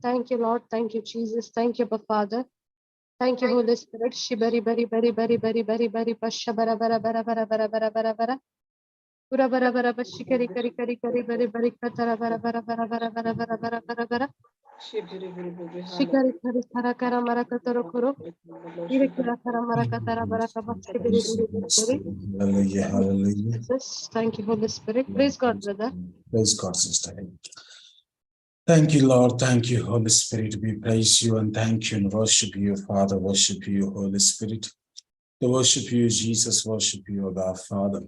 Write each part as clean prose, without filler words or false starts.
Thank you, Lord. Thank you, Jesus. Thank you, Father. Thank you, Holy Spirit. Shibari bari bari bari bari bari bari basha bara bara bara bara bara bara bara bara. Pura bara bara bashi kari kari kari kari bari bari katara bara bara bara bara bara bara bara bara bara. Shikari kari kara kara mara katara kuro. Iri kara kara mara katara bara kaba shibiri biri biri biri. Hallelujah, hallelujah. Jesus, thank you, Holy Spirit. Praise God, brother. Praise God, sister. Thank you, Lord. Thank you, Holy Spirit. We praise you and thank you and worship you, Father. Worship you, Holy Spirit. To worship you, Jesus. Worship you, Abba, Father.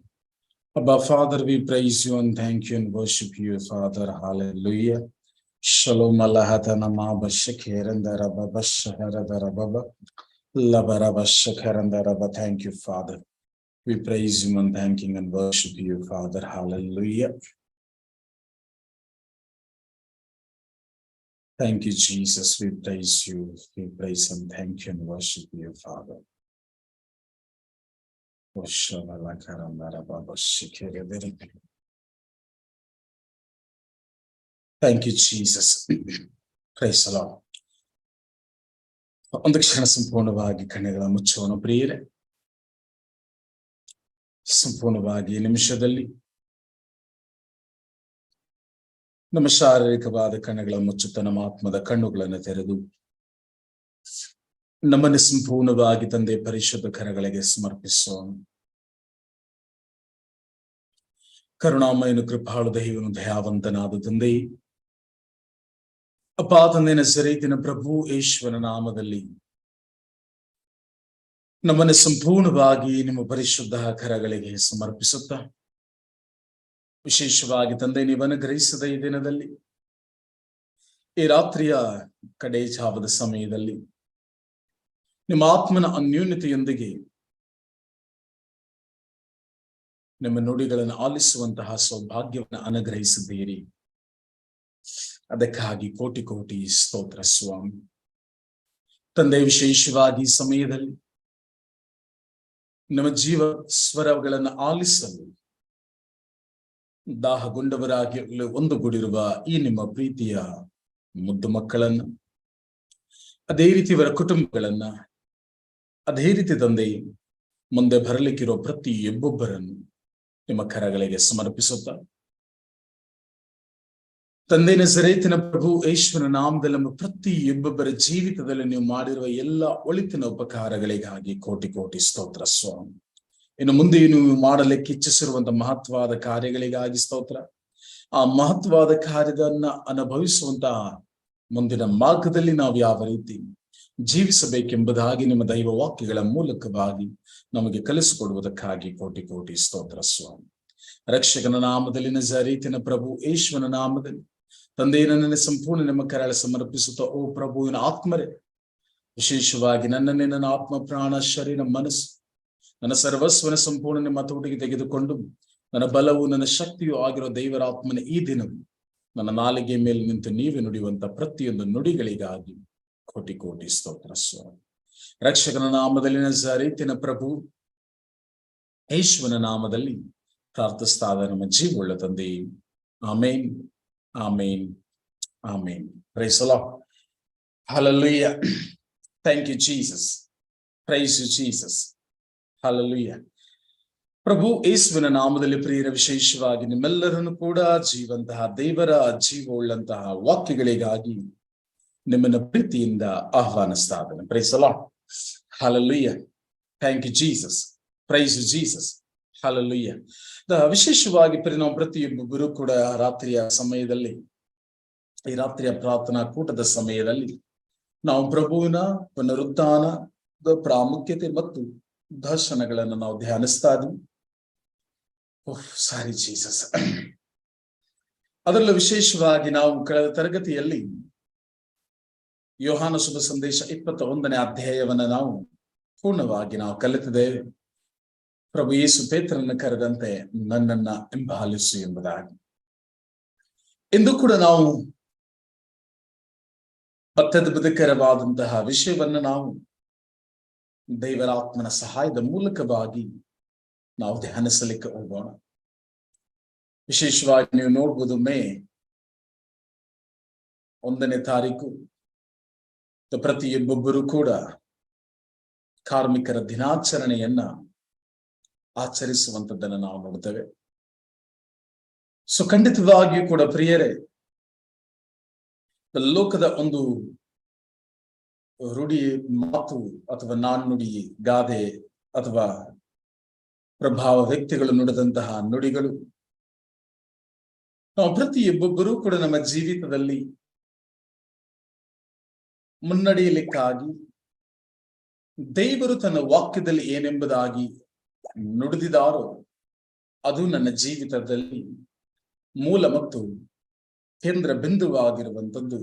Abba, Father, we praise you and thank you and worship you, Father. Hallelujah. Shalom Alahatana Maba Shakirandara Baba Shaharadara Baba Labaraba Shakarandara. Thank you, Father. We praise you and thanking and worship you, Father. Hallelujah. Thank you, Jesus. We praise you. We praise and thank you and worship you, Father. Thank you, Jesus. Praise the Lord. ಒಂದು ಕ್ಷಣ ಸಂಪೂರ್ಣವಾಗಿ ಕಣ್ಣುಗಳ ಮುಚ್ಚೋಣ ಪ್ರಿಯರೇ. ಸಂಪೂರ್ಣವಾಗಿ ನಿಮಿಷದಲ್ಲಿ ನಮ್ಮ ಶಾರೀರಿಕವಾದ ಕಣ್ಣುಗಳ ಮುಚ್ಚುತ್ತ ನಮ್ಮ ಆತ್ಮದ ಕಣ್ಣುಗಳನ್ನು ತೆರೆದು ನಮ್ಮನ್ನು ಸಂಪೂರ್ಣವಾಗಿ ತಂದೆ ಪರಿಶುದ್ಧ ಕರಗಳಿಗೆ ಸಮರ್ಪಿಸೋಣ. ಕರುಣಾಮಯನು ಕೃಪಾಳು ದೈವನು ದಯಾವಂತನಾದ ತಂದೆ, ಅಪ್ಪ ತಂದೆ ನಜರೇತಿನ ಪ್ರಭು ಯೇಸುವಿನ ನಾಮದಲ್ಲಿ ನಮ್ಮನ್ನು ಸಂಪೂರ್ಣವಾಗಿ ನಿಮ್ಮ ಪರಿಶುದ್ಧ ಕರಗಳಿಗೆ ಸಮರ್ಪಿಸುತ್ತ, ವಿಶೇಷವಾಗಿ ತಂದೆ ನೀವು ಅನುಗ್ರಹಿಸಿದ ಈ ದಿನದಲ್ಲಿ, ಈ ರಾತ್ರಿಯ ಕಡೆ ಜಾವದ ಸಮಯದಲ್ಲಿ ನಿಮ್ಮ ಆತ್ಮನ ಅನ್ಯೂನ್ಯತೆಯೊಂದಿಗೆ ನಿಮ್ಮ ನುಡಿಗಳನ್ನು ಆಲಿಸುವಂತಹ ಸೌಭಾಗ್ಯವನ್ನು ಅನುಗ್ರಹಿಸಿದ್ದೀರಿ. ಅದಕ್ಕಾಗಿ ಕೋಟಿ ಕೋಟಿ ಸ್ತೋತ್ರ ಸ್ವಾಮಿ. ತಂದೆ, ವಿಶೇಷವಾಗಿ ಈ ಸಮಯದಲ್ಲಿ ನಮ್ಮ ಜೀವ ಸ್ವರಗಳನ್ನು ಆಲಿಸಲು ದಾಹಗೊಂಡವರಾಗಿ ಒಂದುಗೂಡಿರುವ ಈ ನಿಮ್ಮ ಪ್ರೀತಿಯ ಮುದ್ದು ಮಕ್ಕಳನ್ನ, ಅದೇ ರೀತಿ ಇವರ ಕುಟುಂಬಗಳನ್ನ, ಅದೇ ರೀತಿ ತಂದೆ ಮುಂದೆ ಬರಲಿಕ್ಕಿರೋ ಪ್ರತಿಯೊಬ್ಬೊಬ್ಬರನ್ನು ನಿಮ್ಮ ಕರಗಳಿಗೆ ಸಮರ್ಪಿಸುತ್ತ, ತಂದೆ ನಜರೇತಿನ ಪ್ರಭು ಯೇಸುವಿನ ನಾಮದಲ್ಲಿ ನಮ್ಮ ಪ್ರತಿಯೊಬ್ಬೊಬ್ಬರ ಜೀವಿತದಲ್ಲಿ ನೀವು ಮಾಡಿರುವ ಎಲ್ಲ ಒಳಿತಿನ ಉಪಕಾರಗಳಿಗಾಗಿ ಕೋಟಿ ಕೋಟಿ ಸ್ತೋತ್ರ ಸ್ವಾಮಿ. ಇನ್ನು ಮುಂದೆ ನೀವು ಮಾಡಲಿಕ್ಕೆ ಇಚ್ಛಿಸಿರುವಂತಹ ಮಹತ್ವವಾದ ಕಾರ್ಯಗಳಿಗಾಗಿ ಸ್ತೋತ್ರ. ಆ ಮಹತ್ವವಾದ ಕಾರ್ಯಗಳನ್ನ ಅನುಭವಿಸುವಂತಹ ಮುಂದಿನ ಮಾರ್ಗದಲ್ಲಿ ನಾವು ಯಾವ ರೀತಿ ಜೀವಿಸಬೇಕೆಂಬುದಾಗಿ ನಿಮ್ಮ ದೈವ ವಾಕ್ಯಗಳ ಮೂಲಕವಾಗಿ ನಮಗೆ ಕಲಿಸಿಕೊಡುವುದಕ್ಕಾಗಿ ಕೋಟಿ ಕೋಟಿ ಸ್ತೋತ್ರ ಸ್ವಾಮಿ. ರಕ್ಷಕನ ನಾಮದಲ್ಲಿ ನಜರೇತಿನ ಪ್ರಭು ಯೇಸುವಿನ ನಾಮದಲ್ಲಿ ತಂದೆ ನನ್ನನ್ನು ಸಂಪೂರ್ಣ ನಿಮ್ಮ ಕರಳ ಸಮರ್ಪಿಸುತ್ತ, ಓ ಪ್ರಭುವಿನ ಆತ್ಮರೇ, ವಿಶೇಷವಾಗಿ ನನ್ನನ್ನೇ ನನ್ನ ಆತ್ಮ ಪ್ರಾಣ ಶರೀರ ಮನಸ್ಸು ನನ್ನ ಸರ್ವಸ್ವನ ಸಂಪೂರ್ಣ ನಿಮ್ಮ ತೋಟಿಗೆ ತೆಗೆದುಕೊಂಡು ನನ್ನ ಬಲವು ನನ್ನ ಶಕ್ತಿಯೂ ಆಗಿರೋ ದೇವರ ಆತ್ಮನ ಈ ದಿನವು ನನ್ನ ನಾಲಿಗೆ ಮೇಲೆ ನಿಂತು ನೀವೇ ನುಡಿಯುವಂತ ಪ್ರತಿಯೊಂದು ನುಡಿಗಳಿಗಾಗಿ ಕೋಟಿ ಕೋಟಿ ಸ್ತೋತ್ರ ಸ್ವಾಮಿ. ರಕ್ಷಕನ ನಾಮದಲ್ಲಿ ನಜರೇತಿನ ಪ್ರಭು ಯೇಸುವಿನ ನಾಮದಲ್ಲಿ ಪ್ರಾರ್ಥಿಸ್ತಾದ ನಮ್ಮ ಜೀವವುಳ್ಳ ತಂದೆ, amen, amen, amen. Praise the Lord. Hallelujah. Thank you Jesus. Praise you Jesus. Hallelujah. ಪ್ರಭು ಯೇಸುವಿನ ನಾಮದಲ್ಲಿ ಪ್ರಿಯರ, ವಿಶೇಷವಾಗಿ ನಿಮ್ಮೆಲ್ಲರನ್ನು ಕೂಡ ಜೀವಂತಹ ದೇವರ ಜೀವವುಳ್ಳಂತಹ ವಾಕ್ಯಗಳಿಗಾಗಿ ನಿಮ್ಮನ್ನ ಪ್ರೀತಿಯಿಂದ ಆಹ್ವಾನಿಸ್ತಾ ಇದ್ದೇನೆ. Praise the Lord. Hallelujah. Thank you Jesus. Praise you Jesus. Hallelujah. ವಿಶೇಷವಾಗಿ ನಾವು ಪ್ರತಿಯೊಬ್ಬರು ಕೂಡ ರಾತ್ರಿಯ ಸಮಯದಲ್ಲಿ, ಈ ರಾತ್ರಿಯ ಪ್ರಾರ್ಥನಾ ಕೂಟದ ಸಮಯದಲ್ಲಿ ನಾವು ಪ್ರಭುವಿನ ಪುನರುತ್ಥಾನದ ಪ್ರಾಮುಖ್ಯತೆ ಮತ್ತು ದರ್ಶನಗಳನ್ನು ನಾವು ಧ್ಯಾನಿಸ್ತಾ ಇದ್ವಿ. ಸಾರಿ ಜೀಸಸ್. ಅದರಲ್ಲೂ ವಿಶೇಷವಾಗಿ ನಾವು ಕಳೆದ ತರಗತಿಯಲ್ಲಿ ಯೋಹಾನ ಶುಭ ಸಂದೇಶ 21ನೇ ಅಧ್ಯಾಯವನ್ನ ನಾವು ಪೂರ್ಣವಾಗಿ ನಾವು ಕಲಿತಿದ್ದೇವೆ. ಪ್ರಭು ಯೇಸು ಪೇತ್ರನನ್ನು ಕರೆದಂತೆ ನನ್ನನ್ನ ಹಿಂಬಾಲಿಸು ಎಂಬುದಾಗಿ. ಇಂದು ಕೂಡ ನಾವು ಅತ್ಯದ್ಭುತಕರವಾದಂತಹ ವಿಷಯವನ್ನು ನಾವು ದೇವರ ಆತ್ಮನ ಸಹಾಯದ ಮೂಲಕವಾಗಿ ನಾವು ಧ್ಯಾನಿಸಲಿಕ್ಕೆ ಹೋಗೋಣ. ವಿಶೇಷವಾಗಿ ನೀವು ನೋಡ್ಬೋದು, 1ನೇ ತಾರೀಕು ಪ್ರತಿಯೊಬ್ಬೊಬ್ಬರು ಕೂಡ ಕಾರ್ಮಿಕರ ದಿನಾಚರಣೆಯನ್ನ ಆಚರಿಸುವಂತದ್ದನ್ನು ನಾವು ನೋಡ್ತೇವೆ. ಸೊ ಖಂಡಿತವಾಗಿಯೂ ಕೂಡ ಪ್ರಿಯರೇ, ಲೋಕದ ಒಂದು ರೂಢಿ ಮಾತು ಅಥವಾ ನಾಣ್ಣುಡಿ ಗಾದೆ ಅಥವಾ ಪ್ರಭಾವ ವ್ಯಕ್ತಿಗಳು ನುಡಿದಂತಹ ನುಡಿಗಳು ನಾವು ಪ್ರತಿಯೊಬ್ಬೊಬ್ಬರೂ ಕೂಡ ನಮ್ಮ ಜೀವಿತದಲ್ಲಿ ಮುನ್ನಡೆಯಲಿಕ್ಕಾಗಿ ದೇವರು ತನ್ನ ವಾಕ್ಯದಲ್ಲಿ ಏನೆಂಬುದಾಗಿ ನುಡಿದಿದ್ದಾರೋ ಅದು ನನ್ನ ಜೀವಿತದಲ್ಲಿ ಮೂಲ ಮತ್ತು ಕೇಂದ್ರ ಬಿಂದುವಾಗಿರುವಂಥದ್ದು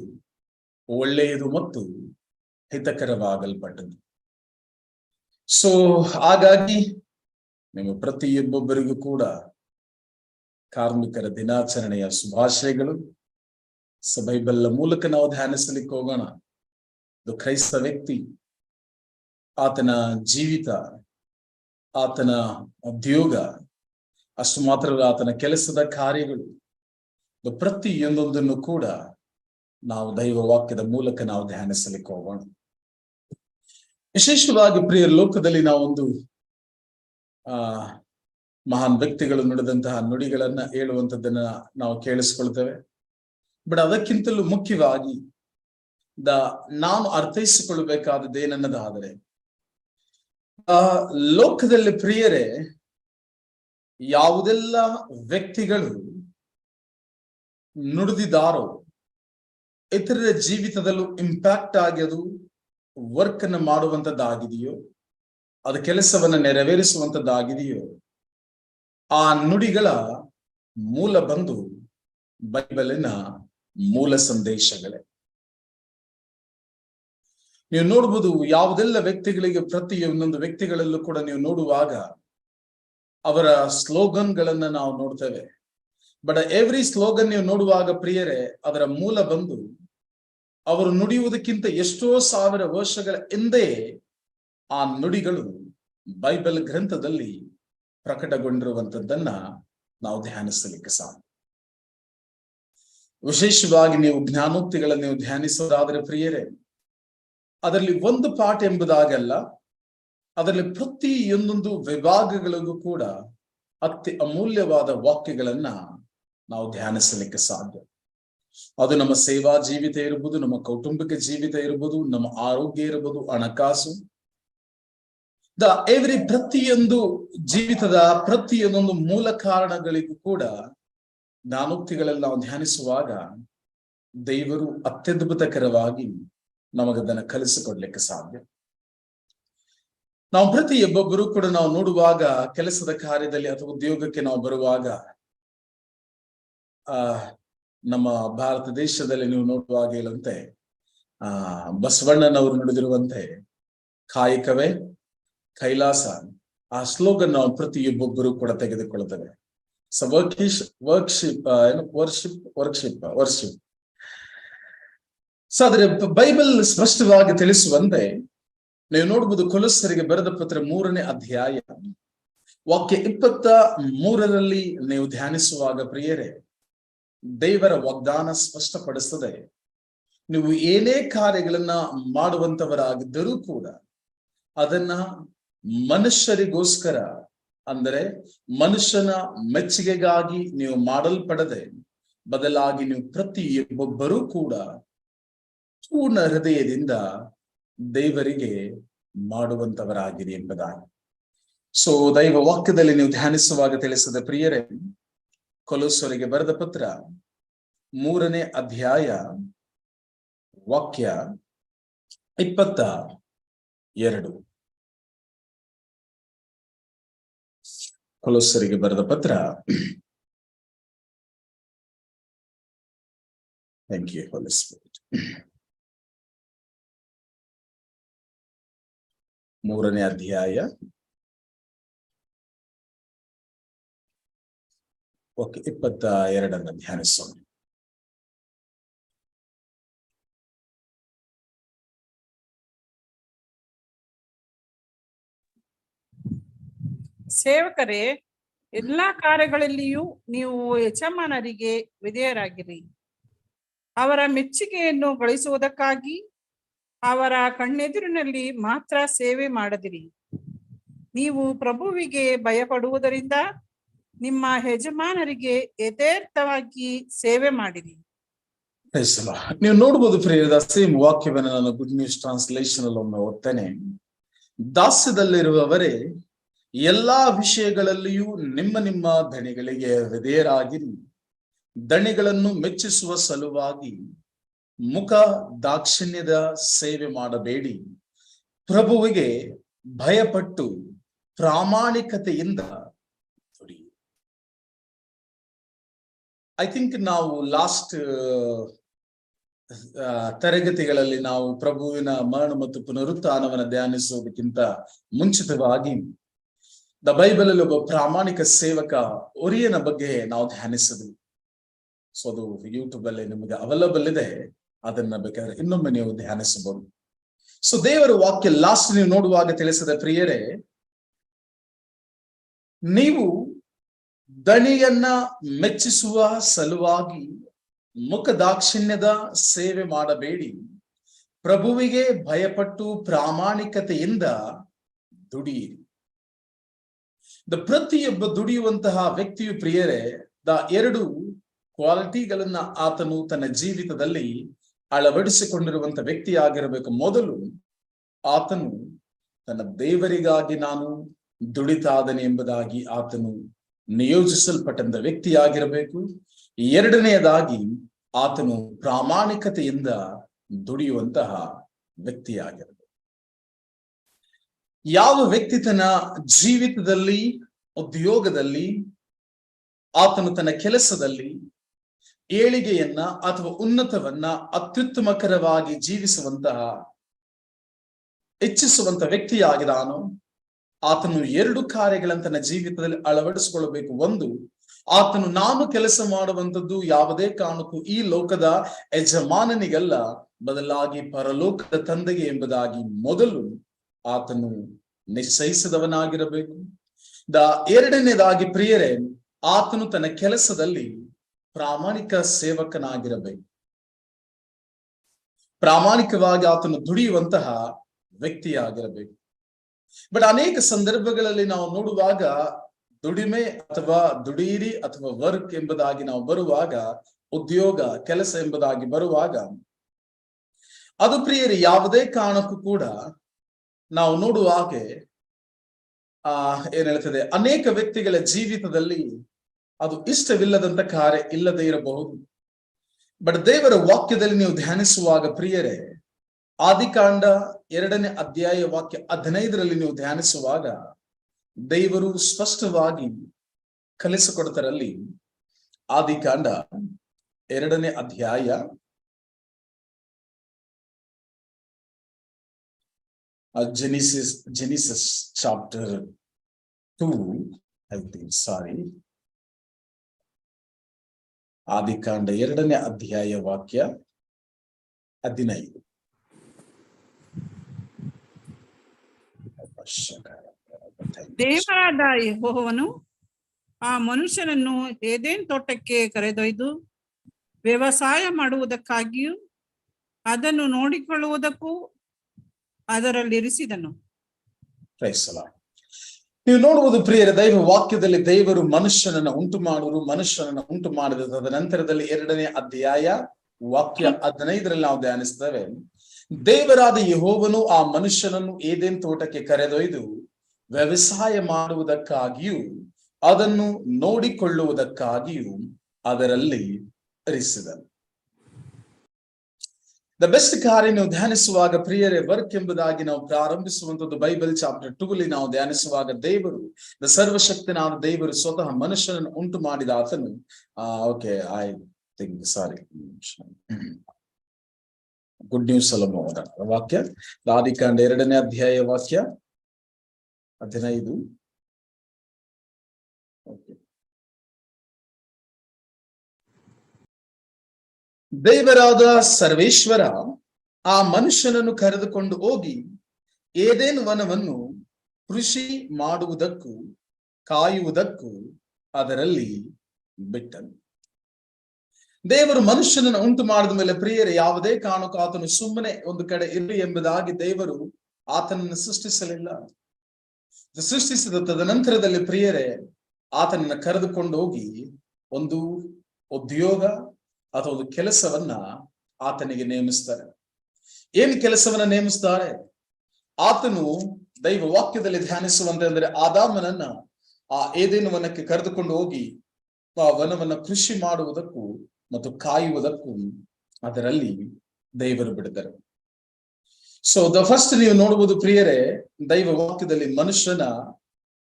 ಒಳ್ಳೆಯದು ಮತ್ತು ಹಿತಕರವಾಗಲ್ಪಟ್ಟದ್ದು. ಸೊ ಹಾಗಾಗಿ ನಿಮ್ಮ ಪ್ರತಿಯೊಬ್ಬೊಬ್ಬರಿಗೂ ಕೂಡ ಕಾರ್ಮಿಕರ ದಿನಾಚರಣೆಯ ಶುಭಾಶಯಗಳು. ಬೈಬಲ್ ಮೂಲಕ ನಾವು ಧ್ಯಾನಿಸಲಿಕ್ಕೆ ಹೋಗೋಣ. ಅದು ಕ್ರೈಸ್ತ ವ್ಯಕ್ತಿ, ಆತನ ಜೀವಿತ, ಆತನ ಉದ್ಯೋಗ, ಅಷ್ಟು ಮಾತ್ರವಲ್ಲ ಆತನ ಕೆಲಸದ ಕಾರ್ಯಗಳು, ಪ್ರತಿಯೊಂದೊಂದನ್ನು ಕೂಡ ನಾವು ದೈವ ವಾಕ್ಯದ ಮೂಲಕ ನಾವು ಧ್ಯಾನಿಸಲಿಕ್ಕೆ ಹೋಗೋಣ. ವಿಶೇಷವಾಗಿ ಪ್ರಿಯ, ಲೋಕದಲ್ಲಿ ನಾವೊಂದು ಮಹಾನ್ ವ್ಯಕ್ತಿಗಳು ನುಡಿದಂತಹ ನುಡಿಗಳನ್ನ ಹೇಳುವಂಥದ್ದನ್ನ ನಾವು ಕೇಳಿಸ್ಕೊಳ್ತೇವೆ. ಬಟ್ ಅದಕ್ಕಿಂತಲೂ ಮುಖ್ಯವಾಗಿ ನಾನು ಅರ್ಥೈಸಿಕೊಳ್ಳಬೇಕಾದದ್ದು ಏನನ್ನದಾದರೆ, ಲೋಕದಲ್ಲಿ ಪ್ರಿಯರೇ, ಯಾವುದೆಲ್ಲ ವ್ಯಕ್ತಿಗಳು ನುಡಿದಿದ್ದಾರೋ ಇತರರ ಜೀವಿತದಲ್ಲೂ ಇಂಪ್ಯಾಕ್ಟ್ ಆಗಿ ಅದು ವರ್ಕ್ ಅನ್ನು ಮಾಡುವಂಥದ್ದಾಗಿದೆಯೋ, ಅದು ಕೆಲಸವನ್ನ ನೆರವೇರಿಸುವಂಥದ್ದಾಗಿದೆಯೋ, ಆ ನುಡಿಗಳ ಮೂಲ ಬಂದು ಬೈಬಲಿನ ಮೂಲ ಸಂದೇಶಗಳೇ. ನೀವು ನೋಡ್ಬೋದು, ಯಾವುದೆಲ್ಲ ವ್ಯಕ್ತಿಗಳಿಗೆ ಪ್ರತಿಯೊಂದೊಂದು ವ್ಯಕ್ತಿಗಳಲ್ಲೂ ಕೂಡ ನೀವು ನೋಡುವಾಗ ಅವರ ಸ್ಲೋಗನ್ಗಳನ್ನ ನಾವು ನೋಡ್ತೇವೆ. ಬಟ್ ಎವ್ರಿ ಸ್ಲೋಗನ್ ನೀವು ನೋಡುವಾಗ ಪ್ರಿಯರೇ, ಅದರ ಮೂಲ ಬಂದು ಅವರು ನುಡಿಯುವುದಕ್ಕಿಂತ ಎಷ್ಟೋ ಸಾವಿರ ವರ್ಷಗಳ ಹಿಂದೆ ಆ ನುಡಿಗಳು ಬೈಬಲ್ ಗ್ರಂಥದಲ್ಲಿ ಪ್ರಕಟಗೊಂಡಿರುವಂಥದ್ದನ್ನ ನಾವು ಧ್ಯಾನಿಸಲಿಕ್ಕೆ ಸಾಧ್ಯ. ವಿಶೇಷವಾಗಿ ನೀವು ಜ್ಞಾನೋಕ್ತಿಗಳನ್ನು ನೀವು ಧ್ಯಾನಿಸೋದಾದ್ರೆ ಪ್ರಿಯರೇ, ಅದರಲ್ಲಿ ಒಂದು ಪಾಠ ಎಂಬುದಾಗಲ್ಲ, ಅದರಲ್ಲಿ ಪ್ರತಿಯೊಂದೊಂದು ವಿಭಾಗಗಳಿಗೂ ಕೂಡ ಅತಿ ಅಮೂಲ್ಯವಾದ ವಾಕ್ಯಗಳನ್ನ ನಾವು ಧ್ಯಾನಿಸಲಿಕ್ಕೆ ಸಾಧ್ಯ. ಅದು ನಮ್ಮ ಸೇವಾ ಜೀವಿತ ಇರ್ಬೋದು, ನಮ್ಮ ಕೌಟುಂಬಿಕ ಜೀವಿತ ಇರ್ಬೋದು, ನಮ್ಮ ಆರೋಗ್ಯ ಇರ್ಬೋದು, ಹಣಕಾಸು, ಪ್ರತಿಯೊಂದು ಜೀವಿತದ ಪ್ರತಿಯೊಂದೊಂದು ಮೂಲ ಕಾರಣಗಳಿಗೂ ಕೂಡ ಜ್ಞಾನೋಕ್ತಿಗಳಲ್ಲಿ ನಾವು ಧ್ಯಾನಿಸುವಾಗ ದೇವರು ಅತ್ಯದ್ಭುತಕರವಾಗಿ ನಮಗದನ್ನ ಕಲಿಸಿಕೊಡ್ಲಿಕ್ಕೆ ಸಾಧ್ಯ. ನಾವು ಪ್ರತಿಯೊಬ್ಬೊಬ್ಬರು ಕೂಡ ನಾವು ನೋಡುವಾಗ, ಕೆಲಸದ ಕಾರ್ಯದಲ್ಲಿ ಅಥವಾ ಉದ್ಯೋಗಕ್ಕೆ ನಾವು ಬರುವಾಗ, ನಮ್ಮ ಭಾರತ ದೇಶದಲ್ಲಿ ನೀವು ನೋಡುವಾಗ ಹೇಳುವಂತೆ ಬಸವಣ್ಣನವರು ನುಡಿದಿರುವಂತೆ ಕಾಯಕವೇ ಕೈಲಾಸ, ಆ ಸ್ಲೋಗನ್ ನಾವು ಪ್ರತಿಯೊಬ್ಬೊಬ್ಬರು ಕೂಡ ತೆಗೆದುಕೊಳ್ಳುತ್ತೇವೆ. So worship. ಸೊ ಆದ್ರೆ ಬೈಬಲ್ ಸ್ಪಷ್ಟವಾಗಿ ತಿಳಿಸುವಂತೆ ನೀವು ನೋಡ್ಬೋದು, ಕೊಲೊಸ್ಸರಿಗೆ ಬರೆದ ಪತ್ರ 3ನೇ ಅಧ್ಯಾಯ ವಾಕ್ಯ 23ರಲ್ಲಿ ನೀವು ಧ್ಯಾನಿಸುವಾಗ ಪ್ರಿಯರೇ, ದೇವರ ವಾಗ್ದಾನ ಸ್ಪಷ್ಟಪಡಿಸ್ತದೆ. ನೀವು ಏನೇ ಕಾರ್ಯಗಳನ್ನ ಮಾಡುವಂತವರಾಗಿದ್ದರೂ ಕೂಡ ಅದನ್ನ ಮನುಷ್ಯರಿಗೋಸ್ಕರ, ಅಂದರೆ ಮನುಷ್ಯನ ಮೆಚ್ಚುಗೆಗಾಗಿ ನೀವು ಮಾಡಲ್ಪಡದೆ, ಬದಲಾಗಿ ನೀವು ಪ್ರತಿಯೊಬ್ಬೊಬ್ಬರೂ ಕೂಡ ಪೂರ್ಣ ಹೃದಯದಿಂದ ದೇವರಿಗೆ ಮಾಡುವಂತವರಾಗಿರಿ ಎಂಬುದಾಗಿ. ಸೊ ದೈವ ವಾಕ್ಯದಲ್ಲಿ ನೀವು ಧ್ಯಾನಿಸುವಾಗ ತಿಳಿಸದ ಪ್ರಿಯರೇ, ಕೊಲೊಸ್ಸರಿಗೆ ಬರೆದ ಪತ್ರ 3ನೇ ಅಧ್ಯಾಯ ವಾಕ್ಯ 22. ಕೊಲೊಸ್ಸರಿಗೆ ಬರೆದ ಪತ್ರ, ಥ್ಯಾಂಕ್ ಯು ಹೋಲಿ ಸ್ಪಿರಿಟ್, 3ನೇ ಅಧ್ಯಾಯ ಓಕೆ 22 ಧ್ಯಾನಿಸೋಣ. ಸೇವಕರೇ, ಎಲ್ಲಾ ಕಾರ್ಯಗಳಲ್ಲಿಯೂ ನೀವು ಯಜಮಾನರಿಗೆ ವಿಧೇಯರಾಗಿರಿ, ಅವರ ಮೆಚ್ಚುಗೆಯನ್ನು ಗಳಿಸುವುದಕ್ಕಾಗಿ ಅವರ ಕಣ್ಣೆದುರಿನಲ್ಲಿ ಮಾತ್ರ ಸೇವೆ ಮಾಡದಿರಿ. ನೀವು ಪ್ರಭುವಿಗೆ ಭಯಪಡುವುದರಿಂದ ನಿಮ್ಮ ಯಜಮಾನರಿಗೆ ಯಥೇರ್ಥವಾಗಿ ಸೇವೆ ಮಾಡಿರಿ. ನೀವು ನೋಡಬಹುದು ಪ್ರಿಯರ, ಸೇಮ್ ವಾಕ್ಯವನ್ನು ನಾನು ಗುಡ್ ನ್ಯೂಸ್ ಟ್ರಾನ್ಸ್ಲೇಷನ್ ಅಲ್ಲಿ ಒಮ್ಮೆ ಓದ್ತೇನೆ. ದಾಸ್ಯದಲ್ಲಿರುವವರೇ ಎಲ್ಲಾ ವಿಷಯಗಳಲ್ಲಿಯೂ ನಿಮ್ಮ ನಿಮ್ಮ ದಣಿಗಳಿಗೆ ವಿಧೇಯರಾಗಿರಿ. ದಣಿಗಳನ್ನು ಮೆಚ್ಚಿಸುವ ಸಲುವಾಗಿ ಮುಖ ದಾಕ್ಷಿಣ್ಯದ ಸೇವೆ ಮಾಡಬೇಡಿ. ಪ್ರಭುವಿಗೆ ಭಯಪಟ್ಟು ಪ್ರಾಮಾಣಿಕತೆಯಿಂದ ದುಡಿ. ಐ ಥಿಂಕ್ ನಾವು ಲಾಸ್ಟ್ ತರಗತಿಗಳಲ್ಲಿ ನಾವು ಪ್ರಭುವಿನ ಮರಣ ಮತ್ತು ಪುನರುತ್ಥಾನವನ್ನು ಧ್ಯಾನಿಸುವುದಕ್ಕಿಂತ ಮುಂಚಿತವಾಗಿ ದ ಬೈಬಲ್ ಅಲ್ಲಿ ಒಬ್ಬ ಪ್ರಾಮಾಣಿಕ ಸೇವಕ ಒರಿಯನ ಬಗ್ಗೆ ನಾವು ಧ್ಯಾನಿಸಿದ್ವಿ. ಸೊ ಅದು ಯೂಟ್ಯೂಬ್ ಅಲ್ಲಿ ನಿಮಗೆ ಅವೈಲಬಲ್ ಇದೆ, ಅದನ್ನ ಬೇಕಾದ್ರೆ ಇನ್ನೊಮ್ಮೆ ನೀವು ಧ್ಯಾನಿಸಬಹುದು. ಸೊ ದೇವರ ವಾಕ್ಯ ಲಾಸ್ಟ್ ನೀವು ನೋಡುವಾಗ ತಿಳಿಸಿದ ಪ್ರಿಯರೇ, ನೀವು ದಣಿಯನ್ನ ಮೆಚ್ಚಿಸುವ ಸಲುವಾಗಿ ಮುಖ ದಾಕ್ಷಿಣ್ಯದ ಸೇವೆ ಮಾಡಬೇಡಿ. ಪ್ರಭುವಿಗೆ ಭಯಪಟ್ಟು ಪ್ರಾಮಾಣಿಕತೆಯಿಂದ ದುಡಿಯಿರಿ. ಪ್ರತಿಯೊಬ್ಬ ದುಡಿಯುವಂತಹ ವ್ಯಕ್ತಿಯು ಪ್ರಿಯರೇ ಎರಡು ಕ್ವಾಲಿಟಿಗಳನ್ನ ಆತನು ತನ್ನ ಜೀವಿತದಲ್ಲಿ ಅಳವಡಿಸಿಕೊಂಡಿರುವಂತ ವ್ಯಕ್ತಿಯಾಗಿರಬೇಕು. ಮೊದಲು ಆತನು ತನ್ನ ದೇವರಿಗಾಗಿ ನಾನು ದುಡಿತಾದನೆ ಎಂಬುದಾಗಿ ಆತನು ನಿಯೋಜಿಸಲ್ಪಟ್ಟಂತ ವ್ಯಕ್ತಿಯಾಗಿರಬೇಕು. ಎರಡನೆಯದಾಗಿ ಆತನು ಪ್ರಾಮಾಣಿಕತೆಯಿಂದ ದುಡಿಯುವಂತಹ ವ್ಯಕ್ತಿಯಾಗಿರಬೇಕು. ಯಾವ ವ್ಯಕ್ತಿ ತನ್ನ ಜೀವಿತದಲ್ಲಿ, ಉದ್ಯೋಗದಲ್ಲಿ, ಆತನು ತನ್ನ ಕೆಲಸದಲ್ಲಿ ಏಳಿಗೆಯನ್ನ ಅಥವಾ ಉನ್ನತವನ್ನ ಅತ್ಯುತ್ತಮಕರವಾಗಿ ಜೀವಿಸುವಂತಹ ಇಚ್ಛಿಸುವಂತ ವ್ಯಕ್ತಿಯಾಗಿದಾನೋ ಆತನು ಎರಡು ಕಾರ್ಯಗಳನ್ನು ತನ್ನ ಜೀವಿತದಲ್ಲಿ ಅಳವಡಿಸಿಕೊಳ್ಳಬೇಕು. ಒಂದು, ಆತನು ನಾನು ಕೆಲಸ ಮಾಡುವಂಥದ್ದು ಯಾವುದೇ ಕಾರಣಕ್ಕೂ ಈ ಲೋಕದ ಯಜಮಾನನಿಗಲ್ಲ, ಬದಲಾಗಿ ಪರಲೋಕದ ತಂದೆಗೆ ಎಂಬುದಾಗಿ ಮೊದಲು ಆತನು ನಿಶ್ಚಯಿಸಿದವನಾಗಿರಬೇಕು. ಎರಡನೇದಾಗಿ ಪ್ರಿಯರೇ, ಆತನು ತನ್ನ ಕೆಲಸದಲ್ಲಿ ಪ್ರಾಮಾಣಿಕ ಸೇವಕನಾಗಿರಬೇಕು. ಪ್ರಾಮಾಣಿಕವಾಗಿ ಆತನು ದುಡಿಯುವಂತಹ ವ್ಯಕ್ತಿಯಾಗಿರಬೇಕು. ಬಟ್ ಅನೇಕ ಸಂದರ್ಭಗಳಲ್ಲಿ ನಾವು ನೋಡುವಾಗ ದುಡಿಮೆ ಅಥವಾ ದುಡಿಯಿರಿ ಅಥವಾ ವರ್ಕ್ ಎಂಬುದಾಗಿ ನಾವು ಬರುವಾಗ, ಉದ್ಯೋಗ ಕೆಲಸ ಎಂಬುದಾಗಿ ಬರುವಾಗ, ಅದು ಪ್ರಿಯರಿ ಯಾವುದೇ ಕಾರಣಕ್ಕೂ ಕೂಡ ನಾವು ನೋಡುವ ಹಾಗೆ ಏನ್ ಹೇಳ್ತದೆ, ಅನೇಕ ವ್ಯಕ್ತಿಗಳ ಜೀವಿತದಲ್ಲಿ ಅದು ಇಷ್ಟವಿಲ್ಲದಂತ ಕಾರ್ಯ ಇಲ್ಲದೆ ಇರಬಹುದು. ಬಟ್ ದೇವರ ವಾಕ್ಯದಲ್ಲಿ ನೀವು ಧ್ಯಾನಿಸುವಾಗ ಪ್ರಿಯರೇ, ಆದಿಕಾಂಡ 2ನೇ ಅಧ್ಯಾಯ ವಾಕ್ಯ 15ರಲ್ಲಿ ನೀವು ಧ್ಯಾನಿಸುವಾಗ ದೇವರು ಸ್ಪಷ್ಟವಾಗಿ ಕಲಿಸಿಕೊಡ್ತಾರಲ್ಲಿ. ಆದಿಕಾಂಡ 2ನೇ ಅಧ್ಯಾಯ ಜೆನಿಸಿಸ್ ಚಾಪ್ಟರ್ 2, ಐ ಥಿಂಕ್, ಸಾರಿ, ಆದಿಕಾಂಡ 2ನೇ ಅಧ್ಯಾಯ ವಾಕ್ಯ 15. ದೇವರಾದ ಯೆಹೋವನು ಆ ಮನುಷ್ಯನನ್ನು ಏದೇನ್ ತೋಟಕ್ಕೆ ಕರೆದೊಯ್ದು ವ್ಯವಸಾಯ ಮಾಡುವುದಕ್ಕಾಗಿಯೂ ಅದನ್ನು ನೋಡಿಕೊಳ್ಳುವುದಕ್ಕೂ ಅದರಲ್ಲಿರಿಸಿದನು. ನೀವು ನೋಡುವುದು ಪ್ರಿಯರ, ದೈವ ವಾಕ್ಯದಲ್ಲಿ ದೇವರು ಮನುಷ್ಯನನ್ನ ಉಂಟು ಮಾಡಿದ ತದನಂತರದಲ್ಲಿ 2ನೇ ಅಧ್ಯಾಯ ವಾಕ್ಯ 15ರಲ್ಲಿ ನಾವು ಧ್ಯಾನಿಸ್ತೇವೆ. ದೇವರಾದ ಯೆಹೋವನು ಆ ಮನುಷ್ಯನನ್ನು ಏದೇನ್ ತೋಟಕ್ಕೆ ಕರೆದೊಯ್ದು ವ್ಯವಸಾಯ ಮಾಡುವುದಕ್ಕಾಗಿಯೂ ಅದನ್ನು ನೋಡಿಕೊಳ್ಳುವುದಕ್ಕಾಗಿಯೂ ಅದರಲ್ಲಿ ಇರಿಸಿದನು. ದ ಬೆಸ್ಟ್ ಕಾರ್ಯ ನೀವು ಧ್ಯಾನಿಸುವಾಗ ಪ್ರಿಯರೇ, ವರ್ಕ್ ಎಂಬುದಾಗಿ ನಾವು ಪ್ರಾರಂಭಿಸುವಂತದ್ದು ಬೈಬಲ್ ಚಾಪ್ಟರ್ 2 ನಾವು ಧ್ಯಾನಿಸುವಾಗ ದೇವರು, ಸರ್ವಶಕ್ತನಾದ ದೇವರು ಸ್ವತಃ ಮನುಷ್ಯನನ್ನು ಉಂಟು ಮಾಡಿದ ಆತನು I think, sorry, good news ಅಲ್ಲ ವಾಕ್ಯ, ಆದಿಕಾಂಡ 2ನೇ ಅಧ್ಯಾಯ ವಾಕ್ಯ 15. ದೇವರಾದ ಸರ್ವೇಶ್ವರ ಆ ಮನುಷ್ಯನನ್ನು ಕರೆದುಕೊಂಡು ಹೋಗಿ ಏದೇನ್ ವನವನ್ನು ಕೃಷಿ ಮಾಡುವುದಕ್ಕೂ ಕಾಯುವುದಕ್ಕೂ ಅದರಲ್ಲಿ ಬಿಟ್ಟನು. ದೇವರು ಮನುಷ್ಯನನ್ನು ಉಂಟು ಮಾಡಿದ ಮೇಲೆ ಪ್ರಿಯರೇ, ಯಾವುದೇ ಕಾರಣಕ್ಕೂ ಆತನು ಸುಮ್ಮನೆ ಒಂದು ಕಡೆ ಇರಲಿ ಎಂಬುದಾಗಿ ದೇವರು ಆತನನ್ನು ಸೃಷ್ಟಿಸಲಿಲ್ಲ. ಸೃಷ್ಟಿಸಿದ ತದನಂತರದಲ್ಲಿ ಪ್ರಿಯರೇ, ಆತನನ್ನ ಕರೆದುಕೊಂಡು ಹೋಗಿ ಒಂದು ಉದ್ಯೋಗ ಅಥವಾ ಒಂದು ಕೆಲಸವನ್ನ ಆತನಿಗೆ ನೇಮಿಸ್ತಾರೆ. ಏನ್ ಕೆಲಸವನ್ನ ನೇಮಿಸ್ತಾರೆ? ಆತನು ದೈವ ವಾಕ್ಯದಲ್ಲಿ ಧ್ಯಾನಿಸುವಂತೆ ಅಂದ್ರೆ ಆದಾಮನನ್ನ ಆ ಏದೇನು ವನಕ್ಕೆ ಕರೆದುಕೊಂಡು ಹೋಗಿ ಆ ವನವನ್ನ ಕೃಷಿ ಮಾಡುವುದಕ್ಕೂ ಮತ್ತು ಕಾಯುವುದಕ್ಕೂ ಅದರಲ್ಲಿ ದೇವರು ಬಿಡಿದರು. ಸೊ ಫಸ್ಟ್ ನೀವು ನೋಡುವುದು ಪ್ರಿಯರೇ, ದೈವ ವಾಕ್ಯದಲ್ಲಿ ಮನುಷ್ಯನ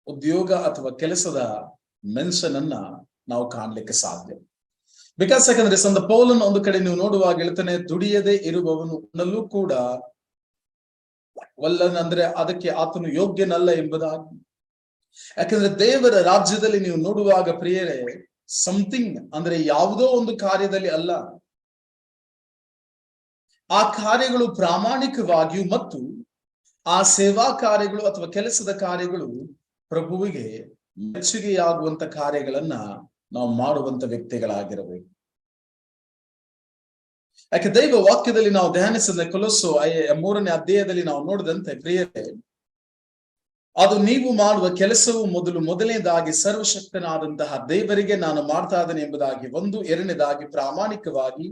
ಉದ್ಯೋಗ ಅಥವಾ ಕೆಲಸದ ಮೆನ್ಷನ್ ಅನ್ನ ನಾವು ಕಾಣ್ಲಿಕ್ಕೆ ಸಾಧ್ಯ. ಬಿಕಾಸ್ ಯಾಕಂದ್ರೆ ಸಂತ ಪೌಲನ್ ಒಂದು ಕಡೆ ನೀವು ನೋಡುವಾಗ ಹೇಳ್ತಾನೆ, ದುಡಿಯದೆ ಇರುವವನಲ್ಲೂ ಕೂಡ ವಲ್ಲನಂದ್ರೆ ಅದಕ್ಕೆ ಆತನು ಯೋಗ್ಯನಲ್ಲ ಎಂಬುದಾಗಿ. ಯಾಕಂದ್ರೆ ದೇವರ ರಾಜ್ಯದಲ್ಲಿ ನೀವು ನೋಡುವಾಗ ಪ್ರಿಯರೇ, ಸಮಥಿಂಗ್ ಅಂದ್ರೆ ಯಾವುದೋ ಒಂದು ಕಾರ್ಯದಲ್ಲಿ ಅಲ್ಲ, ಆ ಕಾರ್ಯಗಳು ಪ್ರಾಮಾಣಿಕವಾಗಿಯೂ ಮತ್ತು ಆ ಸೇವಾ ಕಾರ್ಯಗಳು ಅಥವಾ ಕೆಲಸದ ಕಾರ್ಯಗಳು ಪ್ರಭುವಿಗೆ ಮೆಚ್ಚುಗೆಯಾಗುವಂತ ಕಾರ್ಯಗಳನ್ನ ನಾವು ಮಾಡುವಂತ ವ್ಯಕ್ತಿಗಳಾಗಿರಬೇಕು. ಯಾಕೆ ದೈವ ವಾಕ್ಯದಲ್ಲಿ ನಾವು ಧ್ಯಾನಿಸಿದ ಕೊಲೊಸ್ಸೆ 3ನೇ ಅಧ್ಯಾಯದಲ್ಲಿ ನಾವು ನೋಡಿದಂತೆ ಪ್ರಿಯರೇ, ಅದು ನೀವು ಮಾಡುವ ಕೆಲಸವು ಮೊದಲನೇದಾಗಿ ಸರ್ವಶಕ್ತನಾದಂತಹ ದೇವರಿಗೆ ನಾನು ಮಾಡ್ತಾ ಇದ್ದೇನೆ ಎಂಬುದಾಗಿ ಒಂದು, ಎರಡನೇದಾಗಿ ಪ್ರಾಮಾಣಿಕವಾಗಿ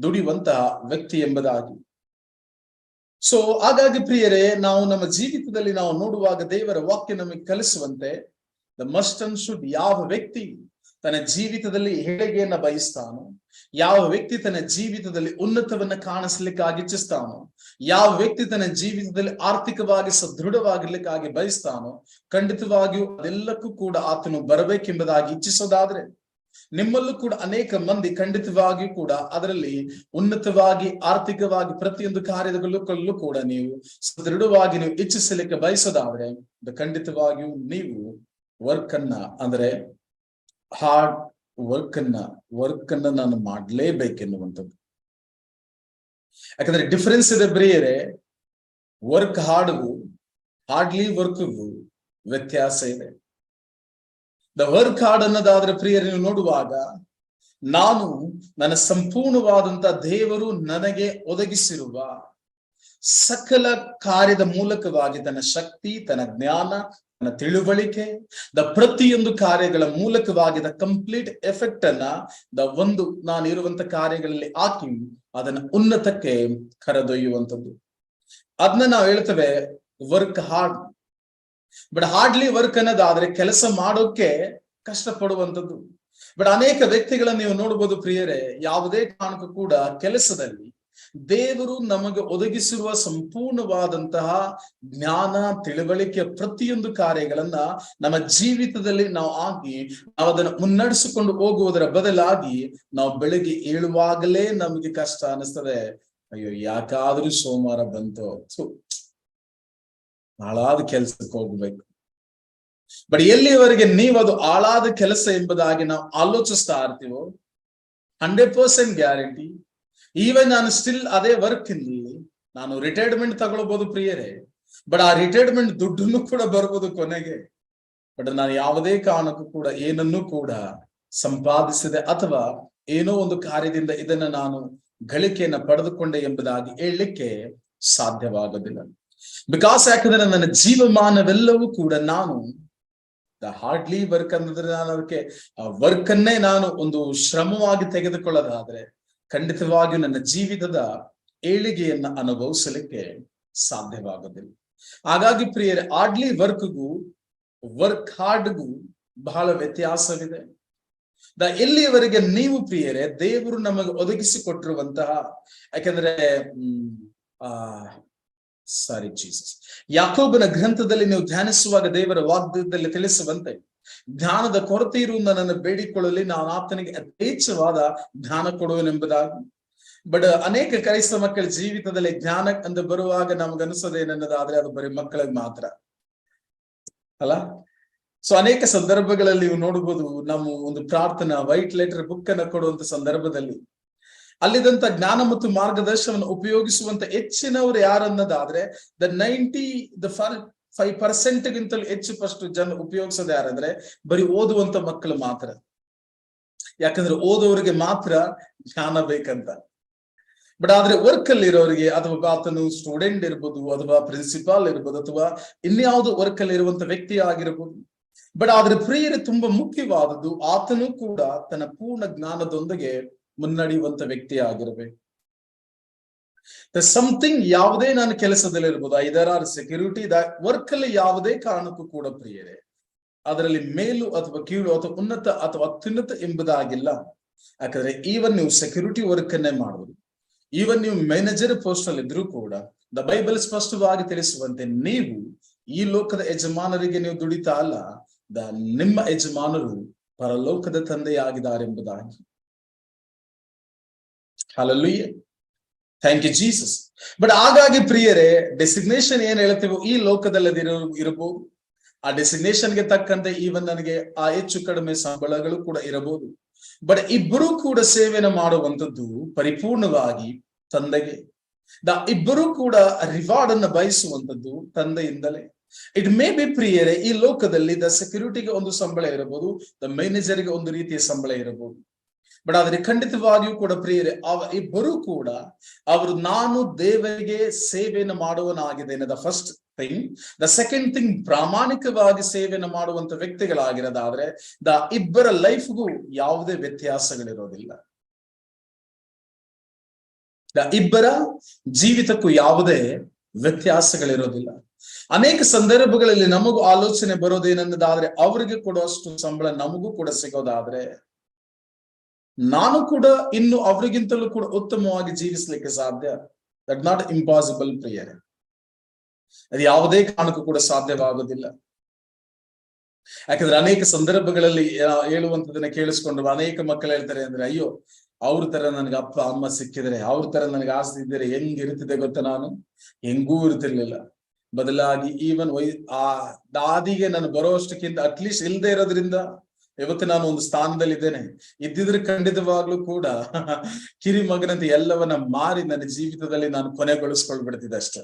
ದುಡಿಯುವಂತಹ ವ್ಯಕ್ತಿ ಎಂಬುದಾಗಿ. ಸೊ ಹಾಗಾಗಿ ಪ್ರಿಯರೇ, ನಾವು ನಮ್ಮ ಜೀವಿತದಲ್ಲಿ ನಾವು ನೋಡುವಾಗ ದೇವರ ವಾಕ್ಯ ನಮಗೆ ಕಲಿಸುವಂತೆ ದ ಮಸ್ಟ್ ಅಂಡ್ ಶುಡ್, ಯಾವ ವ್ಯಕ್ತಿ ತನ್ನ ಜೀವಿತದಲ್ಲಿ ಏಳಿಗೆಯನ್ನ ಬಯಸ್ತಾನೋ, ಯಾವ ವ್ಯಕ್ತಿ ತನ್ನ ಜೀವಿತದಲ್ಲಿ ಉನ್ನತವನ್ನ ಕಾಣಿಸ್ಲಿಕ್ಕಾಗಿ ಇಚ್ಛಿಸ್ತಾನೋ, ಯಾವ ವ್ಯಕ್ತಿ ತನ್ನ ಜೀವಿತದಲ್ಲಿ ಆರ್ಥಿಕವಾಗಿ ಸದೃಢವಾಗಿರ್ಲಿಕ್ಕಾಗಿ ಬಯಸ್ತಾನೋ, ಖಂಡಿತವಾಗಿಯೂ ಅದೆಲ್ಲಕ್ಕೂ ಕೂಡ ಆತನು ಬರಬೇಕೆಂಬುದಾಗಿ ಇಚ್ಛಿಸೋದಾದ್ರೆ ನಿಮ್ಮಲ್ಲೂ ಕೂಡ ಅನೇಕ ಮಂದಿ ಖಂಡಿತವಾಗಿಯೂ ಕೂಡ ಅದರಲ್ಲಿ ಉನ್ನತವಾಗಿ ಆರ್ಥಿಕವಾಗಿ ಪ್ರತಿಯೊಂದು ಕಾರ್ಯದಲ್ಲೂ ಕೂಡ ನೀವು ಸದೃಢವಾಗಿ ನೀವು ಇಚ್ಛಿಸಲಿಕ್ಕೆ ಬಯಸೋದಾದ್ರೆ ಖಂಡಿತವಾಗಿಯೂ ನೀವು ವರ್ಕ್ ಅನ್ನ ಅಂದ್ರೆ ಹಾರ್ಡ್ ವರ್ಕ್ ಅನ್ನ ನಾನು ಮಾಡ್ಲೇಬೇಕೆನ್ನುವಂಥದ್ದು. ಯಾಕಂದ್ರೆ ಡಿಫರೆನ್ಸ್ ಇದೆ ಪ್ರಿಯರೇ, ವರ್ಕ್ ಹಾರ್ಡ್ಲಿ ವರ್ಕ್ಗೂ ವ್ಯತ್ಯಾಸ ಇದೆ. ದ ವರ್ಕ್ ಹಾರ್ಡ್ ಅನ್ನೋದಾದ್ರೆ ಪ್ರಿಯರೇ, ನೀವು ನೋಡುವಾಗ ನಾನು ನನ್ನ ಸಂಪೂರ್ಣವಾದಂತ ದೇವರು ನನಗೆ ಒದಗಿಸಿರುವ ಸಕಲ ಕಾರ್ಯದ ಮೂಲಕವಾಗಿ ತನ್ನ ಶಕ್ತಿ, ತನ್ನ ಜ್ಞಾನ, ತನ್ನ ತಿಳುವಳಿಕೆ, ಪ್ರತಿಯೊಂದು ಕಾರ್ಯಗಳ ಮೂಲಕವಾಗಿ ಕಂಪ್ಲೀಟ್ ಎಫೆಕ್ಟ್ ಅನ್ನ ನಾನು ಇರುವಂತ ಕಾರ್ಯಗಳಲ್ಲಿ ಹಾಕಿ ಅದನ್ನ ಉನ್ನತಕ್ಕೆ ಕರೆದೊಯ್ಯುವಂಥದ್ದು. ಅದನ್ನ ನಾವು ಹೇಳ್ತೇವೆ work hard. But hardly work ಅನ್ನೋದಾದ್ರೆ ಕೆಲಸ ಮಾಡೋಕೆ ಕಷ್ಟಪಡುವಂಥದ್ದು. ಬಟ್ ಅನೇಕ ವ್ಯಕ್ತಿಗಳನ್ನ ನೀವು ನೋಡ್ಬೋದು ಪ್ರಿಯರೇ, ಯಾವುದೇ ಕಾರಣಕ್ಕೂ ಕೂಡ ಕೆಲಸದಲ್ಲಿ ದೇವರು ನಮಗೆ ಒದಗಿಸಿರುವ ಸಂಪೂರ್ಣವಾದಂತಹ ಜ್ಞಾನ, ತಿಳುವಳಿಕೆಯ ಪ್ರತಿಯೊಂದು ಕಾರ್ಯಗಳನ್ನ ನಮ್ಮ ಜೀವಿತದಲ್ಲಿ ನಾವು ಹಾಕಿ ನಾವು ಅದನ್ನು ಮುನ್ನಡೆಸಿಕೊಂಡು ಹೋಗುವುದರ ಬದಲಾಗಿ ನಾವು ಬೆಳಗ್ಗೆ ಏಳುವಾಗಲೇ ನಮಗೆ ಕಷ್ಟ ಅನಿಸ್ತದೆ. ಅಯ್ಯೋ, ಯಾಕಾದ್ರೂ ಸೋಮವಾರ ಬಂತು, ಹಾಳಾದ ಕೆಲ್ಸಕ್ಕೆ ಹೋಗ್ಬೇಕು. ಬಟ್ ಎಲ್ಲಿವರೆಗೆ ನೀವು ಅದು ಹಾಳಾದ ಕೆಲಸ ಎಂಬುದಾಗಿ ನಾವು ಆಲೋಚಿಸ್ತಾ ಇರ್ತೀವೋ 100% ಗ್ಯಾರಂಟಿ ಈವನ್ ನಾನು ಸ್ಟಿಲ್ ಅದೇ ವರ್ಕ್ ಇಲ್ಲಿ ನಾನು ರಿಟೈರ್ಮೆಂಟ್ ತಗೊಳ್ಬಹುದು ಪ್ರಿಯರೇ. ಬಟ್ ಆ ರಿಟೈರ್ಮೆಂಟ್ ದುಡ್ಡನ್ನು ಕೂಡ ಬರ್ಬೋದು ಕೊನೆಗೆ. ಬಟ್ ನಾನು ಯಾವುದೇ ಕಾರಣಕ್ಕೂ ಕೂಡ ಏನನ್ನೂ ಕೂಡ ಸಂಪಾದಿಸಿದೆ ಅಥವಾ ಏನೋ ಒಂದು ಕಾರ್ಯದಿಂದ ಇದನ್ನ ನಾನು ಗಳಿಕೆಯನ್ನ ಪಡೆದುಕೊಂಡೆ ಎಂಬುದಾಗಿ ಹೇಳಲಿಕ್ಕೆ ಸಾಧ್ಯವಾಗೋದಿಲ್ಲ. ಬಿಕಾಸ್ ಯಾಕಂದ್ರೆ ನನ್ನ ಜೀವಮಾನವೆಲ್ಲವೂ ಕೂಡ ನಾನು ಹಾರ್ಡ್ಲಿ ವರ್ಕ್ ಅಂದ್ರೆ ನಾನು ಅದಕ್ಕೆ ವರ್ಕ್ ಅನ್ನೇ ನಾನು ಒಂದು ಶ್ರಮವಾಗಿ ತೆಗೆದುಕೊಳ್ಳೋದಾದ್ರೆ ಖಂಡಿತವಾಗಿಯೂ ನನ್ನ ಜೀವಿತದ ಏಳಿಗೆಯನ್ನ ಅನುಭವಿಸಲಿಕ್ಕೆ ಸಾಧ್ಯವಾಗೋದಿಲ್ಲ. ಹಾಗಾಗಿ ಪ್ರಿಯರೇ, ಹಾರ್ಡ್ಲಿ ವರ್ಕ್ಗೂ ವರ್ಕ್ ಹಾರ್ಡ್ಗೂ ಬಹಳ ವ್ಯತ್ಯಾಸವಿದೆ. ಎಲ್ಲಿಯವರೆಗೆ ನೀವು ಪ್ರಿಯರೇ ದೇವರು ನಮಗೆ ಒದಗಿಸಿಕೊಟ್ಟಿರುವಂತಹ, ಯಾಕಂದ್ರೆ ಯಾಕೋಬನ ಗ್ರಂಥದಲ್ಲಿ ನೀವು ಧ್ಯಾನಿಸುವಾಗ ದೇವರ ವಾಗ್ದಾನದಲ್ಲಿ ತಿಳಿಸುವಂತೆ ಜ್ಞಾನದ ಕೊರತೆ ಇರುವುದನ್ನು ನನ್ನನ್ನು ಬೇಡಿಕೊಳ್ಳಲಿ, ನಾನು ಆತನಿಗೆ ಯಥೇಚ್ಛವಾದ ಜ್ಞಾನ ಕೊಡುವೆನೆಂಬುದಾಗಿ. ಬಟ್ ಅನೇಕ ಕ್ರೈಸ್ತ ಮಕ್ಕಳ ಜೀವಿತದಲ್ಲಿ ಜ್ಞಾನ ಅಂತ ಬರುವಾಗ ನಮಗನಿಸೋದೇನನ್ನೋದಾದ್ರೆ ಅದು ಬರೀ ಮಕ್ಕಳಿಗೆ ಮಾತ್ರ ಅಲ್ಲ. ಸೊ ಅನೇಕ ಸಂದರ್ಭಗಳಲ್ಲಿ ನೀವು ನೋಡಬಹುದು, ನಮ್ಮ ಒಂದು ಪ್ರಾರ್ಥನಾ ವೈಟ್ ಲೆಟರ್ ಬುಕ್ ಅನ್ನ ಕೊಡುವಂತ ಸಂದರ್ಭದಲ್ಲಿ ಅಲ್ಲಿದಂತ ಜ್ಞಾನ ಮತ್ತು ಮಾರ್ಗದರ್ಶನವನ್ನು ಉಪಯೋಗಿಸುವಂತ ಹೆಚ್ಚಿನವರು ಯಾರನ್ನೋದಾದ್ರೆ 95% ಗಿಂತಲೂ ಹೆಚ್ಚು ಜನ ಉಪಯೋಗಿಸೋದು ಯಾರಂದ್ರೆ ಬರೀ ಓದುವಂತ ಮಕ್ಕಳು ಮಾತ್ರ. ಯಾಕಂದ್ರೆ ಓದೋರಿಗೆ ಮಾತ್ರ ಜ್ಞಾನ ಬೇಕಂತ. ಬಟ್ ಆದ್ರೆ ವರ್ಕ್ ಅಲ್ಲಿ ಇರೋರಿಗೆ, ಅಥವಾ ಆತನು ಸ್ಟೂಡೆಂಟ್ ಇರ್ಬೋದು, ಅಥವಾ ಪ್ರಿನ್ಸಿಪಾಲ್ ಇರ್ಬೋದು, ಅಥವಾ ಇನ್ಯಾವುದು ವರ್ಕ್ ಅಲ್ಲಿ ಇರುವಂತ ವ್ಯಕ್ತಿ ಆಗಿರ್ಬೋದು. ಬಟ್ ಆದ್ರೆ ಪ್ರಿಯರೇ, ತುಂಬಾ ಮುಖ್ಯವಾದದ್ದು ಆತನು ಕೂಡ ತನ್ನ ಪೂರ್ಣ ಜ್ಞಾನದೊಂದಿಗೆ ಮುನ್ನಡೆಯುವಂತ ವ್ಯಕ್ತಿ ಆಗಿರ್ಬೇಕು. ಸಮಥಿಂಗ್ ಯಾವುದೇ ನಾನು ಕೆಲಸದಲ್ಲಿ ಇರ್ಬೋದು, ಐದರ್ ಆರ್ ಸೆಕ್ಯೂರಿಟಿ ವರ್ಕ್ ಅಲ್ಲಿ ಯಾವುದೇ ಕಾರಣಕ್ಕೂ ಕೂಡ ಪ್ರಿಯರೇ, ಅದರಲ್ಲಿ ಮೇಲು ಅಥವಾ ಕೀಳು ಅಥವಾ ಉನ್ನತ ಅಥವಾ ಅತ್ಯುನ್ನತ ಎಂಬುದಾಗಿಲ್ಲ. ಯಾಕಂದ್ರೆ ಈವನ್ ನೀವು ಸೆಕ್ಯೂರಿಟಿ ವರ್ಕ್ ಅನ್ನೇ ಮಾಡುವುದು, ಈವನ್ ನೀವು ಮ್ಯಾನೇಜರ್ ಪೋಸ್ಟ್ ಅಲ್ಲಿ ಇದ್ರೂ ಕೂಡ ದ ಬೈಬಲ್ ಸ್ಪಷ್ಟವಾಗಿ ತಿಳಿಸುವಂತೆ ನೀವು ಈ ಲೋಕದ ಯಜಮಾನರಿಗೆ ನೀವು ದುಡಿತಾ ಅಲ್ಲ, ನಿಮ್ಮ ಯಜಮಾನರು ಪರಲೋಕದ ತಂದೆಯಾಗಿದ್ದಾರೆ ಎಂಬುದಾಗಿ. Hallelujah, thank you Jesus. But ಹಾಗಾಗಿ ಪ್ರಿಯರೇ, ಡೆಸಿಗ್ನೇಷನ್ ಏನ್ ಹೇಳ್ತೀವೋ ಈ ಲೋಕದಲ್ಲಿ ಇರಬಹುದು. ಆ ಡೆಸಿಗ್ನೇಷನ್ಗೆ ತಕ್ಕಂತೆ ಈವನ್ ನನಗೆ ಆ ಹೆಚ್ಚು ಕಡಿಮೆ ಸಂಬಳಗಳು ಕೂಡ ಇರಬಹುದು. ಬಟ್ ಇಬ್ಬರೂ ಕೂಡ ಸೇವೆಯನ್ನು ಮಾಡುವಂಥದ್ದು ಪರಿಪೂರ್ಣವಾಗಿ ತಂದೆಗೆ. ಇಬ್ಬರೂ ಕೂಡ ರಿವಾರ್ಡ್ ಅನ್ನು ಬಯಸುವಂಥದ್ದು ತಂದೆಯಿಂದಲೇ. ಇಟ್ ಮೇ ಬಿ ಪ್ರಿಯರೇ, ಈ ಲೋಕದಲ್ಲಿ ದ ಸೆಕ್ಯೂರಿಟಿಗೆ ಒಂದು ಸಂಬಳ ಇರಬಹುದು, ದ ಮ್ಯಾನೇಜರ್ಗೆ ಒಂದು ರೀತಿಯ ಸಂಬಳ ಇರಬಹುದು. ಬಟ್ ಆದ್ರೆ ಖಂಡಿತವಾಗಿಯೂ ಕೂಡ ಪ್ರಿಯರೇ, ಇಬ್ಬರೂ ಕೂಡ ಅವರು ನಾನು ದೇವರಿಗೆ ಸೇವೆಯನ್ನು ಮಾಡುವನಾಗಿದ್ದೇನೆ, the first thing. The second thing, ಪ್ರಾಮಾಣಿಕವಾಗಿ ಸೇವೆಯನ್ನು ಮಾಡುವಂತ ವ್ಯಕ್ತಿಗಳಾಗಿರೋದಾದ್ರೆ ಇಬ್ಬರ ಲೈಫ್ಗೂ ಯಾವುದೇ ವ್ಯತ್ಯಾಸಗಳಿರೋದಿಲ್ಲ. ಇಬ್ಬರ ಜೀವಿತಕ್ಕೂ ಯಾವುದೇ ವ್ಯತ್ಯಾಸಗಳಿರೋದಿಲ್ಲ. ಅನೇಕ ಸಂದರ್ಭಗಳಲ್ಲಿ ನಮಗೂ ಆಲೋಚನೆ ಬರೋದೇನನ್ನೋದಾದ್ರೆ, ಅವರಿಗೆ ಕೊಡುವಷ್ಟು ಸಂಬಳ ನಮಗೂ ಕೂಡ ಸಿಗೋದಾದ್ರೆ ನಾನು ಕೂಡ ಇನ್ನು ಅವರಿಗಿಂತಲೂ ಕೂಡ ಉತ್ತಮವಾಗಿ ಜೀವಿಸ್ಲಿಕ್ಕೆ ಸಾಧ್ಯ. ದಟ್ ನಾಟ್ ಇಂಪಾಸಿಬಲ್ ಪ್ರಿಯರೇ, ಅದು ಯಾವುದೇ ಕಾರಣಕ್ಕೂ ಕೂಡ ಸಾಧ್ಯವಾಗುವುದಿಲ್ಲ. ಯಾಕಂದ್ರೆ ಅನೇಕ ಸಂದರ್ಭಗಳಲ್ಲಿ ಹೇಳುವಂತದನ್ನ ಕೇಳಿಸ್ಕೊಂಡು ಅನೇಕ ಮಕ್ಕಳು ಹೇಳ್ತಾರೆ ಅಂದ್ರೆ, ಅಯ್ಯೋ ಅವ್ರ ತರ ನನ್ಗೆ ಅಪ್ಪ ಅಮ್ಮ ಸಿಕ್ಕಿದ್ರೆ, ಅವ್ರ ತರ ನನ್ಗೆ ಆಸ್ತಿ ಇದ್ದರೆ ಹೆಂಗಿರ್ತಿದೆ ಗೊತ್ತಾ, ನಾನು ಹೆಂಗೂ ಇರ್ತಿರ್ಲಿಲ್ಲ. ಬದಲಾಗಿ ಈವನ್ ಆ ದಾದಿಗೆ ನಾನು ಬರೋಷ್ಟಕ್ಕಿಂತ ಅಟ್ಲೀಸ್ಟ್ ಇಲ್ಲದೆ ಇರೋದ್ರಿಂದ ಇವತ್ತು ನಾನು ಒಂದು ಸ್ಥಾನದಲ್ಲಿ ಇದ್ದೇನೆ. ಇದ್ದಿದ್ರೆ ಖಂಡಿತವಾಗ್ಲೂ ಕೂಡ ಕಿರಿ ಮಗನಂತೆ ಎಲ್ಲವನ್ನ ಮಾರಿ ನನ್ನ ಜೀವಿತದಲ್ಲಿ ನಾನು ಕೊನೆಗೊಳಿಸ್ಕೊಳ್ಬಿಡ್ತಿದ್ದೆ ಅಷ್ಟೇ.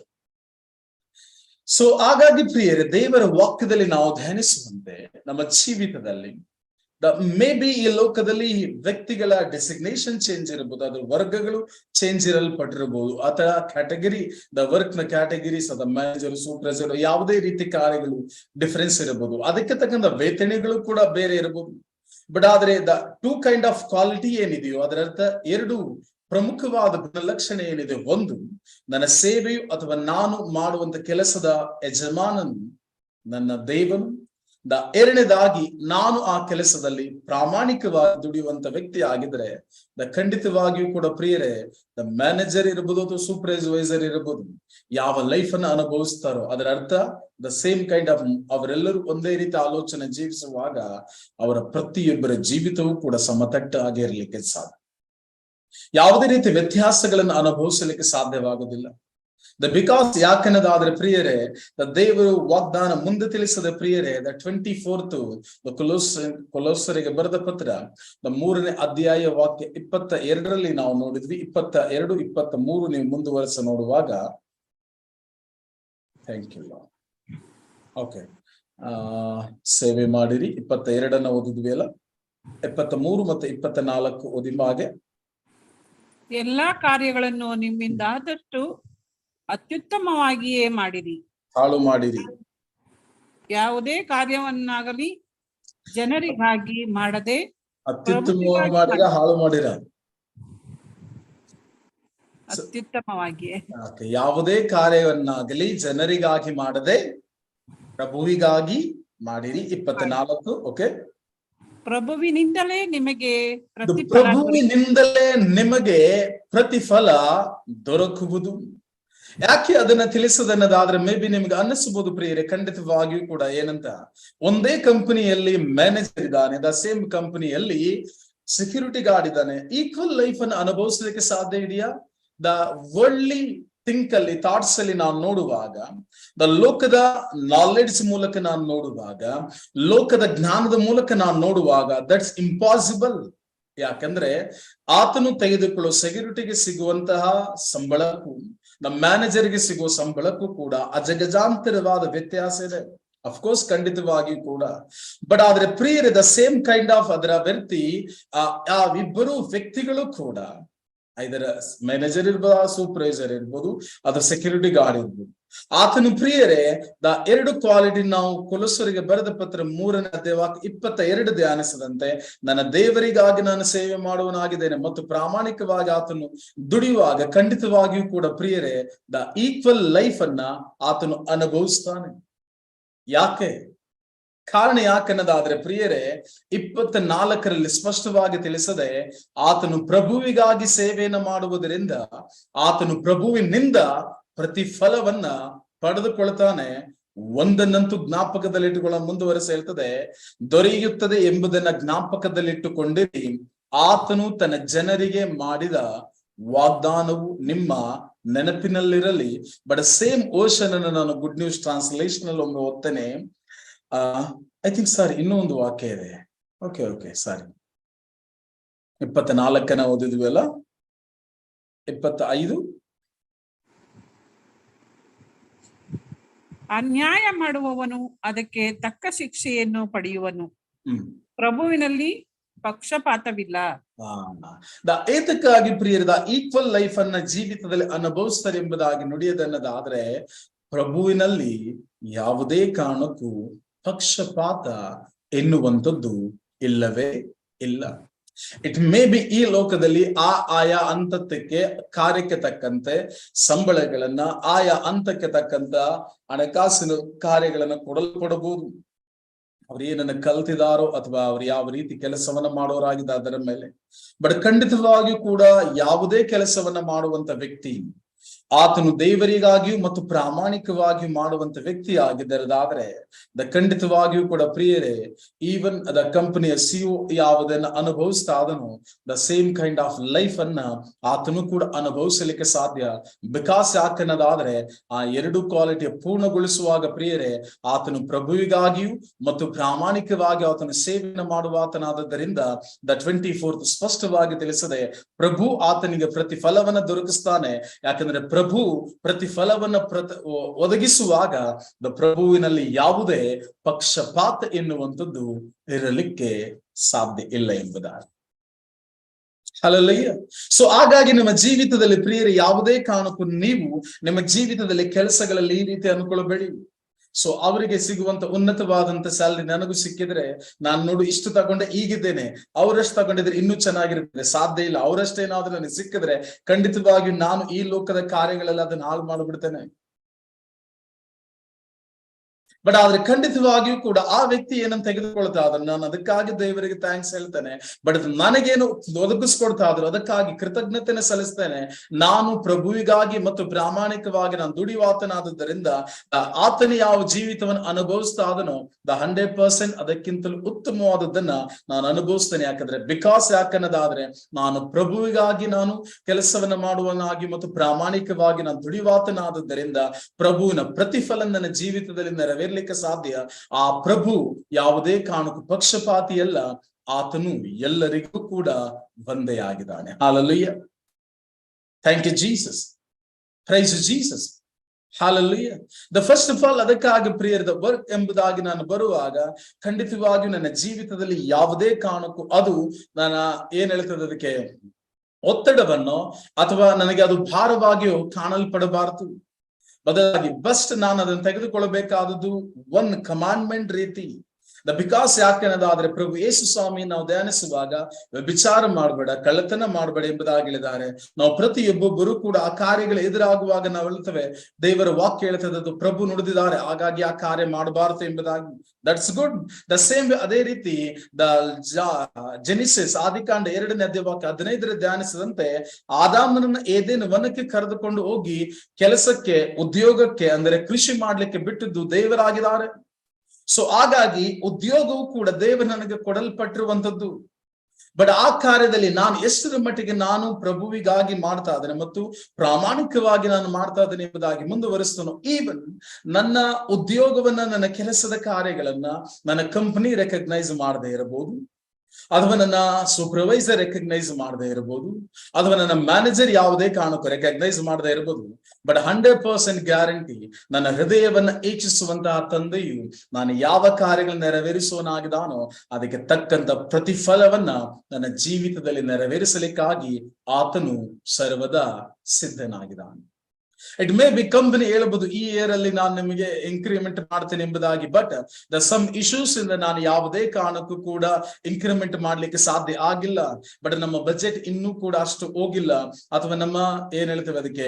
ಸೊ ಹಾಗಾಗಿ ಪ್ರಿಯರೇ, ದೇವರ ವಾಕ್ಯದಲ್ಲಿ ನಾವು ಧ್ಯಾನಿಸುವಂತೆ ನಮ್ಮ ಜೀವಿತದಲ್ಲಿ ಮೇ ಬಿ ಈ ಲೋಕದಲ್ಲಿ ವ್ಯಕ್ತಿಗಳ ಡೆಸಿಗ್ನೇಷನ್ ಚೇಂಜ್ ಇರಬಹುದು, ಅದ್ರ ವರ್ಗಗಳು ಚೇಂಜ್ ಇರಲ್ಪಟ್ಟಿರಬಹುದು, ಅಥವಾ ಕ್ಯಾಟಗರಿ, ದ ವರ್ಕ್ ನ ಕ್ಯಾಟಗರೀಸ್, ಅದ ಮ್ಯಾನೇಜರ್, ಸೂಪರ್ವೈಸರ್, ಯಾವುದೇ ರೀತಿ ಕಾರ್ಯಗಳು ಡಿಫರೆನ್ಸ್ ಇರಬಹುದು. ಅದಕ್ಕೆ ತಕ್ಕಂತ ವೇತನಗಳು ಕೂಡ ಬೇರೆ ಇರಬಹುದು. ಬಟ್ ಆದ್ರೆ the two kind of quality ಏನಿದೆಯೋ ಅದರ ಅರ್ಥ ಎರಡು ಪ್ರಮುಖವಾದ ಗುಣಲಕ್ಷಣ ಏನಿದೆ. ಒಂದು, ನನ್ನ ಸೇವೆಯು ಅಥವಾ ನಾನು ಮಾಡುವಂತ ಕೆಲಸದ ಯಜಮಾನನು ನನ್ನ ದೇವನು. ಎರಡನೇದಾಗಿ, ನಾನು ಆ ಕೆಲಸದಲ್ಲಿ ಪ್ರಾಮಾಣಿಕವಾಗಿ ದುಡಿಯುವಂತ ವ್ಯಕ್ತಿ ಆಗಿದ್ರೆ ಖಂಡಿತವಾಗಿಯೂ ಕೂಡ ಪ್ರಿಯರೇ, ದ ಮ್ಯಾನೇಜರ್ ಇರಬಹುದು ಅಥವಾ ಸೂಪರ್ವೈಸರ್ ಇರಬಹುದು, ಯಾವ ಲೈಫ್ ಅನ್ನ ಅನುಭವಿಸ್ತಾರೋ ಅದರ ಅರ್ಥ ದ ಸೇಮ್ ಕೈಂಡ್ ಆಫ್, ಅವರೆಲ್ಲರೂ ಒಂದೇ ರೀತಿ ಆಲೋಚನೆ ಜೀವಿಸುವಾಗ ಅವರ ಪ್ರತಿಯೊಬ್ಬರ ಜೀವಿತವೂ ಕೂಡ ಸಮತಟ್ಟಾಗಿ ಇರಲಿಕ್ಕೆ ಸಾಧ್ಯ. ಯಾವುದೇ ರೀತಿ ವ್ಯತ್ಯಾಸಗಳನ್ನು ಅನುಭವಿಸಲಿಕ್ಕೆ ಸಾಧ್ಯವಾಗುವುದಿಲ್ಲ. ಬಿಕಾಸ್ ಯಾಕನ್ನೋದಾದ್ರೆ ಪ್ರಿಯರೇ, ದೇವರು ವಾಗ್ದಾನ ಮುಂದೆ ತಿಳಿಸದ ಪ್ರಿಯರೇ, 24th ಕೊಲೋಸರಿಗೆ ಬರೆದ ಪತ್ರ 3ನೇ ಅಧ್ಯಾಯ ವಾಕ್ಯ 22ರಲ್ಲಿ ನಾವು ನೋಡಿದ್ವಿ. 22, 23 ನೀವು ಮುಂದುವರೆಸ ನೋಡುವಾಗ, ಥ್ಯಾಂಕ್ ಯು. ಓಕೆ, ಸೇವೆ ಮಾಡಿರಿ 22 ಓದಿದ್ವಿ ಅಲ್ಲ, 23 ಮತ್ತು 24 ಓದಿದ ಹಾಗೆ, ಎಲ್ಲಾ ಕಾರ್ಯಗಳನ್ನು ನಿಮ್ಮಿಂದ ಆದಷ್ಟು ಅತ್ಯುತ್ತಮವಾಗಿಯೇ ಮಾಡಿರಿ, ಹಾಳು ಮಾಡಿರಿ. ಯಾವುದೇ ಕಾರ್ಯವನ್ನಾಗಲಿ ಜನರಿಗಾಗಿ ಮಾಡದೆ, ಅತ್ಯುತ್ತಮವಾಗಿ ಮಾಡಿರ, ಹಾಳು ಮಾಡಿರ? ಅತ್ಯುತ್ತಮವಾಗಿಯೇ. ಯಾವುದೇ ಕಾರ್ಯವನ್ನಾಗಲಿ ಜನರಿಗಾಗಿ ಮಾಡದೆ ಪ್ರಭುವಿಗಾಗಿ ಮಾಡಿರಿ. 24. ಓಕೆ, ಪ್ರಭುವಿನಿಂದಲೇ ನಿಮಗೆ ಪ್ರತಿಫಲ ದೊರಕುವುದು. ಯಾಕೆ ಅದನ್ನ ತಿಳಿಸೋದನ್ನದಾದ್ರೆ ಮೇ ಬಿ ನಿಮ್ಗೆ ಅನ್ನಿಸಬಹುದು ಪ್ರಿಯರೇ, ಖಂಡಿತವಾಗಿಯೂ ಕೂಡ ಏನಂತ, ಒಂದೇ ಕಂಪನಿಯಲ್ಲಿ ಮ್ಯಾನೇಜರ್ ಇದ್ದಾನೆ, ದ ಸೇಮ್ ಕಂಪನಿಯಲ್ಲಿ ಸೆಕ್ಯೂರಿಟಿ ಗಾರ್ಡ್ ಇದ್ದಾನೆ. ಈಕ್ವಲ್ ಲೈಫ್ ಅನ್ನು ಅನುಭವಿಸಲಿಕ್ಕೆ ಸಾಧ್ಯ ಇದೆಯಾ? ದ ವರ್ಲ್ಡ್ಲಿ ಥಿಂಕ್ ಅಲ್ಲಿ, ಥಾಟ್ಸ್ ಅಲ್ಲಿ ನಾವು ನೋಡುವಾಗ, ದ ಲೋಕದ ನಾಲೆಡ್ಜ್ ಮೂಲಕ ನಾನು ನೋಡುವಾಗ, ಲೋಕದ ಜ್ಞಾನದ ಮೂಲಕ ನಾನು ನೋಡುವಾಗ, ದಟ್ಸ್ ಇಂಪಾಸಿಬಲ್. ಯಾಕಂದ್ರೆ ಆತನು ತೆಗೆದುಕೊಳ್ಳೋ ಸೆಕ್ಯೂರಿಟಿಗೆ ಸಿಗುವಂತಹ ಸಂಬಳಕ್ಕೂ ನಮ್ಮ ಮ್ಯಾನೇಜರ್ಗೆ ಸಿಗುವ ಸಂಬಳಕ್ಕೂ ಕೂಡ ಅಜಗಜಾಂತರವಾದ ವ್ಯತ್ಯಾಸ ಇದೆ. ಅಫ್ಕೋರ್ಸ್ ಖಂಡಿತವಾಗಿಯೂ ಕೂಡ. ಬಟ್ ಆದ್ರೆ ಪ್ರಿಯರೇ, ದ ಸೇಮ್ ಕೈಂಡ್ ಆಫ್ ಅದರ ವ್ಯಕ್ತಿ, ಆ ಇಬ್ಬರು ವ್ಯಕ್ತಿಗಳು ಕೂಡ ಇದರ ಮ್ಯಾನೇಜರ್ ಇರ್ಬೋದು, ಸೂಪರ್ವೈಸರ್ ಇರ್ಬೋದು, ಅಥವಾ ಸೆಕ್ಯೂರಿಟಿ ಗಾರ್ಡ್ ಇರ್ಬೋದು. ಆತನು ಪ್ರಿಯರೇ ಎರಡು ಕ್ವಾಲಿಟಿ ನಾವು ಕೊಲೊಸ್ಸರಿಗೆ ಬರೆದ ಪತ್ರ 3ನೇ ಅಧ್ಯಾಯ 22 ಧ್ಯಾನಿಸದಂತೆ, ನನ್ನ ದೇವರಿಗಾಗಿ ನಾನು ಸೇವೆ ಮಾಡುವನಾಗಿದ್ದೇನೆ ಮತ್ತು ಪ್ರಾಮಾಣಿಕವಾಗಿ ಆತನು ದುಡಿಯುವಾಗ ಖಂಡಿತವಾಗಿಯೂ ಕೂಡ ಪ್ರಿಯರೇ ದ ಈಕ್ವಲ್ ಲೈಫ್ ಅನ್ನ ಆತನು ಅನುಭವಿಸ್ತಾನೆ. ಯಾಕೆ? ಕಾರಣ ಯಾಕನ್ನೋದಾದ್ರೆ ಪ್ರಿಯರೇ 24ರಲ್ಲಿ ಸ್ಪಷ್ಟವಾಗಿ ತಿಳಿಸದೆ, ಆತನು ಪ್ರಭುವಿಗಾಗಿ ಸೇವೆಯನ್ನು ಮಾಡುವುದರಿಂದ ಆತನು ಪ್ರಭುವಿನಿಂದ ಪ್ರತಿಫಲವನ್ನ ಪಡೆದುಕೊಳ್ತಾನೆ. ಒಂದನ್ನಂತೂ ಜ್ಞಾಪಕದಲ್ಲಿಟ್ಟುಕೊಳ್ಳ ಮುಂದುವರೆಸಿ ಹೇಳ್ತದೆ, ದೊರೆಯುತ್ತದೆ ಎಂಬುದನ್ನ ಜ್ಞಾಪಕದಲ್ಲಿಟ್ಟುಕೊಂಡಿರಿ, ಆತನು ತನ್ನ ಜನರಿಗೆ ಮಾಡಿದ ವಾಗ್ದಾನವು ನಿಮ್ಮ ನೆನಪಿನಲ್ಲಿರಲಿ. ಬಟ್ ಸೇಮ್ ಓಷನ್ ಅನ್ನು ನಾನು ಗುಡ್ ನ್ಯೂಸ್ ಟ್ರಾನ್ಸ್ಲೇಷನ್ ಅಲ್ಲಿ ಒಮ್ಮೆ ಓದ್ತೇನೆ. ಐ ಥಿಂಕ್ ಸರ್ ಇನ್ನೂ ಒಂದು ವಾಕ್ಯ ಇದೆ. ಓಕೆ ಸಾರಿ, 24 ಓದಿದ್ವಿ ಅಲ್ಲ, 25. ಅನ್ಯಾಯ ಮಾಡುವವನು ಅದಕ್ಕೆ ತಕ್ಕ ಶಿಕ್ಷೆಯನ್ನು ಪಡೆಯುವನು, ಪ್ರಭುವಿನಲ್ಲಿ ಪಕ್ಷಪಾತವಿಲ್ಲ. ಏತಕ್ಕಾಗಿ ಪ್ರಿಯರದ ಈಕ್ವಲ್ ಲೈಫ್ ಅನ್ನ ಜೀವಿತದಲ್ಲಿ ಅನುಭವಿಸ್ತಾರೆ ಎಂಬುದಾಗಿ ನುಡಿಯೋದನ್ನದಾದ್ರೆ, ಪ್ರಭುವಿನಲ್ಲಿ ಯಾವುದೇ ಕಾರಣಕ್ಕೂ ಪಕ್ಷಪಾತ ಎನ್ನುವಂಥದ್ದು ಇಲ್ಲವೇ ಇಲ್ಲ. ಇಟ್ ಮೇ ಬಿ ಈ ಲೋಕದಲ್ಲಿ ಆಯಾ ಹಂತಕ್ಕೆ ಕಾರ್ಯಕ್ಕೆ ತಕ್ಕಂತೆ ಸಂಬಳಗಳನ್ನ, ಆಯಾ ಹಂತಕ್ಕೆ ತಕ್ಕಂತ ಹಣಕಾಸಿನ ಕಾರ್ಯಗಳನ್ನ ಕೊಡಬಹುದು. ಅವ್ರು ಏನನ್ನ ಕಲ್ತಿದಾರೋ ಅಥವಾ ಅವ್ರು ಯಾವ ರೀತಿ ಕೆಲಸವನ್ನ ಮಾಡೋರಾಗಿದೆ ಅದರ ಮೇಲೆ. ಬಟ್ ಖಂಡಿತವಾಗಿಯೂ ಕೂಡ ಯಾವುದೇ ಕೆಲಸವನ್ನ ಮಾಡುವಂತ ವ್ಯಕ್ತಿ ಆತನು ದೇವರಿಗಾಗಿಯೂ ಮತ್ತು ಪ್ರಾಮಾಣಿಕವಾಗಿಯೂ ಮಾಡುವಂತ ವ್ಯಕ್ತಿ ಆಗಿದ್ದರಾದ್ರೆ ಖಂಡಿತವಾಗಿಯೂ ಕೂಡ ಪ್ರಿಯರೇ, ಈವನ್ ದ ಕಂಪನಿಯ CEO ಯಾವುದನ್ನ ಅನುಭವಿಸ್ತಾ ಅದನು the same kind of life ಅನ್ನ ಆತನು ಕೂಡ ಅನುಭವಿಸಲಿಕ್ಕೆ ಸಾಧ್ಯ. ಬಿಕಾಸ್ ಯಾಕನ್ನೋದಾದ್ರೆ ಆ ಎರಡು ಕ್ವಾಲಿಟಿಯ ಪೂರ್ಣಗೊಳಿಸುವಾಗ ಪ್ರಿಯರೇ ಆತನು ಪ್ರಭುವಿಗಾಗಿಯೂ ಮತ್ತು ಪ್ರಾಮಾಣಿಕವಾಗಿ ಆತನು ಸೇವೆಯನ್ನು ಮಾಡುವ ಆತನಾದದ್ದರಿಂದ ದ 24th ಸ್ಪಷ್ಟವಾಗಿ ತಿಳಿಸದೆ, ಪ್ರಭು ಆತನಿಗೆ ಪ್ರತಿಫಲವನ್ನ ದೊರಕಿಸ್ತಾನೆ. ಯಾಕಂದ್ರೆ ಪ್ರಭು ಪ್ರತಿಫಲವನ್ನ ಒದಗಿಸುವಾಗ ಪ್ರಭುವಿನಲ್ಲಿ ಯಾವುದೇ ಪಕ್ಷಪಾತ ಎನ್ನುವಂಥದ್ದು ಇರಲಿಕ್ಕೆ ಸಾಧ್ಯ ಇಲ್ಲ ಎಂಬುದಾಗಿ. ಹಲ್ಲೆಲೂಯಾ. ಸೊ ಹಾಗಾಗಿ ನಿಮ್ಮ ಜೀವಿತದಲ್ಲಿ ಪ್ರಿಯರೇ ಯಾವುದೇ ಕಾರಣಕ್ಕೂ ನೀವು ನಿಮ್ಮ ಜೀವಿತದಲ್ಲಿ ಕೆಲಸಗಳಲ್ಲಿ ಈ ರೀತಿ ಅನ್ಕೊಳ್ಬೇಡಿ. ಸೊ ಅವರಿಗೆ ಸಿಗುವಂತ ಉನ್ನತವಾದಂತ ಸ್ಯಾಲರಿ ನನಗೂ ಸಿಕ್ಕಿದ್ರೆ ನಾನು ನೋಡು ಇಷ್ಟು ತಗೊಂಡೆ ಈಗಿದ್ದೇನೆ, ಅವರಷ್ಟು ತಗೊಂಡಿದ್ರೆ ಇನ್ನೂ ಚೆನ್ನಾಗಿರುತ್ತೆ, ಸಾಧ್ಯ ಇಲ್ಲ. ಅವರಷ್ಟೇನಾದ್ರೂ ನನಗೆ ಸಿಕ್ಕಿದ್ರೆ ಖಂಡಿತವಾಗಿಯೂ ನಾನು ಈ ಲೋಕದ ಕಾರ್ಯಗಳೆಲ್ಲ ಅದನ್ನ ಹಾಳು ಮಾಡಿಬಿಡ್ತೇನೆ. ಬಟ್ ಆದ್ರೆ ಖಂಡಿತವಾಗಿಯೂ ಕೂಡ ಆ ವ್ಯಕ್ತಿ ಏನಂತ ತೆಗೆದುಕೊಳ್ತಾ ಆದ್ರೆ ನಾನು ಅದಕ್ಕಾಗಿ ದೇವರಿಗೆ ಥ್ಯಾಂಕ್ಸ್ ಹೇಳ್ತೇನೆ. ಬಟ್ ನನಗೇನು ಒದಗಿಸ್ಕೊಡ್ತಾ ಆದ್ರು ಅದಕ್ಕಾಗಿ ಕೃತಜ್ಞತೆನ ಸಲ್ಲಿಸ್ತೇನೆ. ನಾನು ಪ್ರಭುವಿಗಾಗಿ ಮತ್ತು ಪ್ರಾಮಾಣಿಕವಾಗಿ ನಾನು ದುಡಿಯುವಾತನಾದದ್ದರಿಂದ ಆತನ ಯಾವ ಜೀವಿತವನ್ನು ಅನುಭವಿಸ್ತಾ ಅದನ್ನು 100% ಅದಕ್ಕಿಂತಲೂ ಉತ್ತಮವಾದದ್ದನ್ನ ನಾನು ಅನುಭವಿಸ್ತೇನೆ. ಯಾಕಂದ್ರೆ ಬಿಕಾಸ್ ಯಾಕನ್ನೋದಾದ್ರೆ ನಾನು ಪ್ರಭುವಿಗಾಗಿ ನಾನು ಕೆಲಸವನ್ನ ಮಾಡುವನಾಗಿ ಮತ್ತು ಪ್ರಾಮಾಣಿಕವಾಗಿ ನಾನು ದುಡಿಯುವಾತನಾದದ್ದರಿಂದ ಪ್ರಭುವಿನ ಪ್ರತಿಫಲ ನನ್ನ ಜೀವಿತದಲ್ಲಿ ನೆರವೇರಲಿಕ್ಕೆ ಸಾಧ್ಯ. ಆ ಪ್ರಭು ಯಾವುದೇ ಕಾರಣಕ್ಕೂ ಪಕ್ಷಪಾತಿ ಅಲ್ಲ, ಆತನು ಎಲ್ಲರಿಗೂ ಕೂಡ ಒಂದೇ ಆಗಿದ್ದಾನೆ. Hallelujah. Thank you Jesus. Praise Jesus. Hallelujah. The first of all ಅದಕ್ಕಾಗಿ ಪ್ರಿಯರದ ವರ್ಕ್ ಎಂಬುದಾಗಿ ನಾನು ಬರುವಾಗ ಖಂಡಿತವಾಗಿಯೂ ನನ್ನ ಜೀವಿತದಲ್ಲಿ ಯಾವುದೇ ಕಾರಣಕ್ಕೂ ಅದು ನಾನು ಏನ್ ಹೇಳ್ತದೆ ಅದಕ್ಕೆ ಒತ್ತಡವನ್ನು ಅಥವಾ ನನಗೆ ಅದು ಭಾರವಾಗಿಯೂ ಕಾಣಲ್ಪಡಬಾರದು. ಬದಲಾಗಿ ಬಸ್ಟ್ ನಾನು ಅದನ್ನು ತೆಗೆದುಕೊಳ್ಳಬೇಕಾದದ್ದು ಒನ್ ಕಮಾಂಡ್ಮೆಂಟ್ ರೀತಿ. ಬಿಕಾಸ್ ಯಾಕೆನ್ನೋದಾದ್ರೆ ಪ್ರಭು ಯೇಸು ಸ್ವಾಮಿ ನಾವು ಧ್ಯಾನಿಸುವಾಗ ವಿಚಾರ ಮಾಡಬೇಡ, ಕಳ್ಳತನ ಮಾಡಬೇಡ ಎಂಬುದಾಗಿ ಹೇಳಿದ್ದಾರೆ. ನಾವು ಪ್ರತಿಯೊಬ್ಬೊಬ್ಬರು ಕೂಡ ಆ ಕಾರ್ಯಗಳು ಎದುರಾಗುವಾಗ ನಾವು ಹೇಳ್ತೇವೆ ದೇವರ ವಾಕ್ಯ ಹೇಳ್ತದ್ದು ಪ್ರಭು ನುಡಿದಿದ್ದಾರೆ, ಹಾಗಾಗಿ ಆ ಕಾರ್ಯ ಮಾಡಬಾರದು ಎಂಬುದಾಗಿ. That's good. ದ ಸೇಮ್ ಅದೇ ರೀತಿ ದ ಜೆನಿಸಿಸ್ ಆದಿಕಾಂಡ 2ನೇ ಅಧ್ಯಾಯ 15 ಧ್ಯಾನಿಸಿದಂತೆ ಆದಾಮನನ್ನ ಏದೇನು ವನಕ್ಕೆ ಕರೆದುಕೊಂಡು ಹೋಗಿ ಕೆಲಸಕ್ಕೆ ಉದ್ಯೋಗಕ್ಕೆ ಅಂದರೆ ಕೃಷಿ ಮಾಡ್ಲಿಕ್ಕೆ ಬಿಟ್ಟಿದ್ದು ದೇವರಾಗಿದ್ದಾರೆ. ಸೊ ಹಾಗಾಗಿ ಉದ್ಯೋಗವು ಕೂಡ ದೇವರು ನನಗೆ ಕೊಡಲ್ಪಟ್ಟಿರುವಂತದ್ದು. ಬಟ್ ಆ ಕಾರ್ಯದಲ್ಲಿ ನಾನು ಎಷ್ಟರ ಮಟ್ಟಿಗೆ ನಾನು ಪ್ರಭುವಿಗಾಗಿ ಮಾಡ್ತಾ ಇದ್ದೇನೆ ಮತ್ತು ಪ್ರಾಮಾಣಿಕವಾಗಿ ನಾನು ಮಾಡ್ತಾ ಇದ್ದೇನೆ ಎಂಬುದಾಗಿ ಮುಂದುವರಿಸ್ತಾನೋ, ಈವನ್ ನನ್ನ ಉದ್ಯೋಗವನ್ನ ನನ್ನ ಕೆಲಸದ ಕಾರ್ಯಗಳನ್ನ ನನ್ನ ಕಂಪನಿ ರೆಕಗ್ನೈಸ್ ಮಾಡದೇ ಇರಬಹುದು, ಅಥವಾ ನನ್ನ ಸೂಪರ್ವೈಸರ್ ರೆಕಗ್ನೈಸ್ ಮಾಡದೇ ಇರಬಹುದು, ಅಥವಾ ನನ್ನ ಮ್ಯಾನೇಜರ್ ಯಾವುದೇ ಕಾರಣಕ್ಕೂ ರೆಕಗ್ನೈಸ್ ಮಾಡದೇ ಇರಬಹುದು. ಬಟ್ 100% ಗ್ಯಾರಂಟಿ, ನನ್ನ ಹೃದಯವನ್ನ ಇಚ್ಛಿಸುವಂತಹ ತಂದೆಯು ನಾನು ಯಾವ ಕಾರ್ಯಗಳನ್ನು ನೆರವೇರಿಸುವನಾಗಿದ್ದಾನೋ ಅದಕ್ಕೆ ತಕ್ಕಂತ ಪ್ರತಿಫಲವನ್ನ ನನ್ನ ಜೀವಿತದಲ್ಲಿ ನೆರವೇರಿಸಲಿಕ್ಕಾಗಿ ಆತನು ಸರ್ವದಾ ಸಿದ್ಧನಾಗಿದ್ದಾನೆ. ಇಟ್ ಮೇ ಬಿ ಕಂಪನಿ ಹೇಳಬಹುದು, ಈ ಇಯರ್ ಅಲ್ಲಿ ನಾನು ನಿಮಗೆ ಇನ್ಕ್ರಿಮೆಂಟ್ ಮಾಡ್ತೇನೆ ಎಂಬುದಾಗಿ. ಬಟ್ ದ ಸಮ್ ಇಶ್ಯೂಸ್ ಇಂದ ನಾನು ಯಾವುದೇ ಕಾರಣಕ್ಕೂ ಕೂಡ ಇನ್ಕ್ರಿಮೆಂಟ್ ಮಾಡ್ಲಿಕ್ಕೆ ಸಾಧ್ಯ ಆಗಿಲ್ಲ. ಬಟ್ ನಮ್ಮ ಬಜೆಟ್ ಇನ್ನೂ ಕೂಡ ಅಷ್ಟು ಹೋಗಿಲ್ಲ, ಅಥವಾ ನಮ್ಮ ಏನ್ ಹೇಳ್ತೇವೆ ಅದಕ್ಕೆ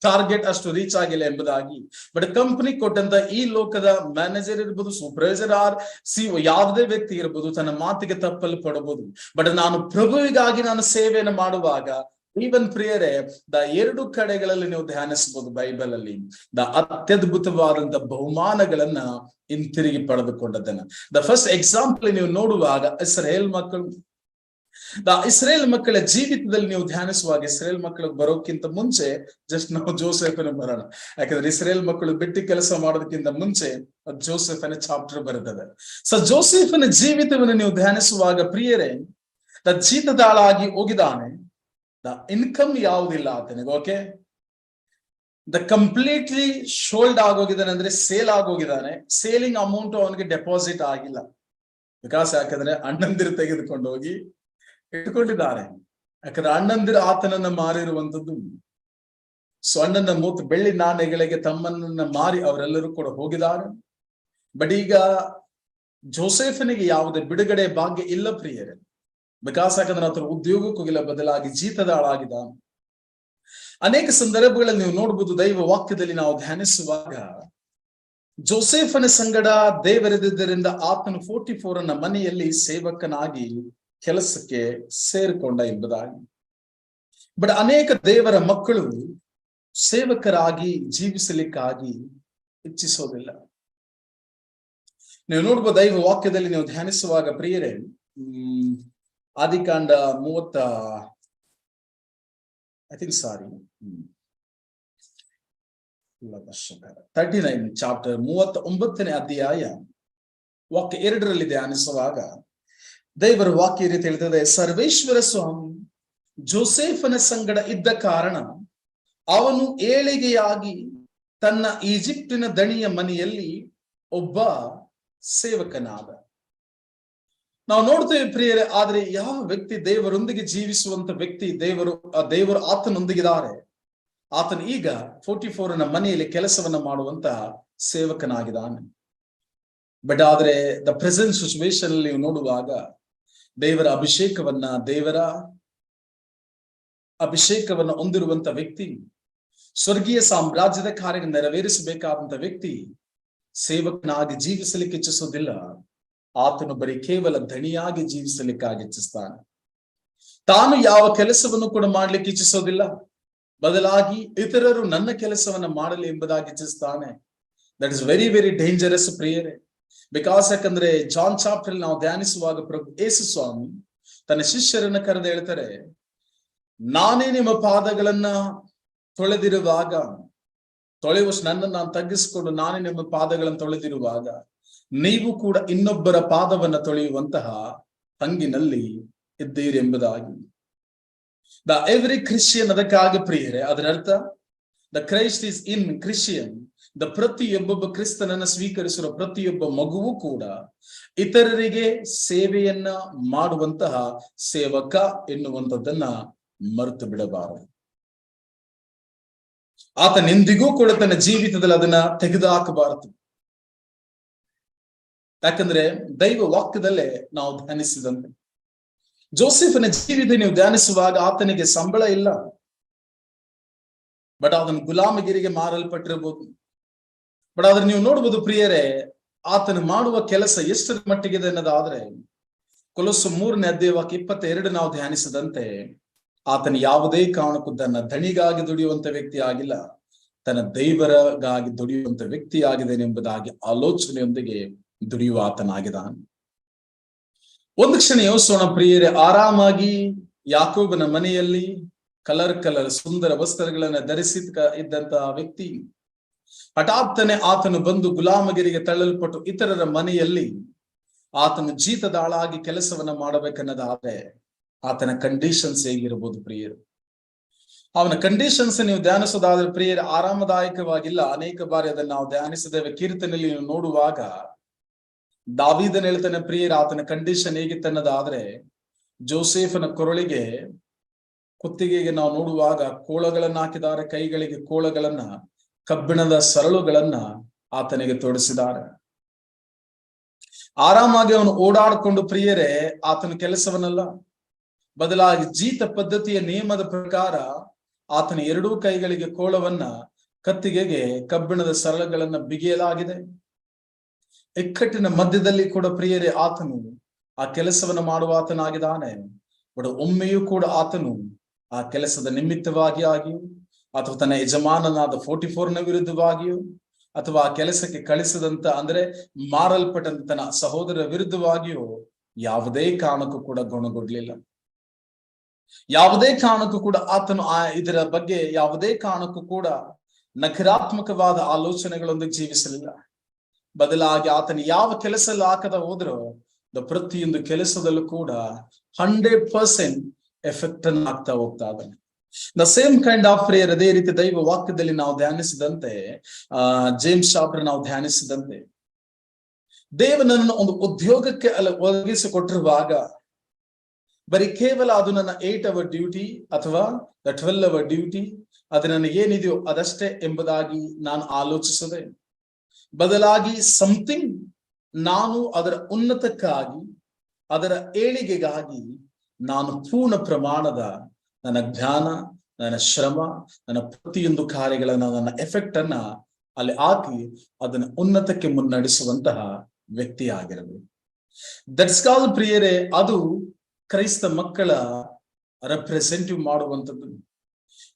ಟಾರ್ಗೆಟ್ ಅಷ್ಟು ರೀಚ್ ಆಗಿಲ್ಲ ಎಂಬುದಾಗಿ. ಬಟ್ ಕಂಪನಿ ಕೊಟ್ಟಂತ ಈ ಲೋಕದ ಮ್ಯಾನೇಜರ್ ಇರ್ಬೋದು, ಸೂಪರ್ವೈಸರ್ ಆರ್ ಸಿಒ ಯಾವುದೇ ವ್ಯಕ್ತಿ ಇರ್ಬೋದು, ತನ್ನ ಮಾತಿಗೆ ತಪ್ಪಲು ಪಡಬಹುದು. ಬಟ್ ನಾನು ಪ್ರಭುವಿಗಾಗಿ ನಾನು ಸೇವೆಯನ್ನು ಮಾಡುವಾಗ ಈವನ್ ಪ್ರಿಯರೇ, ಎರಡು ಕಡೆಗಳಲ್ಲಿ ನೀವು ಧ್ಯಾನಿಸಬಹುದು ಬೈಬಲ್ ಅಲ್ಲಿ ಅತ್ಯದ್ಭುತವಾದಂತ ಬಹುಮಾನಗಳನ್ನ ಹಿಂತಿರುಗಿ ಪಡೆದುಕೊಂಡದನ್ನ. ದ ಫಸ್ಟ್ ಎಕ್ಸಾಂಪಲ್ ನೀವು ನೋಡುವಾಗ ಇಸ್ರೇಲ್ ಮಕ್ಕಳ ಜೀವಿತದಲ್ಲಿ ನೀವು ಧ್ಯಾನಿಸುವಾಗ, ಇಸ್ರೇಲ್ ಮಕ್ಕಳಿಗೆ ಬರೋಕ್ಕಿಂತ ಮುಂಚೆ ಜಸ್ಟ್ ನಾವು ಜೋಸೆಫನ ಬರೋಣ. ಯಾಕಂದ್ರೆ ಇಸ್ರೇಲ್ ಮಕ್ಕಳು ಬಿಟ್ಟು ಕೆಲಸ ಮಾಡೋದಕ್ಕಿಂತ ಮುಂಚೆ ಜೋಸೆಫನ ಚಾಪ್ಟರ್ ಬರುತ್ತದೆ. ಸೊ ಜೋಸೆಫನ ಜೀವಿತವನ್ನು ನೀವು ಧ್ಯಾನಿಸುವಾಗ ಪ್ರಿಯರೇ, ಜೀತದಾಳಾಗಿ ಹೋಗಿದ್ದಾನೆ. ದ ಇನ್ಕಮ್ ಯಾವುದಿಲ್ಲ ಆತನಿಗೆ. ಓಕೆ, ದ ಕಂಪ್ಲೀಟ್ಲಿ ಶೋಲ್ಡ್ ಆಗೋಗಿದ್ದಾನೆ, ಅಂದ್ರೆ ಸೇಲ್ ಆಗೋಗಿದ್ದಾನೆ. ಸೇಲಿಂಗ್ ಅಮೌಂಟ್ ಅವನಿಗೆ ಡೆಪಾಸಿಟ್ ಆಗಿಲ್ಲ. ಬಿಕಾಸ್ ಯಾಕಂದ್ರೆ ಅಣ್ಣಂದಿರು ತೆಗೆದುಕೊಂಡು ಹೋಗಿ ಇಟ್ಕೊಂಡಿದ್ದಾರೆ. ಯಾಕಂದ್ರೆ ಅಣ್ಣಂದಿರು ಆತನನ್ನ ಮಾರಿರುವಂತದ್ದು. ಸೊ ಅಣ್ಣನ ಮೂತ್ ಬೆಳ್ಳಿ ನಾಣ್ಯಗಳಿಗೆ ತಮ್ಮನ್ನ ಮಾರಿ ಅವರೆಲ್ಲರೂ ಕೂಡ ಹೋಗಿದ್ದಾರೆ. ಬಟ್ ಈಗ ಜೋಸೆಫನಿಗೆ ಯಾವುದೇ ಬಿಡುಗಡೆ ಭಾಗ್ಯ ಇಲ್ಲ ಪ್ರಿಯರೇ. ಬಿಕಾಸ್ ಯಾಕಂದ್ರೆ ಆತನ ಉದ್ಯೋಗಕ್ಕೂ ಇಲ್ಲ, ಬದಲಾಗಿ ಜೀತದಾಳಾಗಿದ್ದ. ಅನೇಕ ಸಂದರ್ಭಗಳಲ್ಲಿ ನೀವು ನೋಡ್ಬೋದು, ದೈವ ವಾಕ್ಯದಲ್ಲಿ ನಾವು ಧ್ಯಾನಿಸುವಾಗ ಜೋಸೆಫನ ಸಂಗಡ ದೇವರಿದ್ದರಿಂದ ಆತನು 44 ಮನೆಯಲ್ಲಿ ಸೇವಕನಾಗಿ ಕೆಲಸಕ್ಕೆ ಸೇರಿಕೊಂಡ ಎಂಬುದಾಗಿ. ಬಟ್ ಅನೇಕ ದೇವರ ಮಕ್ಕಳು ಸೇವಕರಾಗಿ ಜೀವಿಸಲಿಕ್ಕಾಗಿ ಇಚ್ಛಿಸೋದಿಲ್ಲ. ನೀವು ನೋಡ್ಬೋದು ದೈವ ವಾಕ್ಯದಲ್ಲಿ ನೀವು ಧ್ಯಾನಿಸುವಾಗ ಪ್ರಿಯರೇ, ಆದಿಕಾಂಡ 39 ಚಾಪ್ಟರ್ 39ನೇ ಅಧ್ಯಾಯ ವಾಕ್ಯ 2ರಲ್ಲಿ ಧ್ಯಾನಿಸುವಾಗ ದೇವರ ವಾಕ್ಯ ರೀತಿ ಹೇಳ್ತದೆ, ಸರ್ವೇಶ್ವರ ಸ್ವಾಮಿ ಜೋಸೆಫನ ಸಂಗಡ ಇದ್ದ ಕಾರಣ ಅವನು ಏಳಿಗೆಯಾಗಿ ತನ್ನ ಈಜಿಪ್ಟಿನ ದಣಿಯ ಮನೆಯಲ್ಲಿ ಒಬ್ಬ ಸೇವಕನಾದ. ನಾವು ನೋಡ್ತೇವೆ ಪ್ರಿಯರೇ, ಆದ್ರೆ ಯಾವ ವ್ಯಕ್ತಿ ದೇವರೊಂದಿಗೆ ಜೀವಿಸುವಂತ ವ್ಯಕ್ತಿ, ದೇವರು ಆತನೊಂದಿಗಿದ್ದಾರೆ. ಆತನು ಈಗ 44 ಮನೆಯಲ್ಲಿ ಕೆಲಸವನ್ನ ಮಾಡುವಂತ ಸೇವಕನಾಗಿದ್ದಾನೆ. ಬಟ್ ಆದ್ರೆ ದ ಪ್ರೆಸೆಂಟ್ ಸಿಚುವೇಶನ್ ಅಲ್ಲಿ ನೀವು ನೋಡುವಾಗ ದೇವರ ಅಭಿಷೇಕವನ್ನ ಹೊಂದಿರುವಂತ ವ್ಯಕ್ತಿ, ಸ್ವರ್ಗೀಯ ಸಾಮ್ರಾಜ್ಯದ ಕಾರ್ಯ ನೆರವೇರಿಸಬೇಕಾದಂತ ವ್ಯಕ್ತಿ ಸೇವಕನಾಗಿ ಜೀವಿಸಲಿಕ್ಕೆ ಇಚ್ಛಿಸೋದಿಲ್ಲ. ಆತನು ಬರೀ ಕೇವಲ ಧಣಿಯಾಗಿ ಜೀವಿಸಲಿಕ್ಕಾಗಿ ಇಚ್ಛಿಸ್ತಾನೆ. ತಾನು ಯಾವ ಕೆಲಸವನ್ನು ಕೂಡ ಮಾಡ್ಲಿಕ್ಕೆ ಇಚ್ಛಿಸೋದಿಲ್ಲ, ಬದಲಾಗಿ ಇತರರು ನನ್ನ ಕೆಲಸವನ್ನ ಮಾಡಲಿ ಎಂಬುದಾಗಿ ಇಚ್ಛಿಸ್ತಾನೆ. That is very very dangerous ಪ್ರಿಯರೇ. ಬಿಕಾಸ್ ಯಾಕಂದ್ರೆ ಜಾನ್ ಚಾಪ್ಟರ್ ನಾವು ಧ್ಯಾನಿಸುವಾಗ ಪ್ರಭು ಯೇಸು ಸ್ವಾಮಿ ತನ್ನ ಶಿಷ್ಯರನ್ನ ಕರೆದು ಹೇಳ್ತಾರೆ, ನಾನೇ ನಿಮ್ಮ ಪಾದಗಳನ್ನ ತೊಳೆದಿರುವಾಗ, ತೊಳೆಯುವಷ್ಟು ನನ್ನನ್ನು ನಾನು ತಗ್ಗಿಸಿಕೊಂಡು ನಾನೇ ನಿಮ್ಮ ಪಾದಗಳನ್ನು ತೊಳೆದಿರುವಾಗ ನೀವು ಕೂಡ ಇನ್ನೊಬ್ಬರ ಪಾದವನ್ನ ತೊಳೆಯುವಂತಹ ಹಂಗಿನಲ್ಲಿ ಇದ್ದೀರಿ ಎಂಬುದಾಗಿ. ದ ಎವ್ರಿ ಕ್ರಿಶ್ಚಿಯನ್, ಅದಕ್ಕಾಗಿ ಪ್ರಿಯರೇ ಅದರ ಅರ್ಥ the Christ is in Christian. The ಪ್ರತಿಯೊಬ್ಬೊಬ್ಬ ಕ್ರಿಸ್ತನನ್ನ ಸ್ವೀಕರಿಸಿರೋ ಪ್ರತಿಯೊಬ್ಬ ಮಗುವು ಕೂಡ ಇತರರಿಗೆ ಸೇವೆಯನ್ನ ಮಾಡುವಂತಹ ಸೇವಕ ಎನ್ನುವಂಥದ್ದನ್ನ ಮರೆತು ಬಿಡಬಾರದು. ಆತನೆಂದಿಗೂ ಕೂಡ ತನ್ನ ಜೀವಿತದಲ್ಲಿ ಅದನ್ನ ತೆಗೆದುಹಾಕಬಾರದು. ಯಾಕಂದ್ರೆ ದೈವ ವಾಕ್ಯದಲ್ಲೇ ನಾವು ಧ್ಯಾನಿಸಿದಂತೆ ಜೋಸೆಫನ ಜೀವಿತ ನೀವು ಧ್ಯಾನಿಸುವಾಗ ಆತನಿಗೆ ಸಂಬಳ ಇಲ್ಲ, ಬಟ್ ಅದನ್ನು ಗುಲಾಮಗಿರಿಗೆ ಮಾರಲ್ಪಟ್ಟಿರಬಹುದು. ಬಟ್ ಆದ್ರೆ ನೀವು ನೋಡ್ಬೋದು ಪ್ರಿಯರೇ, ಆತನು ಮಾಡುವ ಕೆಲಸ ಎಷ್ಟರ ಮಟ್ಟಿಗಿದೆ ಅನ್ನೋದಾದ್ರೆ ಕೊಲೊಸ್ಸೆ 3ನೇ ಅಧ್ಯಾಯ ವಾಕ್ಯ 22 ನಾವು ಧ್ಯಾನಿಸಿದಂತೆ ಆತನು ಯಾವುದೇ ಕಾರಣಕ್ಕೂ ತನ್ನ ಧಣಿಗಾಗಿ ದುಡಿಯುವಂತ ವ್ಯಕ್ತಿ ಆಗಿಲ್ಲ, ತನ್ನ ದೇವರಿಗಾಗಿ ದುಡಿಯುವಂತ ವ್ಯಕ್ತಿ ಆಗಿದ್ದೇನೆ ಎಂಬುದಾಗಿ ಆಲೋಚನೆಯೊಂದಿಗೆ ದುಡಿಯುವ ಆತನಾಗಿದ್ದಾನೆ. ಒಂದು ಕ್ಷಣ ಯೋಚಿಸೋಣ ಪ್ರಿಯರೇ, ಆರಾಮಾಗಿ ಯಾಕೋಬನ ಮನೆಯಲ್ಲಿ ಕಲರ್ ಸುಂದರ ವಸ್ತ್ರಗಳನ್ನ ಧರಿಸಿ ಇದ್ದಂತಹ ವ್ಯಕ್ತಿ ಹಠಾತ್ತನೆ ಆತನು ಬಂದು ಗುಲಾಮಗಿರಿಗೆ ತಳ್ಳಲ್ಪಟ್ಟು ಇತರರ ಮನೆಯಲ್ಲಿ ಆತನು ಜೀತದಾಳಾಗಿ ಕೆಲಸವನ್ನ ಮಾಡಬೇಕನ್ನೋದಾದ್ರೆ ಆತನ ಕಂಡೀಷನ್ಸ್ ಹೇಗಿರ್ಬೋದು ಪ್ರಿಯರು? ಅವನ ಕಂಡೀಷನ್ಸ್ ನೀವು ಧ್ಯಾನಿಸೋದಾದ್ರೆ ಪ್ರಿಯರು ಆರಾಮದಾಯಕವಾಗಿಲ್ಲ. ಅನೇಕ ಬಾರಿ ಅದನ್ನು ನಾವು ಧ್ಯಾನಿಸಿದ್ದೇವೆ. ಕೀರ್ತನೆಯಲ್ಲಿ ನೀವು ನೋಡುವಾಗ ದಾವೀದನ ಹೇಳ್ತಾನೆ ಪ್ರಿಯರು, ಆತನ ಕಂಡೀಷನ್ ಹೇಗಿತ್ತನ್ನೋದಾದ್ರೆ, ಜೋಸೆಫನ ಕೊರಳಿಗೆ ಕುತ್ತಿಗೆಗೆ ನಾವು ನೋಡುವಾಗ ಕೋಳಗಳನ್ನ ಹಾಕಿದ್ದಾರೆ, ಕೈಗಳಿಗೆ ಕೋಳಗಳನ್ನ, ಕಬ್ಬಿಣದ ಸರಳುಗಳನ್ನ ಆತನಿಗೆ ತೊಡಿಸಿದ್ದಾರೆ. ಆರಾಮಾಗಿ ಅವನು ಓಡಾಡಿಕೊಂಡು ಪ್ರಿಯರೇ ಆತನ ಕೆಲಸವನ್ನಲ್ಲ, ಬದಲಾಗಿ ಜೀತ ಪದ್ಧತಿಯ ನಿಯಮದ ಪ್ರಕಾರ ಆತನ ಎರಡೂ ಕೈಗಳಿಗೆ ಕೋಳವನ್ನ, ಕತ್ತಿಗೆಗೆ ಕಬ್ಬಿಣದ ಸರಳುಗಳನ್ನ ಬಿಗಿಯಲಾಗಿದೆ. ಇಕ್ಕಟ್ಟಿನ ಮಧ್ಯದಲ್ಲಿ ಕೂಡ ಪ್ರಿಯರೇ ಆತನು ಆ ಕೆಲಸವನ್ನು ಮಾಡುವ ಆತನಾಗಿದ್ದಾನೆ. ಬಟ್ ಒಮ್ಮೆಯೂ ಕೂಡ ಆತನು ಆ ಕೆಲಸದ ನಿಮಿತ್ತವಾಗಿ ಆಗಿಯೂ ಅಥವಾ ತನ್ನ ಯಜಮಾನನಾದ 44ನ ವಿರುದ್ಧವಾಗಿಯೂ ಅಥವಾ ಆ ಕೆಲಸಕ್ಕೆ ಕಳಿಸದಂತ ಅಂದ್ರೆ ಮಾರಲ್ಪಟ್ಟಂತ ತನ್ನ ಸಹೋದರ ವಿರುದ್ಧವಾಗಿಯೂ ಯಾವುದೇ ಕಾರಣಕ್ಕೂ ಕೂಡ ಗುಣಗೊಡ್ಲಿಲ್ಲ. ಯಾವುದೇ ಕಾರಣಕ್ಕೂ ಕೂಡ ಆತನು ಇದರ ಬಗ್ಗೆ ಯಾವುದೇ ಕಾರಣಕ್ಕೂ ಕೂಡ ನಕಾರಾತ್ಮಕವಾದ ಆಲೋಚನೆಗಳೊಂದಿಗೆ ಜೀವಿಸಲಿಲ್ಲ. ಬದಲಾಗಿ ಆತನು ಯಾವ ಕೆಲಸ ಹಾಕದ ಹೋದ್ರೋ ಪ್ರತಿಯೊಂದು ಕೆಲಸದಲ್ಲೂ ಕೂಡ 100% ಎಫೆಕ್ಟ್ ಅನ್ನು ಆಗ್ತಾ ಹೋಗ್ತಾ ಇದ್ದಾನೆ. The same kind of prayer. ಅದೇ ರೀತಿ ದೈವ ವಾಕ್ಯದಲ್ಲಿ ನಾವು ಧ್ಯಾನಿಸಿದಂತೆ, ಜೇಮ್ಸ್ ಶಾಪ್ರ ನಾವು ಧ್ಯಾನಿಸಿದಂತೆ, ದೇವನನ್ನು ಒಂದು ಉದ್ಯೋಗಕ್ಕೆ ಒದಗಿಸಿಕೊಟ್ಟಿರುವಾಗ ಬರೀ ಕೇವಲ ಅದು ನನ್ನ 8 hour ಡ್ಯೂಟಿ ಅಥವಾ 12 hour ಡ್ಯೂಟಿ, ಅದು ನನಗೇನಿದೆಯೋ ಅದಷ್ಟೇ ಎಂಬುದಾಗಿ ನಾನು ಆಲೋಚಿಸದೆ, ಬದಲಾಗಿ ಸಮಥಿಂಗ್ ನಾನು ಅದರ ಉನ್ನತಕ್ಕಾಗಿ, ಅದರ ಏಳಿಗೆಗಾಗಿ ನಾನು ಪೂರ್ಣ ಪ್ರಮಾಣದ ನನ್ನ ಜ್ಞಾನ, ನನ್ನ ಶ್ರಮ, ನನ್ನ ಪ್ರತಿಯೊಂದು ಕಾರ್ಯಗಳನ್ನ, ನನ್ನ ಎಫೆಕ್ಟ್ ಅನ್ನ ಅಲ್ಲಿ ಹಾಕಿ ಅದನ್ನ ಉನ್ನತಕ್ಕೆ ಮುನ್ನಡೆಸುವಂತಹ ವ್ಯಕ್ತಿ ಆಗಿರಬೇಕು. ದಟ್ಸ್ ಕಾಲ್ ಪ್ರಿಯರೇ, ಅದು ಕ್ರೈಸ್ತ ಮಕ್ಕಳ ರೆಪ್ರೆಸೆಂಟಿವ್ ಮಾಡುವಂಥದ್ದು.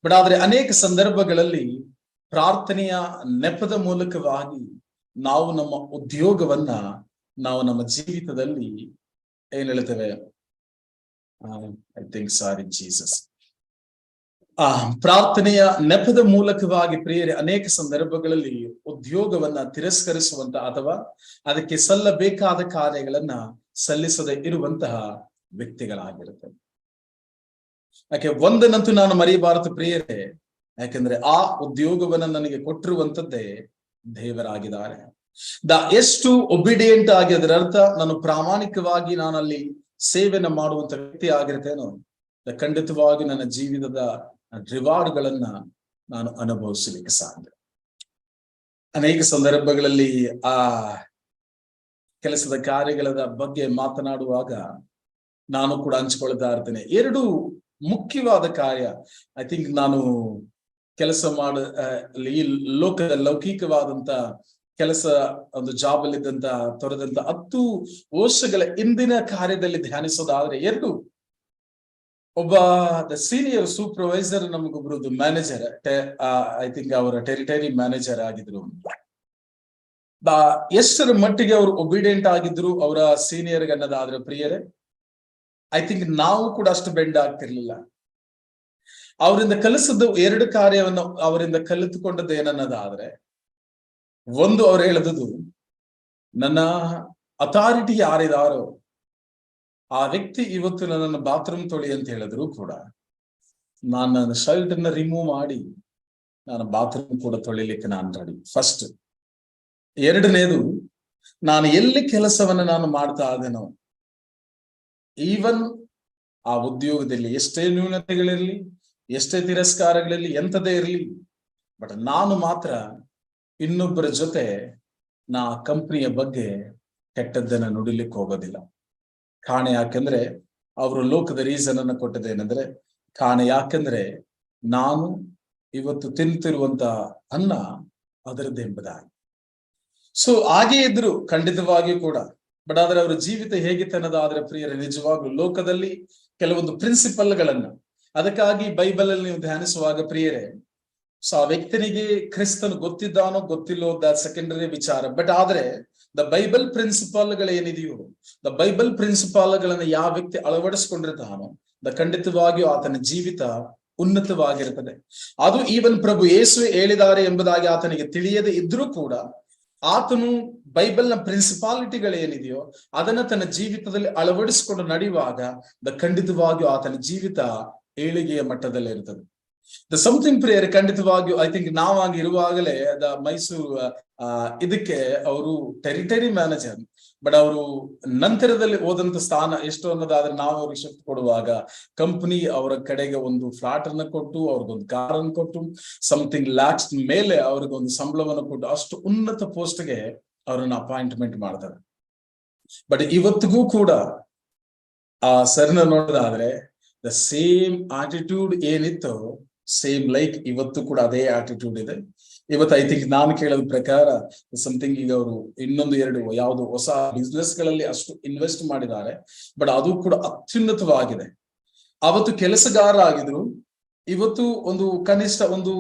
ಬಟ್ ಆದ್ರೆ ಅನೇಕ ಸಂದರ್ಭಗಳಲ್ಲಿ ಪ್ರಾರ್ಥನೆಯ ನೆಪದ ಮೂಲಕವಾಗಿ ನಾವು ನಮ್ಮ ಉದ್ಯೋಗವನ್ನ ನಾವು ನಮ್ಮ ಜೀವಿತದಲ್ಲಿ ಏನ್ ಹೇಳ್ತೇವೆ, ಐ ಥಿಂಕ್ ಸಾರಿ ಜೀಸಸ್, ಪ್ರಾರ್ಥನೆಯ ನೆಪದ ಮೂಲಕವಾಗಿ ಪ್ರಿಯರೇ ಅನೇಕ ಸಂದರ್ಭಗಳಲ್ಲಿ ಉದ್ಯೋಗವನ್ನ ತಿರಸ್ಕರಿಸುವಂತ ಅಥವಾ ಅದಕ್ಕೆ ಸಲ್ಲಬೇಕಾದ ಕಾರ್ಯಗಳನ್ನ ಸಲ್ಲಿಸದೆ ಇರುವಂತಹ ವ್ಯಕ್ತಿಗಳಾಗಿರುತ್ತವೆ. ಯಾಕೆ ಒಂದನ್ನಂತೂ ನಾನು ಮರೆಯಬಾರದು ಪ್ರಿಯರೇ, ಯಾಕೆಂದ್ರೆ ಆ ಉದ್ಯೋಗವನ್ನ ನನಗೆ ಕೊಟ್ಟಿರುವಂತದ್ದೇ ದೇವರಾಗಿದ್ದಾರೆ. ಎಷ್ಟು ಒಬಿಡಿಯಂಟ್ ಆಗಿ, ಅದರ ಅರ್ಥ ನಾನು ಪ್ರಾಮಾಣಿಕವಾಗಿ ನಾನಲ್ಲಿ ಸೇವೆನ ಮಾಡುವಂತ ವ್ಯಕ್ತಿ ಆಗಿರ್ತೇನೋ, ಖಂಡಿತವಾಗಿ ನನ್ನ ಜೀವಿತದ ರಿವಾರ್ಡ್ಗಳನ್ನ ನಾನು ಅನುಭವಿಸಲಿಕ್ಕೆ ಸಾಧ್ಯ. ಅನೇಕ ಸಂದರ್ಭಗಳಲ್ಲಿ ಆ ಕೆಲಸದ ಕಾರ್ಯಗಳ ಬಗ್ಗೆ ಮಾತನಾಡುವಾಗ ನಾನು ಕೂಡ ಹಂಚಿಕೊಳ್ತಾ ಇರ್ತೇನೆ. ಎರಡು ಮುಖ್ಯವಾದ ಕಾರ್ಯ, ಐ ಥಿಂಕ್ ನಾನು ಕೆಲಸ ಈ ಲೌಕಿಕವಾದಂತ ಕೆಲಸ ಒಂದು ಜಾಬ್ ಅಲ್ಲಿ ಇದ್ದಂತ ತೊರೆದಂತ 10 ವರ್ಷಗಳ ಹಿಂದಿನ ಕಾರ್ಯದಲ್ಲಿ ಧ್ಯಾನಿಸೋದಾದ್ರೆ ಎರಡು, ಒಬ್ಬ ಸೀನಿಯರ್ ಸೂಪರ್ವೈಸರ್, ನಮಗೊಬ್ರದ್ದು ಮ್ಯಾನೇಜರ್, ಐ ಥಿಂಕ್ ಅವರ ಟೆರಿಟರಿ ಮ್ಯಾನೇಜರ್ ಆಗಿದ್ರು. ಎಷ್ಟರ ಮಟ್ಟಿಗೆ ಅವರು ಒಬಿಡಿಯಂಟ್ ಆಗಿದ್ರು ಅವರ ಸೀನಿಯರ್ ಅನ್ನೋದಾದ್ರೆ ಪ್ರಿಯರೇ, ಐ ಥಿಂಕ್ ನಾವು ಕೂಡ ಅಷ್ಟು ಬೆಂಡ್ ಆಗ್ತಿರ್ಲಿಲ್ಲ. ಅವರಿಂದ ಕಲಿಸಿದ್ದು 2 ಕಾರ್ಯವನ್ನು ಅವರಿಂದ ಕಲಿತುಕೊಂಡದ್ದು ಏನನ್ನೋದಾದ್ರೆ, ಒಂದು ಅವ್ರು ಹೇಳದು, ನನ್ನ ಅಥಾರಿಟಿ ಯಾರಿದಾರೋ ಆ ವ್ಯಕ್ತಿ ಇವತ್ತು ನನ್ನನ್ನು ಬಾತ್ರೂಮ್ ತೊಳಿ ಅಂತ ಹೇಳಿದ್ರು ಕೂಡ ನಾನು ನನ್ನ ಶರ್ಟ್ ಅನ್ನ ರಿಮೂವ್ ಮಾಡಿ ನಾನು ಬಾತ್ರೂಮ್ ಕೂಡ ತೊಳಿಲಿಕ್ಕೆ ನಾನು ರೆಡಿ. ಫಸ್ಟ್. ಎರಡನೇದು, ನಾನು ಎಲ್ಲಿ ಕೆಲಸವನ್ನ ನಾನು ಮಾಡ್ತಾ ಇದ್ದೇನೋ, ಈವನ್ ಆ ಉದ್ಯೋಗದಲ್ಲಿ ಎಷ್ಟೇ ನ್ಯೂನತೆಗಳಿರ್ಲಿ, ಎಷ್ಟೇ ತಿರಸ್ಕಾರಗಳಿರ್ಲಿ, ಎಂಥದೇ ಇರಲಿ, ಬಟ್ ನಾನು ಮಾತ್ರ ಇನ್ನೊಬ್ಬರ ಜೊತೆ ನಾ ಕಂಪ್ನಿಯ ಬಗ್ಗೆ ಕೆಟ್ಟದ್ದನ್ನ ನುಡಿಲಿಕ್ಕೆ ಹೋಗೋದಿಲ್ಲ. ಕಾರಣ ಯಾಕೆಂದ್ರೆ ಅವರು ಲೋಕದ ರೀಸನ್ ಅನ್ನ ಕೊಟ್ಟದೇನೆಂದ್ರೆ, ಕಾರಣ ಯಾಕೆಂದ್ರೆ ನಾನು ಇವತ್ತು ತಿಂತಿರುವಂತ ಅನ್ನ ಅದರದ್ದೆಂಬುದಾಗಿ. ಸೊ ಹಾಗೆ ಇದ್ರು ಖಂಡಿತವಾಗಿಯೂ ಕೂಡ. ಬಟ್ ಆದ್ರೆ ಅವರ ಜೀವಿತ ಹೇಗಿತ್ತು ಅನ್ನೋದಾದ್ರೆ ಪ್ರಿಯರೇ, ನಿಜವಾಗ್ಲೂ ಲೋಕದಲ್ಲಿ ಕೆಲವೊಂದು ಪ್ರಿನ್ಸಿಪಲ್ಗಳನ್ನ, ಅದಕ್ಕಾಗಿ ಬೈಬಲ್ ಅಲ್ಲಿ ನೀವು ಧ್ಯಾನಿಸುವಾಗ ಪ್ರಿಯರೇ, ಸೊ ಆ ವ್ಯಕ್ತಿನಿಗೆ ಕ್ರಿಸ್ತನು ಗೊತ್ತಿದ್ದಾನೋ ಗೊತ್ತಿಲ್ಲೋ ದ ಸೆಕೆಂಡರಿ ವಿಚಾರ. ಬಟ್ ಆದ್ರೆ ದ ಬೈಬಲ್ ಪ್ರಿನ್ಸಿಪಾಲ್ಗಳೇನಿದೆಯೋ, ದ ಬೈಬಲ್ ಪ್ರಿನ್ಸಿಪಾಲ್ಗಳನ್ನ ಯಾವ ವ್ಯಕ್ತಿ ಅಳವಡಿಸ್ಕೊಂಡಿರ್ತಾನೋ ಖಂಡಿತವಾಗಿಯೂ ಆತನ ಜೀವಿತ ಉನ್ನತವಾಗಿರುತ್ತದೆ. ಅದು ಈವನ್ ಪ್ರಭು ಯೇಸು ಹೇಳಿದ್ದಾರೆ ಎಂಬುದಾಗಿ ಆತನಿಗೆ ತಿಳಿಯದೆ ಇದ್ರೂ ಕೂಡ ಆತನು ಬೈಬಲ್ನ ಪ್ರಿನ್ಸಿಪಾಲಿಟಿಗಳೇನಿದೆಯೋ ಅದನ್ನ ತನ್ನ ಜೀವಿತದಲ್ಲಿ ಅಳವಡಿಸಿಕೊಂಡು ನಡೆಯುವಾಗ ಖಂಡಿತವಾಗಿಯೂ ಆತನ ಜೀವಿತ ಏಳಿಗೆಯ ಮಟ್ಟದಲ್ಲಿ ಇರ್ತದೆ. ದ ಸಮಥಿಂಗ್ ಪ್ರೇಯರ್ ಖಂಡಿತವಾಗಿಯೂ ಐ ಥಿಂಕ್ ನಾವಾಗಿ ಇರುವಾಗಲೇ ಮೈಸೂರು ಇದಕ್ಕೆ ಅವರು ಟೆರಿಟರಿ ಮ್ಯಾನೇಜರ್, ಬಟ್ ಅವರು ನಂತರದಲ್ಲಿ ಹೋದಂತ ಸ್ಥಾನ ಎಷ್ಟು ಅನ್ನೋದಾದ್ರೆ ನಾವು ಅವ್ರಿಗೆ ಶಿಫ್ಟ್ ಕೊಡುವಾಗ ಕಂಪನಿ ಅವರ ಕಡೆಗೆ ಒಂದು ಫ್ಲಾಟ್ ಅನ್ನ ಕೊಟ್ಟು ಅವ್ರಿಗೊಂದು ಕಾರ್ ಅನ್ನು ಕೊಟ್ಟು ಸಮಥಿಂಗ್ ಲ್ಯಾಕ್ಸ್ ಮೇಲೆ ಅವ್ರಿಗೊಂದು ಸಂಬಳವನ್ನು ಕೊಟ್ಟು ಅಷ್ಟು ಉನ್ನತ ಪೋಸ್ಟ್ಗೆ ಅವರನ್ನ ಅಪಾಯಿಂಟ್ಮೆಂಟ್ ಮಾಡ್ತಾರೆ. ಬಟ್ ಇವತ್ತಿಗೂ ಕೂಡ ಆ ಸರ್ನ ನೋಡೋದಾದ್ರೆ ದ ಸೇಮ್ ಆಟಿಟ್ಯೂಡ್ ಏನಿತ್ತು ಸೇಮ್ ಲೈಕ್ ಇವತ್ತು ಕೂಡ ಅದೇ ಆಟಿಟ್ಯೂಡ್ ಇದೆ. ಇವತ್ತು ಐ ಥಿಂಕ್ ನಾನು ಕೇಳೋದ ಪ್ರಕಾರ ಸಮಥಿಂಗ್ ಈಗ ಅವರು ಇನ್ನೊಂದು 2 ಯಾವುದು ಹೊಸ ಬಿಸ್ನೆಸ್ ಗಳಲ್ಲಿ ಅಷ್ಟು ಇನ್ವೆಸ್ಟ್ ಮಾಡಿದ್ದಾರೆ, ಬಟ್ ಅದು ಕೂಡ ಅತ್ಯುನ್ನತವಾಗಿದೆ. ಅವತ್ತು ಕೆಲಸಗಾರ ಆಗಿದ್ರು, ಇವತ್ತು ಒಂದು ಕನಿಷ್ಠ ಒಂದು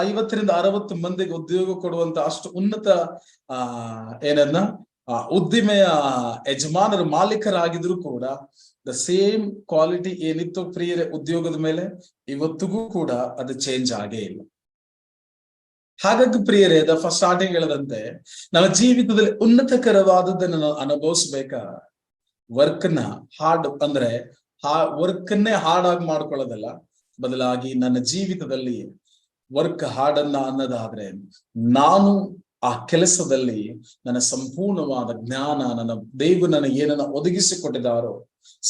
50 ರಿಂದ 60 ಮಂದಿಗೆ ಉದ್ಯೋಗ ಕೊಡುವಂತ ಅಷ್ಟು ಉನ್ನತ ಏನನ್ನ ಉದ್ದಿಮೆಯ ಯಜಮಾನರು ಮಾಲೀಕರಾಗಿದ್ರು ಕೂಡ ದ ಸೇಮ್ ಕ್ವಾಲಿಟಿ ಏನಿತ್ತು ಪ್ರಿಯರೇ ಉದ್ಯೋಗದ ಮೇಲೆ ಇವತ್ತಿಗೂ ಕೂಡ ಅದು ಚೇಂಜ್ ಆಗೇ ಇಲ್ಲ. ಹಾಗಾಗಿ ಪ್ರಿಯರೇ ಫಸ್ಟ್ ಸ್ಟಾರ್ಟಿಂಗ್ ಹೇಳದಂತೆ ನಮ್ಮ ಜೀವಿತದಲ್ಲಿ ಉನ್ನತಕರವಾದದ್ದನ್ನು ನಾವು ಅನುಭವಿಸ್ಬೇಕಾ ವರ್ಕ್ನ ಹಾರ್ಡ್ ಅಂದ್ರೆ ವರ್ಕ್ನ್ನೇ ಹಾರ್ಡ್ ಆಗಿ ಮಾಡ್ಕೊಳ್ಳೋದಲ್ಲ, ಬದಲಾಗಿ ನನ್ನ ಜೀವಿತದಲ್ಲಿ ವರ್ಕ್ ಹಾರ್ಡ್ ಅನ್ನೋದಾದ್ರೆ ನಾನು ಆ ಕೆಲಸದಲ್ಲಿ ನನ್ನ ಸಂಪೂರ್ಣವಾದ ಜ್ಞಾನ ನನ್ನ ದೇವರು ನನ್ನ ಏನನ್ನ ಒದಗಿಸಿಕೊಟ್ಟಿದ್ದಾರೋ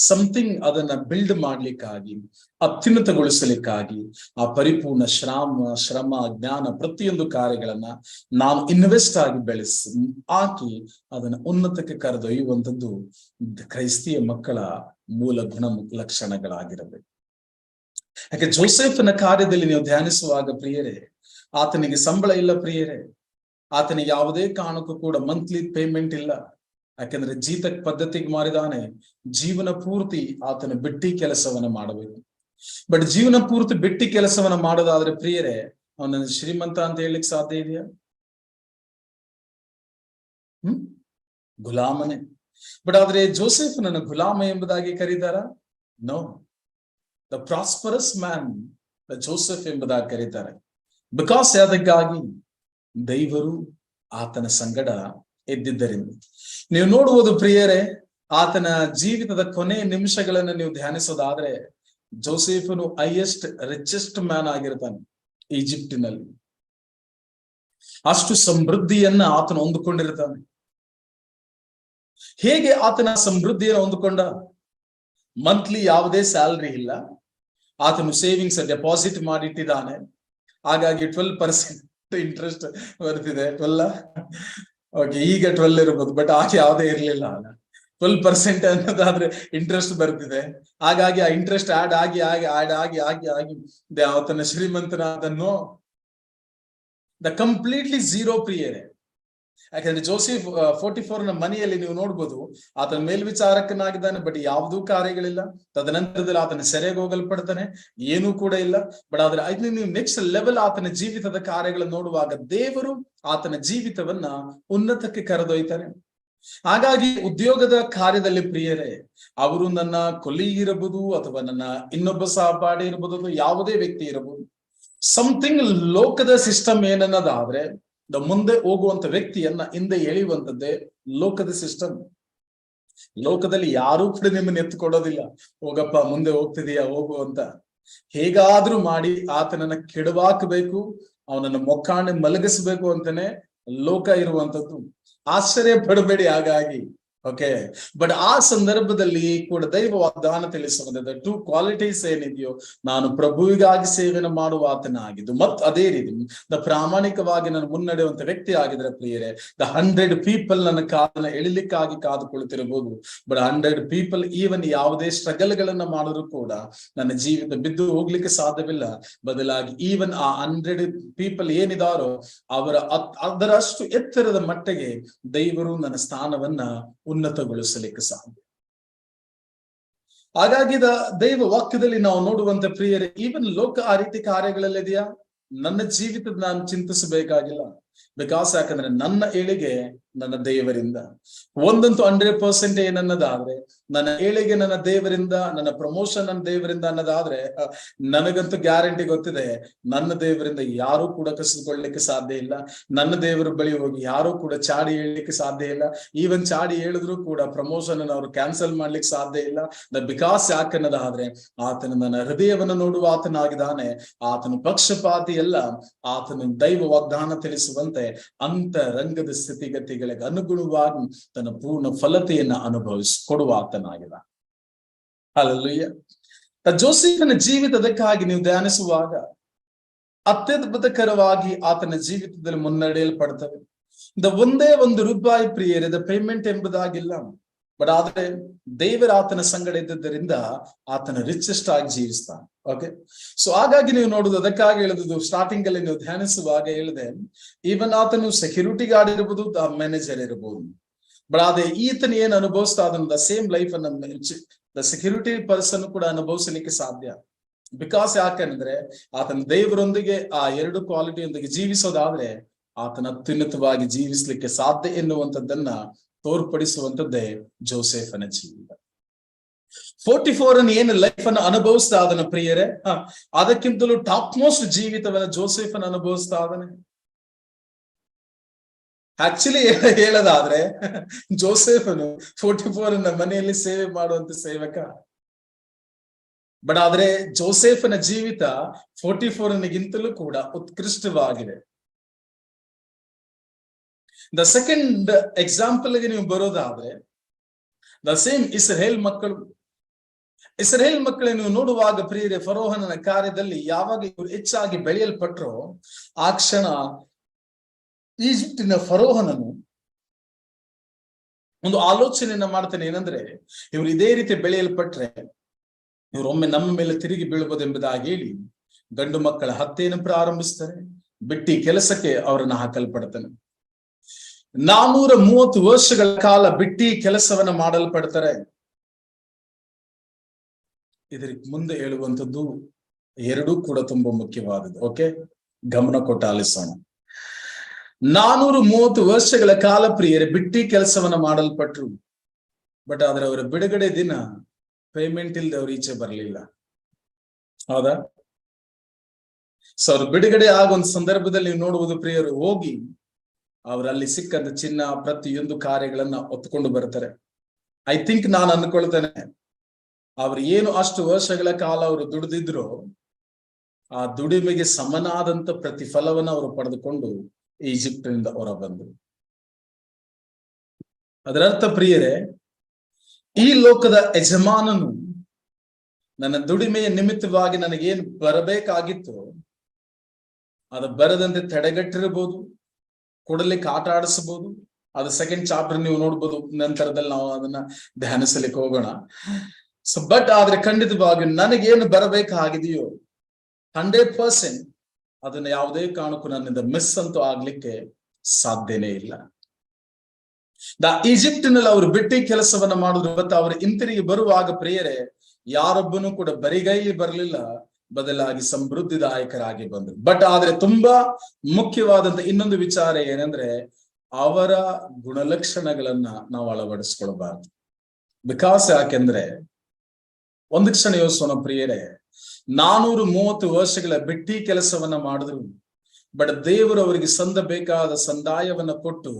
ಸಮಥಿಂಗ್ ಅದನ್ನ ಬಿಲ್ಡ್ ಮಾಡ್ಲಿಕ್ಕಾಗಿ ಅತ್ಯುನ್ನತಗೊಳಿಸಲಿಕ್ಕಾಗಿ ಆ ಪರಿಪೂರ್ಣ ಶ್ರಮ ಜ್ಞಾನ ಪ್ರತಿಯೊಂದು ಕಾರ್ಯಗಳನ್ನ ನಾನು ಇನ್ವೆಸ್ಟ್ ಆಗಿ ಹಾಕಿ ಅದನ್ನ ಉನ್ನತಕ್ಕೆ ಕರೆದೊಯ್ಯುವಂಥದ್ದು ಕ್ರೈಸ್ತಿಯ ಮಕ್ಕಳ ಮೂಲ ಗುಣ ಲಕ್ಷಣಗಳಾಗಿರಬೇಕು. ಯಾಕೆ ಜೋಸೆಫನ ಕಾರ್ಯದಲ್ಲಿ ನೀವು ಧ್ಯಾನಿಸುವಾಗ ಪ್ರಿಯರೇ ಆತನಿಗೆ ಸಂಬಳ ಇಲ್ಲ ಪ್ರಿಯರೇ, ಆತನಿಗೆ ಯಾವುದೇ ಕಾರಣಕ್ಕೂ ಕೂಡ ಮಂತ್ಲಿ ಪೇಮೆಂಟ್ ಇಲ್ಲ. ಯಾಕೆಂದ್ರೆ ಜೀತಕ್ ಪದ್ಧತಿಗೆ ಮಾರಿದಾನೆ, ಜೀವನ ಪೂರ್ತಿ ಆತನ ಬಿಟ್ಟಿ ಕೆಲಸವನ್ನ ಮಾಡಬೇಕು. ಬಟ್ ಜೀವನ ಪೂರ್ತಿ ಬಿಟ್ಟಿ ಕೆಲಸವನ್ನ ಮಾಡೋದಾದ್ರೆ ಪ್ರಿಯರೇ ಅವನನ್ನು ಶ್ರೀಮಂತ ಅಂತ ಹೇಳಲಿಕ್ಕೆ ಸಾಧ್ಯ ಇದೆಯಾ? ಗುಲಾಮನೆ. ಬಟ್ ಆದ್ರೆ ಜೋಸೆಫ್ ನನ್ನ ಗುಲಾಮ ಎಂಬುದಾಗಿ ಕರೀತಾರ? No, the prosperous man the Joseph ಎಂಬುದಾಗಿ ಕರೀತಾರೆ. ಬಿಕಾಸ್ ಅದಕ್ಕಾಗಿ ದೈವರು ಆತನ ಸಂಗಡ ಎದ್ದಿದ್ದರಿಂದ. ನೀವು ನೋಡುವುದು ಪ್ರಿಯರೇ ಆತನ ಜೀವಿತದ ಕೊನೆಯ ನಿಮಿಷಗಳನ್ನು ನೀವು ಧ್ಯಾನಿಸೋದಾದ್ರೆ ಜೋಸೆಫನು ಹೈಯೆಸ್ಟ್ ರಿಚೆಸ್ಟ್ ಮ್ಯಾನ್ ಆಗಿರ್ತಾನೆ ಈಜಿಪ್ಟಿನಲ್ಲಿ. ಅಷ್ಟು ಸಮೃದ್ಧಿಯನ್ನ ಆತನ ಹೊಂದಿಕೊಂಡಿರ್ತಾನೆ. ಹೇಗೆ ಆತನ ಸಮೃದ್ಧಿಯನ್ನು ಹೊಂದಿಕೊಂಡ? ಮಂತ್ಲಿ ಯಾವುದೇ ಸ್ಯಾಲರಿ ಇಲ್ಲ, ಆತನು ಸೇವಿಂಗ್ಸ್ ಡೆಪಾಸಿಟ್ ಮಾಡಿಟ್ಟಿದ್ದಾನೆ. ಹಾಗಾಗಿ 12% ಇಂಟ್ರೆಸ್ಟ್ ಬರ್ತಿದೆ. 12 ಓಕೆ, ಈಗ 12 ಇರ್ಬೋದು, ಬಟ್ ಆಗ ಯಾವುದೇ ಇರ್ಲಿಲ್ಲ. 12% ಅನ್ನೋದಾದ್ರೆ ಇಂಟ್ರೆಸ್ಟ್ ಬರ್ತಿದೆ. ಹಾಗಾಗಿ ಆ ಇಂಟ್ರೆಸ್ಟ್ ಆಡ್ ಆಗಿ ಆತನ ಶ್ರೀಮಂತನ ಅದನ್ನು ದ ಕಂಪ್ಲೀಟ್ಲಿ ಝೀರೋ ಪ್ರಿಯರೇ. ಯಾಕಂದ್ರೆ ಜೋಸೆಫ್ 44ನ ಮನೆಯಲ್ಲಿ ನೀವು ನೋಡ್ಬೋದು ಆತನ ಮೇಲ್ವಿಚಾರಕನಾಗಿದ್ದಾನೆ, ಬಟ್ ಯಾವುದೂ ಕಾರ್ಯಗಳಿಲ್ಲ. ತದನಂತರದಲ್ಲಿ ಆತನ ಸೆರೆಗೆ ಹೋಗಲ್ಪಡ್ತಾನೆ, ಏನೂ ಕೂಡ ಇಲ್ಲ. ಬಟ್ ಆದ್ರೆ ನೀವು ನೆಕ್ಸ್ಟ್ ಲೆವೆಲ್ ಆತನ ಜೀವಿತದ ಕಾರ್ಯಗಳನ್ನು ನೋಡುವಾಗ ದೇವರು ಆತನ ಜೀವಿತವನ್ನ ಉನ್ನತಕ್ಕೆ ಕರೆದೊಯ್ತಾನೆ. ಹಾಗಾಗಿ ಉದ್ಯೋಗದ ಕಾರ್ಯದಲ್ಲಿ ಪ್ರಿಯರೇ ಅವರು ನನ್ನ ಕೊಲೀಗ್ ಇರಬಹುದು ಅಥವಾ ನನ್ನ ಇನ್ನೊಬ್ಬ ಸಹಪಾಠಿ ಇರಬಹುದು ಅಥವಾ ಯಾವುದೇ ವ್ಯಕ್ತಿ ಇರಬಹುದು, ಸಮಥಿಂಗ್ ಲೋಕದ ಸಿಸ್ಟಮ್ ಏನನ್ನೋದಾದ್ರೆ ಮುಂದೆ ಹೋಗುವಂತ ವ್ಯಕ್ತಿಯನ್ನ ಹಿಂದೆ ಎಳೆಯುವಂತದ್ದೇ ಲೋಕದ ಸಿಸ್ಟಮ್. ಲೋಕದಲ್ಲಿ ಯಾರೂ ಕೂಡ ನಿಮ್ಮನ್ನ ಎತ್ತುಕೊಡೋದಿಲ್ಲ, ಹೋಗಪ್ಪ ಮುಂದೆ ಹೋಗ್ತಿದೀಯಾ ಹೋಗು ಅಂತ. ಹೇಗಾದ್ರೂ ಮಾಡಿ ಆತನನ್ನ ಕೆಡವಾಕಬೇಕು, ಅವನನ್ನ ಮೊಕ್ಕಾಣೆ ಮಲಗಿಸ್ಬೇಕು ಅಂತಾನೆ ಲೋಕ ಇರುವಂತದ್ದು. ಆಶ್ಚರ್ಯ ಪಡಬೇಡಿ ಹಾಗಾಗಿ. ಓಕೆ, ಬಟ್ ಆ ಸಂದರ್ಭದಲ್ಲಿ ಕೂಡ ದೈವ ವಾಗ್ದಾನ ತಿಳಿಸುವಂಥದ್ದು 2 ಕ್ವಾಲಿಟೀಸ್ ಏನಿದೆಯೋ, ನಾನು ಪ್ರಭುವಿಗಾಗಿ ಸೇವೆಯನ್ನು ಮಾಡುವ ಆತನಾಗಿದ್ದು ಮತ್ತು ಅದೇ ರೀತಿ ಪ್ರಾಮಾಣಿಕವಾಗಿ ನಾನು ಮುನ್ನಡೆಯುವಂತ ವ್ಯಕ್ತಿ ಆಗಿದ್ರೆ ಪ್ರಿಯರೇ, 100 ಪೀಪಲ್ ನನ್ನ ಕಾಲನ್ನ ಎಳಿಲಿಕ್ಕಾಗಿ ಕಾದುಕೊಳ್ತಿರಬಹುದು. ಬಟ್ 100 ಪೀಪಲ್ ಈವನ್ ಯಾವುದೇ ಸ್ಟ್ರಗಲ್ ಗಳನ್ನ ಮಾಡಿದ್ರು ಕೂಡ ನನ್ನ ಜೀವಿತ ಬಿದ್ದು ಹೋಗ್ಲಿಕ್ಕೆ ಸಾಧ್ಯವಿಲ್ಲ. ಬದಲಾಗಿ ಈವನ್ ಆ 100 ಪೀಪಲ್ ಏನಿದಾರೋ ಅದರಷ್ಟು ಎತ್ತರದ ಮಟ್ಟಿಗೆ ದೈವರು ನನ್ನ ಸ್ಥಾನವನ್ನ ಉನ್ನತಗೊಳಿಸಲಿಕ್ಕೆ ಸಾಧ್ಯ. ಹಾಗಾಗಿ ದೈವ ವಾಕ್ಯದಲ್ಲಿ ನಾವು ನೋಡುವಂತ ಪ್ರಿಯರೇ, ಈವನ್ ಲೋಕ ಆ ರೀತಿ ಕಾರ್ಯಗಳಲ್ಲಿದೆಯಾ? ನನ್ನ ಜೀವಿತದ ನಾನು ಚಿಂತಿಸಬೇಕಾಗಿಲ್ಲ. ಬಿಕಾಸ್ ಯಾಕಂದ್ರೆ ನನ್ನ ಏಳಿಗೆ ನನ್ನ ದೇವರಿಂದ. ಒಂದಂತೂ 100% ಏನನ್ನದಾದ್ರೆ ನನ್ನ ಏಳಿಗೆ ನನ್ನ ದೇವರಿಂದ, ನನ್ನ ಪ್ರಮೋಷನ್ ನನ್ನ ದೇವರಿಂದ ಅನ್ನೋದಾದ್ರೆ ನನಗಂತೂ ಗ್ಯಾರಂಟಿ ಗೊತ್ತಿದೆ, ನನ್ನ ದೇವರಿಂದ ಯಾರು ಕೂಡ ಕಸಿದುಕೊಳ್ಳಲಿಕ್ಕೆ ಸಾಧ್ಯ ಇಲ್ಲ. ನನ್ನ ದೇವರ ಬಳಿ ಹೋಗಿ ಯಾರು ಕೂಡ ಚಾಡಿ ಹೇಳಲಿಕ್ಕೆ ಸಾಧ್ಯ ಇಲ್ಲ. ಈವನ್ ಚಾಡಿ ಹೇಳಿದ್ರು ಕೂಡ ಪ್ರಮೋಷನ್ ಅನ್ನು ಅವರು ಕ್ಯಾನ್ಸಲ್ ಮಾಡ್ಲಿಕ್ಕೆ ಸಾಧ್ಯ ಇಲ್ಲ. ಬಿಕಾಸ್ ಯಾಕನ್ನದಾದ್ರೆ ಆತನು ನನ್ನ ಹೃದಯವನ್ನು ನೋಡುವ ಆತನಾಗಿದ್ದಾನೆ. ಆತನು ಪಕ್ಷಪಾತಿ ಅಲ್ಲ. ಆತನು ದೈವ ವಾಗ್ದಾನ ತಿಳಿಸುವಂತೆ ಅಂತರಂಗದ ಸ್ಥಿತಿಗತಿಗಳಿಗೆ ಅನುಗುಣವಾಗಿ ತನ್ನ ಪೂರ್ಣ ಫಲತೆಯನ್ನ ಕೊಡುವ ಆತನಾಗಿದ. ಹಲ್ಲೆಲೂಯಾ. ಜೋಸೆಫನ ಜೀವಿತದಕ್ಕಾಗಿ ನೀವು ಧ್ಯಾನಿಸುವಾಗ ಅತ್ಯದ್ಭುತಕರವಾಗಿ ಆತನ ಜೀವಿತದಲ್ಲಿ ಮುನ್ನಡೆಯಲ್ಪಡ್ತವೆ. ಒಂದೇ ₹1 ಪ್ರಿಯರದ ಪೇಮೆಂಟ್ ಎಂಬುದಾಗಿಲ್ಲ, ಬಟ್ ಆದ್ರೆ ದೇವರ ಆತನ ಸಂಗಡ ಇದ್ದದ್ದರಿಂದ ಆತನ ರಿಚೆಸ್ಟ್ ಆಗಿ ಜೀವಿಸ್ತಾನೆ. ಓಕೆ, ಸೊ ಹಾಗಾಗಿ ನೀವು ನೋಡುದು, ಅದಕ್ಕಾಗಿ ಹೇಳಿದ್ದು ಸ್ಟಾರ್ಟಿಂಗ್ ಅಲ್ಲಿ ನೀವು ಧ್ಯಾನಿಸುವಾಗ ಹೇಳಿದೆ, ಈವನ್ ಆತನು ಸೆಕ್ಯೂರಿಟಿ ಗಾರ್ಡ್ ಇರಬಹುದು, ಮ್ಯಾನೇಜರ್ ಇರಬಹುದು, ಬಟ್ ಆದ್ರೆ ಈತನ ಏನ್ ಅನುಭವಿಸ್ತಾ ಅದನ್ನ ದ ಸೇಮ್ ಲೈಫ್ ಅನ್ನ ದ ಸೆಕ್ಯೂರಿಟಿ ಪರ್ಸನ್ ಕೂಡ ಅನುಭವಿಸಲಿಕ್ಕೆ ಸಾಧ್ಯ. ಬಿಕಾಸ್ ಯಾಕಂದ್ರೆ ಆತನ ದೇವರೊಂದಿಗೆ ಆ 2 ಕ್ವಾಲಿಟಿಯೊಂದಿಗೆ ಜೀವಿಸೋದಾದ್ರೆ ಆತನ ಅತ್ಯುನ್ನತವಾಗಿ ಜೀವಿಸ್ಲಿಕ್ಕೆ ಸಾಧ್ಯ ಎನ್ನುವಂಥದ್ದನ್ನ ತೋರ್ಪಡಿಸುವಂತದ್ದೇ ಜೋಸೆಫನ ಜೀವಿತ. 44 ಏನು ಲೈಫ್ ಅನ್ನು ಅನುಭವಿಸ್ತಾ ಅದನ್ನ ಪ್ರಿಯರೇ, ಅದಕ್ಕಿಂತಲೂ ಟಾಪ್ ಮೋಸ್ಟ್ ಜೀವಿತವನ್ನ ಜೋಸೆಫನ್ ಅನುಭವಿಸ್ತಾ ಅದನೆ. ಆಕ್ಚುಲಿ ಹೇಳೋದಾದ್ರೆ ಜೋಸೆಫನು 44 ಮನೆಯಲ್ಲಿ ಸೇವೆ ಮಾಡುವಂತ ಸೇವಕ, ಬಟ್ ಆದ್ರೆ ಜೋಸೆಫನ ಜೀವಿತ 44 ಕೂಡ ಉತ್ಕೃಷ್ಟವಾಗಿದೆ. ದ ಸೆಕೆಂಡ್ ಎಕ್ಸಾಂಪಲ್ ಗೆ ನೀವು ಬರೋದಾದ್ರೆ ದ ಸೇಮ್ ಇಸ್ರೇಲ್ ಮಕ್ಕಳೇ ನೀವು ನೋಡುವಾಗ ಪ್ರಿಯರೇ, ಫರೋಹನ ಕಾರ್ಯದಲ್ಲಿ ಯಾವಾಗ ಇವರು ಹೆಚ್ಚಾಗಿ ಬೆಳೆಯಲ್ಪಟ್ರೋ ಆ ಕ್ಷಣ ಈಜಿಪ್ಟಿನ ಫರೋಹನನು ಒಂದು ಆಲೋಚನೆಯನ್ನ ಮಾಡ್ತಾನೆ. ಏನಂದ್ರೆ, ಇವರು ಇದೇ ರೀತಿ ಬೆಳೆಯಲ್ಪಟ್ರೆ ಇವರು ಒಮ್ಮೆ ನಮ್ಮ ಮೇಲೆ ತಿರುಗಿ ಬೀಳ್ಬೋದೆಂಬುದಾಗಿ ಹೇಳಿ ಗಂಡು ಮಕ್ಕಳ ಹತ್ಯೆಯನ್ನು ಪ್ರಾರಂಭಿಸ್ತಾರೆ. ಬಿಟ್ಟಿ ಕೆಲಸಕ್ಕೆ ಅವರನ್ನು ಹಾಕಲ್ಪಡ್ತಾನೆ. 430 ವರ್ಷಗಳ ಕಾಲ ಬಿಟ್ಟಿ ಕೆಲಸವನ್ನ ಮಾಡಲ್ಪಡ್ತಾರೆ. ಇದರ ಮುಂದೆ ಹೇಳುವಂಥದ್ದು 2 ಕೂಡ ತುಂಬಾ ಮುಖ್ಯವಾದದ್ದು. ಓಕೆ, ಗಮನ ಕೊಟ್ಟು ಆಲಿಸೋಣ. 430 ವರ್ಷಗಳ ಕಾಲ ಪ್ರಿಯರೇ ಬಿಟ್ಟಿ ಕೆಲಸವನ್ನ ಮಾಡಲ್ಪಟ್ರು, ಬಟ್ ಆದ್ರೆ ಅವರ ಬಿಡುಗಡೆ ದಿನ ಪೇಮೆಂಟ್ ಇಲ್ಲದೆ ಅವ್ರು ಈಚೆ ಬರಲಿಲ್ಲ. ಹೌದಾ? ಸೊ ಅವ್ರ ಬಿಡುಗಡೆ ಆಗುವಂತ ಸಂದರ್ಭದಲ್ಲಿ ನೀವು ನೋಡುವುದು ಪ್ರಿಯರು, ಹೋಗಿ ಅವರಲ್ಲಿ ಸಿಕ್ಕಂತ ಚಿನ್ನ ಪ್ರತಿಯೊಂದು ಕಾರ್ಯಗಳನ್ನ ಒತ್ಕೊಂಡು ಬರ್ತಾರೆ. ಐ ಥಿಂಕ್ ನಾನು ಅನ್ಕೊಳ್ತೇನೆ, ಅವ್ರು ಏನು ಅಷ್ಟು ವರ್ಷಗಳ ಕಾಲ ಅವರು ದುಡಿದಿದ್ರು ಆ ದುಡಿಮೆಗೆ ಸಮನಾದಂತ ಪ್ರತಿಫಲವನ್ನ ಅವರು ಪಡೆದುಕೊಂಡು ಈಜಿಪ್ಟಿನಿಂದ ಹೊರ ಬಂದರು. ಅದರರ್ಥ ಪ್ರಿಯರೇ, ಈ ಲೋಕದ ಯಜಮಾನನು ನನ್ನ ದುಡಿಮೆಯ ನಿಮಿತ್ತವಾಗಿ ನನಗೇನು ಬರಬೇಕಾಗಿತ್ತು ಅದು ಬರದಂತೆ ತಡೆಗಟ್ಟಿರಬಹುದು, ಕೊಡಲಿಕ್ಕೆ ಆಟ ಆಡಿಸಬಹುದು. ಅದು ಸೆಕೆಂಡ್ ಚಾಪ್ಟರ್ ನೀವು ನೋಡ್ಬೋದು, ನಂತರದಲ್ಲಿ ನಾವು ಅದನ್ನ ಧ್ಯಾನಿಸಲಿಕ್ಕೆ ಹೋಗೋಣ. ಸೊ ಬಟ್ ಆದ್ರೆ ಖಂಡಿತವಾಗಿ ನನಗೇನು ಬರಬೇಕಾಗಿದೆಯೋ 100% ಅದನ್ನ ಯಾವುದೇ ಕಾರಣಕ್ಕೂ ನನ್ನಿಂದ ಮಿಸ್ ಅಂತೂ ಆಗ್ಲಿಕ್ಕೆ ಸಾಧ್ಯನೇ ಇಲ್ಲ. ಈಜಿಪ್ಟಿನಲ್ಲಿ ಅವರು ಬಿಟ್ಟಿ ಕೆಲಸವನ್ನ ಮಾಡಿದ್ರು, ಮತ್ತೆ ಅವರು ಹಿಂತಿರುಗಿ ಬರುವಾಗ ಪ್ರಿಯರೇ ಯಾರೊಬ್ಬನು ಕೂಡ ಬರಿಗೈಲಿ ಬರಲಿಲ್ಲ, ಬದಲಾಗಿ ಸಮೃದ್ಧಿದಾಯಕರಾಗಿ ಬಂದರು. ಬಟ್ ಆದ್ರೆ ತುಂಬಾ ಮುಖ್ಯವಾದಂತ ಇನ್ನೊಂದು ವಿಚಾರ ಏನಂದ್ರೆ, ಅವರ ಗುಣಲಕ್ಷಣಗಳನ್ನ ನಾವು ಅಳವಡಿಸ್ಕೊಳ್ಬಾರ್ದು. ಬಿಕಾಸ್ ಯಾಕೆಂದ್ರೆ ಒಂದು ಕ್ಷಣ ಯೋಚಿಸೋಣ ಪ್ರಿಯರೇ, 430 ವರ್ಷಗಳ ಬಿಟ್ಟಿ ಕೆಲಸವನ್ನ ಮಾಡಿದ್ರು, ಬಟ್ ದೇವರು ಅವರಿಗೆ ಬೇಕಾದ ಸಂದಾಯವನ್ನ ಕೊಟ್ಟು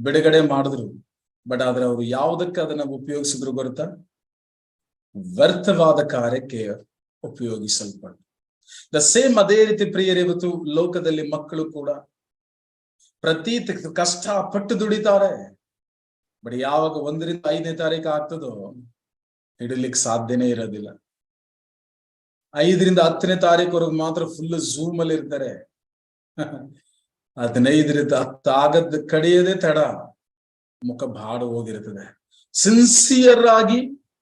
ಬಿಡುಗಡೆ ಮಾಡಿದ್ರು. ಬಟ್ ಆದ್ರೆ ಅವರು ಯಾವುದಕ್ಕೆ ಅದನ್ನ ಉಪಯೋಗಿಸಿದ್ರು ಗೊತ್ತಾ? ವ್ಯರ್ಥವಾದ ಕಾರ್ಯಕ್ಕೆ ಉಪಯೋಗಿಸಲ್ಪಟ್ಟು. ದ ಸೇಮ್ ಅದೇ ರೀತಿ ಪ್ರಿಯರೇ, ಇವತ್ತು ಲೋಕದಲ್ಲಿ ಮಕ್ಕಳು ಕೂಡ ಪ್ರತಿ ಕಷ್ಟಪಟ್ಟು ದುಡಿತಾರೆ, ಬಟ್ ಯಾವಾಗ 1 ರಿಂದ 5ನೇ ತಾರೀಕು ಆಗ್ತದೋ ಹಿಡಿಲಿಕ್ಕೆ ಸಾಧ್ಯನೇ ಇರೋದಿಲ್ಲ. 5 ರಿಂದ 10ನೇ ತಾರೀಕುವರೆಗೂ ಮಾತ್ರ ಫುಲ್ ಝೂಮ್ ಅಲ್ಲಿ ಇರ್ತಾರೆ. 15 ರಿಂದ 10 ಆಗದ್ ಕಡಿಯದೇ ತಡ, ಮುಖ ಬಾಡು ಹೋಗಿರ್ತದೆ. ಸಿನ್ಸಿಯರ್ ಆಗಿ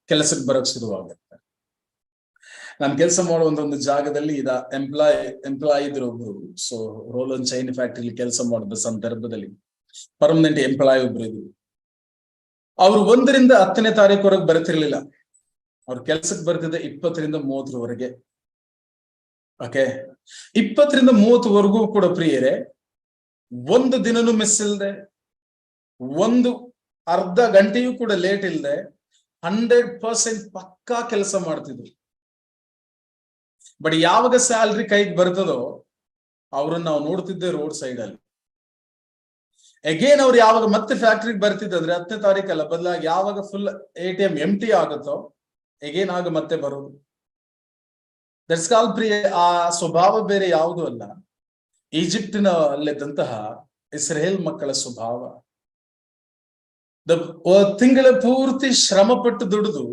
ಕೆಲಸಕ್ಕೆ ಬರಕ್ ಶುರುವಾಗುತ್ತೆ. ನಾನು ಕೆಲಸ ಮಾಡುವಂತ ಒಂದು ಜಾಗದಲ್ಲಿ ಎಂಪ್ಲಾಯ್ ಇದ್ರು ಒಬ್ರು. ಸೊ ರೋಲ್ ಅಂಡ್ ಚೈನ್ ಫ್ಯಾಕ್ಟ್ರಿಲಿ ಕೆಲಸ ಮಾಡಿದ ಸಂದರ್ಭದಲ್ಲಿ ಪರ್ಮನೆಂಟ್ ಎಂಪ್ಲಾಯ್ ಒಬ್ರು ಇದ್ರು. ಅವ್ರು 1 ರಿಂದ 10ನೇ ತಾರೀಕುವರೆಗೆ ಬರ್ತಿರ್ಲಿಲ್ಲ. ಅವ್ರ ಕೆಲ್ಸಕ್ಕೆ ಬರ್ತಿದ್ದೆ 20 ರಿಂದ 30ರವರೆಗೆ. ಓಕೆ, 20 ರಿಂದ 30ವರೆಗೂ ಕೂಡ ಪ್ರಿಯರೇ ಒಂದು ದಿನನೂ ಮಿಸ್ ಇಲ್ಲದೆ, ಒಂದು ಅರ್ಧ ಗಂಟೆಯೂ ಕೂಡ ಲೇಟ್ ಇಲ್ಲದೆ 100% ಪಕ್ಕಾ ಕೆಲಸ ಮಾಡ್ತಿದ್ರು. ಬಟ್ ಯಾವಾಗ ಸ್ಯಾಲ್ರಿ ಕೈಗೆ ಬರ್ತದೋ ಅವ್ರನ್ನ ನಾವು ನೋಡ್ತಿದ್ದೆ ರೋಡ್ ಸೈಡ್ ಅಲ್ಲಿ. ಅಗೇನ್ ಅವ್ರು ಯಾವಾಗ ಮತ್ತೆ ಫ್ಯಾಕ್ಟ್ರಿಗೆ ಬರ್ತಿದ್ರೆ 10ನೇ ತಾರೀಕಲ್ಲ, ಬದಲಾಗಿ ಯಾವಾಗ ಫುಲ್ ATM ಎಂಟಿ ಆಗುತ್ತೋ ಅಗೇನ್ ಆಗ ಮತ್ತೆ ಬರೋದು. ದಟ್ಸ್ ಕಾಲ್ ಪ್ರಿಯ. ಆ ಸ್ವಭಾವ ಬೇರೆ ಯಾವುದು ಅಲ್ಲ, ಈಜಿಪ್ಟಿನ ಅಲ್ಲಿದ್ದಂತಹ ಇಸ್ರೇಲ್ ಮಕ್ಕಳ ಸ್ವಭಾವ. ತಿಂಗಳ ಪೂರ್ತಿ ಶ್ರಮ ಪಟ್ಟು ದುಡಿದು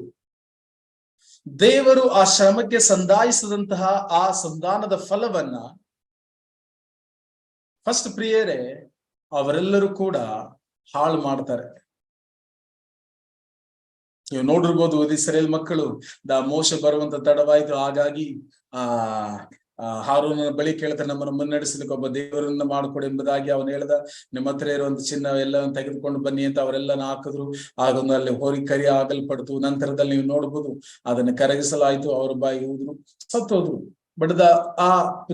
ದೇವರು ಆ ಶ್ರಮಕ್ಕೆ ಸಂದಾಯಿಸಿದಂತಹ ಆ ಸಂಧಾನದ ಫಲವನ್ನ ಫಸ್ಟ್ ಪ್ರಿಯರೇ ಅವರೆಲ್ಲರೂ ಕೂಡ ಹಾಳು ಮಾಡ್ತಾರೆ. ನೀವು ನೋಡಿರ್ಬೋದು, ಇಸ್ರೇಲ್ ಮಕ್ಕಳು ಮೋಶೆ ಬರುವಂತ ತಡವಾಯ್ತು, ಹಾಗಾಗಿ ಹಾರೂನನ ಬಳಿ ಕೇಳ್ತಾರೆ, ನಮ್ಮನ್ನು ಮುನ್ನಡೆಸಲಿಕ್ಕೆ ಒಬ್ಬ ದೇವರನ್ನ ಮಾಡಿಕೊಡಿ ಎಂಬುದಾಗಿ ಅವನು ಹೇಳ್ದ. ನಿಮ್ಮ ಹತ್ರ ಇರುವಂತ ಚಿನ್ನ ಎಲ್ಲ ತೆಗೆದುಕೊಂಡು ಬನ್ನಿ ಅಂತ ಅವರೆಲ್ಲನ ಹಾಕಿದ್ರು. ಆಗೊಂದು ಅಲ್ಲಿ ಹೋರಿ ಕರಿ ಆಗಲ್ಪಡ್ತು. ನಂತರದಲ್ಲಿ ನೀವು ನೋಡ್ಬೋದು, ಅದನ್ನ ಕರಗಿಸಲಾಯ್ತು, ಅವ್ರ ಬಾಯಿ ಊದ್ರು, ಸತ್ತೋದ್ರು. ಬಟ್ ಆ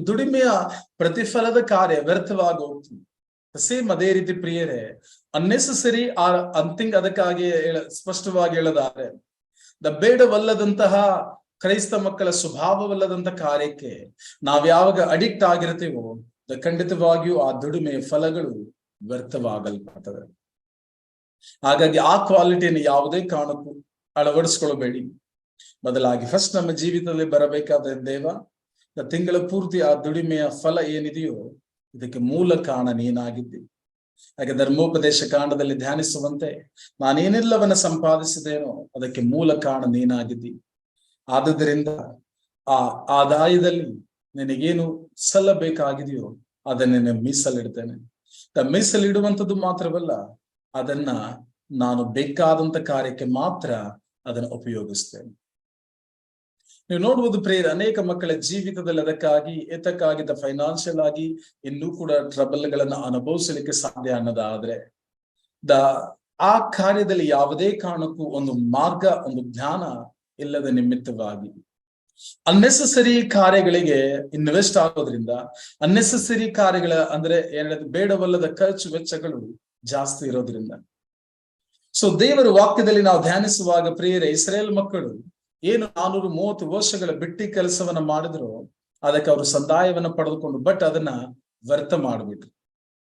ದುಡಿಮೆಯ ಪ್ರತಿಫಲದ ಕಾರ್ಯ ವ್ಯರ್ಥವಾಗಿ ಹೋಗ್ತು. ಸೇಮ್ ಅದೇ ರೀತಿ ಪ್ರಿಯರೇ, ಅನ್ನೆಸೆಸರಿ ಅಂತಿಂಗ್ ಅದಕ್ಕಾಗಿ ಸ್ಪಷ್ಟವಾಗಿ ಹೇಳದಾರೆ, ಬೇಡವಲ್ಲದಂತಹ ಕ್ರೈಸ್ತ ಮಕ್ಕಳ ಸ್ವಭಾವವಲ್ಲದಂತ ಕಾರ್ಯಕ್ಕೆ ನಾವ್ ಯಾವಾಗ ಅಡಿಕ್ಟ್ ಆಗಿರ್ತೀವೋ ಖಂಡಿತವಾಗಿಯೂ ಆ ದುಡಿಮೆಯ ಫಲಗಳು ವ್ಯರ್ಥವಾಗಲ್ಪಡ್ತದೆ. ಹಾಗಾಗಿ ಆ ಕ್ವಾಲಿಟಿಯನ್ನು ಯಾವುದೇ ಕಾರಣಕ್ಕೂ ಅಳವಡಿಸ್ಕೊಳ್ಬೇಡಿ. ಬದಲಾಗಿ ಫಸ್ಟ್ ನಮ್ಮ ಜೀವಿತದಲ್ಲಿ ಬರಬೇಕಾದ ದೇವ, ತಿಂಗಳ ಪೂರ್ತಿ ಆ ದುಡಿಮೆಯ ಫಲ ಏನಿದೆಯೋ ಇದಕ್ಕೆ ಮೂಲ ಕಾರಣ ನೀನಾಗಿದ್ದಿ. ಹಾಗೆ ಧರ್ಮೋಪದೇಶ ಕಾಂಡದಲ್ಲಿ ಧ್ಯಾನಿಸುವಂತೆ, ನಾನೇನೆಲ್ಲವನ್ನ ಸಂಪಾದಿಸಿದೇನೋ ಅದಕ್ಕೆ ಮೂಲ ಕಾರಣ ನೀನಾಗಿದ್ದಿ. ಆದುದರಿಂದ ಆ ಆದಾಯದಲ್ಲಿ ನಿನಗೇನು ಸಲ್ಲಬೇಕಾಗಿದೆಯೋ ಅದನ್ನ ಮೀಸಲಿಡ್ತೇನೆ. ಮೀಸಲಿಡುವಂಥದ್ದು ಮಾತ್ರವಲ್ಲ, ಅದನ್ನ ನಾನು ಬೇಕಾದಂತ ಕಾರ್ಯಕ್ಕೆ ಮಾತ್ರ ಅದನ್ನು ಉಪಯೋಗಿಸ್ತೇನೆ. ನೀವು ನೋಡುವುದು ಪ್ರೇರ, ಅನೇಕ ಮಕ್ಕಳ ಜೀವಿತದಲ್ಲಿ ಅದಕ್ಕಾಗಿ ಫೈನಾನ್ಷಿಯಲ್ ಆಗಿ ಇನ್ನೂ ಕೂಡ ಟ್ರಬಲ್ಗಳನ್ನ ಅನುಭವಿಸಲಿಕ್ಕೆ ಸಾಧ್ಯ ಅನ್ನೋದಾದ್ರೆ ಆ ಕಾರ್ಯದಲ್ಲಿ ಯಾವುದೇ ಕಾರಣಕ್ಕೂ ಒಂದು ಮಾರ್ಗ, ಒಂದು ಜ್ಞಾನ ಇಲ್ಲದ ನಿಮಿತ್ತವಾಗಿ ಅನ್ನೆಸೆಸರಿ ಕಾರ್ಯಗಳಿಗೆ ಇನ್ವೆಸ್ಟ್ ಆಗೋದ್ರಿಂದ, ಅನ್ನೆಸೆಸರಿ ಕಾರ್ಯಗಳ ಅಂದ್ರೆ ಏನಿದೆ ಬೇಡವಲ್ಲದ ಖರ್ಚು ವೆಚ್ಚಗಳು ಜಾಸ್ತಿ ಇರೋದ್ರಿಂದ. ಸೊ ದೇವರ ವಾಕ್ಯದಲ್ಲಿ ನಾವು ಧ್ಯಾನಿಸುವಾಗ ಪ್ರಿಯರೇ, ಇಸ್ರೇಲ್ ಮಕ್ಕಳು ಏನು 430 ವರ್ಷಗಳ ಬಿಟ್ಟಿ ಕೆಲಸವನ್ನ ಮಾಡಿದ್ರು, ಅದಕ್ಕೆ ಅವರು ಸಂದಾಯವನ್ನ ಪಡೆದುಕೊಂಡು ಬಟ್ ಅದನ್ನ ವ್ಯರ್ಥ ಮಾಡಿಬಿಟ್ರು.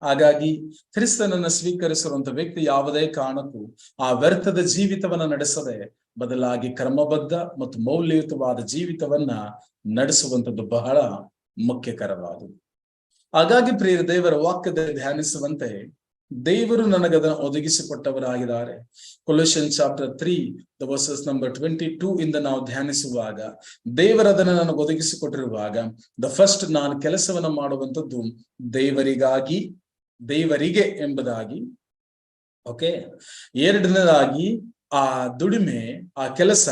ಹಾಗಾಗಿ ಕ್ರಿಸ್ತನನ್ನ ಸ್ವೀಕರಿಸಿರುವಂತ ವ್ಯಕ್ತಿ ಯಾವುದೇ ಕಾರಣಕ್ಕೂ ಆ ವ್ಯರ್ಥದ ಜೀವಿತವನ್ನ ನಡೆಸದೆ ಬದಲಾಗಿ ಕ್ರಮಬದ್ಧ ಮತ್ತು ಮೌಲ್ಯಯುತವಾದ ಜೀವಿತವನ್ನ ನಡೆಸುವಂಥದ್ದು ಬಹಳ ಮುಖ್ಯಕರವಾದುದು. ಹಾಗಾಗಿ ಪ್ರಿಯ ದೇವರ ವಾಕ್ಯದಲ್ಲಿ ಧ್ಯಾನಿಸುವಂತೆ ದೇವರು ನನಗದನ್ನು ಒದಗಿಸಿಕೊಟ್ಟವರಾಗಿದ್ದಾರೆ. ಕೊಲೋಸಿಯನ್ಸ್ ಚಾಪ್ಟರ್ 3 ವರ್ಸಸ್ ನಂಬರ್ 22 ಇಂದ ನಾವು ಧ್ಯಾನಿಸುವಾಗ ದೇವರದನ್ನು ನನಗೆ ಒದಗಿಸಿಕೊಟ್ಟಿರುವಾಗ ಫಸ್ಟ್ ನಾನು ಕೆಲಸವನ್ನ ಮಾಡುವಂಥದ್ದು ದೇವರಿಗೆ ಎಂಬುದಾಗಿ. ಓಕೆ, ಎರಡನೇದಾಗಿ ಆ ದುಡಿಮೆ, ಆ ಕೆಲಸ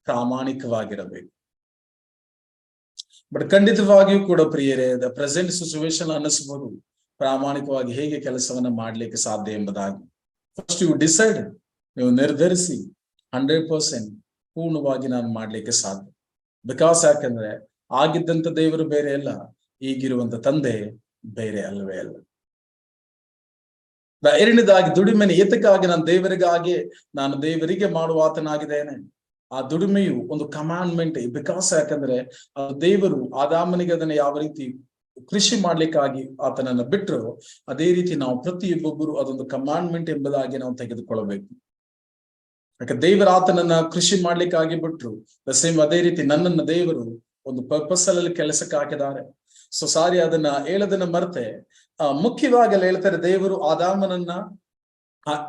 ಪ್ರಾಮಾಣಿಕವಾಗಿರಬೇಕು. ಬಟ್ ಖಂಡಿತವಾಗಿಯೂ ಕೂಡ ಪ್ರಿಯರೇ, ಪ್ರೆಸೆಂಟ್ ಸಿಚುವೇಶನ್ ಅನ್ನಿಸಬಹುದು ಪ್ರಾಮಾಣಿಕವಾಗಿ ಹೇಗೆ ಕೆಲಸವನ್ನ ಮಾಡ್ಲಿಕ್ಕೆ ಸಾಧ್ಯ ಎಂಬುದಾಗಿ. ಫಸ್ಟ್ ಯು ಡಿಸೈಡ್, ನೀವು ನಿರ್ಧರಿಸಿ 100% ಪೂರ್ಣವಾಗಿ ನಾನು ಮಾಡ್ಲಿಕ್ಕೆ ಸಾಧ್ಯ. ಬಿಕಾಸ್ ಯಾಕಂದ್ರೆ ಆಗಿದ್ದಂತ ದೇವರು ಬೇರೆ ಅಲ್ಲ, ಈಗಿರುವಂತ ತಂದೆ ಬೇರೆ ಅಲ್ಲವೇ ಅಲ್ಲ. ಎರಡನೇದಾಗಿ ದುಡಿಮೆನ ಏತಕ್ಕಾಗಿ ನಾನು ದೇವರಿಗೆ ಮಾಡುವಾತನಾಗಿದ್ದೇನೆ. ಆ ದುಡಿಮೆಯು ಒಂದು ಕಮಾಂಡ್ಮೆಂಟ್. ಬಿಕಾಸ್ ಯಾಕಂದ್ರೆ ದೇವರು ಆದಾಮನಿಗೆ ಅದನ್ನ ಯಾವ ರೀತಿ ಕೃಷಿ ಮಾಡ್ಲಿಕ್ಕಾಗಿ ಆತನನ್ನ ಬಿಟ್ಟರು, ಅದೇ ರೀತಿ ನಾವು ಪ್ರತಿಯೊಬ್ಬೊಬ್ಬರು ಅದೊಂದು ಕಮಾಂಡ್ಮೆಂಟ್ ಎಂಬುದಾಗಿ ನಾವು ತೆಗೆದುಕೊಳ್ಳಬೇಕು. ಯಾಕೆ ದೇವರ ಆತನನ್ನ ಕೃಷಿ ಮಾಡ್ಲಿಕ್ಕಾಗಿ ಬಿಟ್ರು, ಸೇಮ್ ಅದೇ ರೀತಿ ನನ್ನನ್ನ ದೇವರು ಒಂದು ಪರ್ಪಸ್ ಅಲ್ಲಿ ಕೆಲಸಕ್ಕೆ ಹಾಕಿದ್ದಾರೆ. ಸೊ ಸಾರಿ ಅದನ್ನ ಹೇಳೋದನ್ನ ಮರ್ತೆ ಮುಖ್ಯವಾಗಿ ಅಲ್ಲಿ ಹೇಳ್ತಾರೆ, ದೇವರು ಆದಾಮನನ್ನ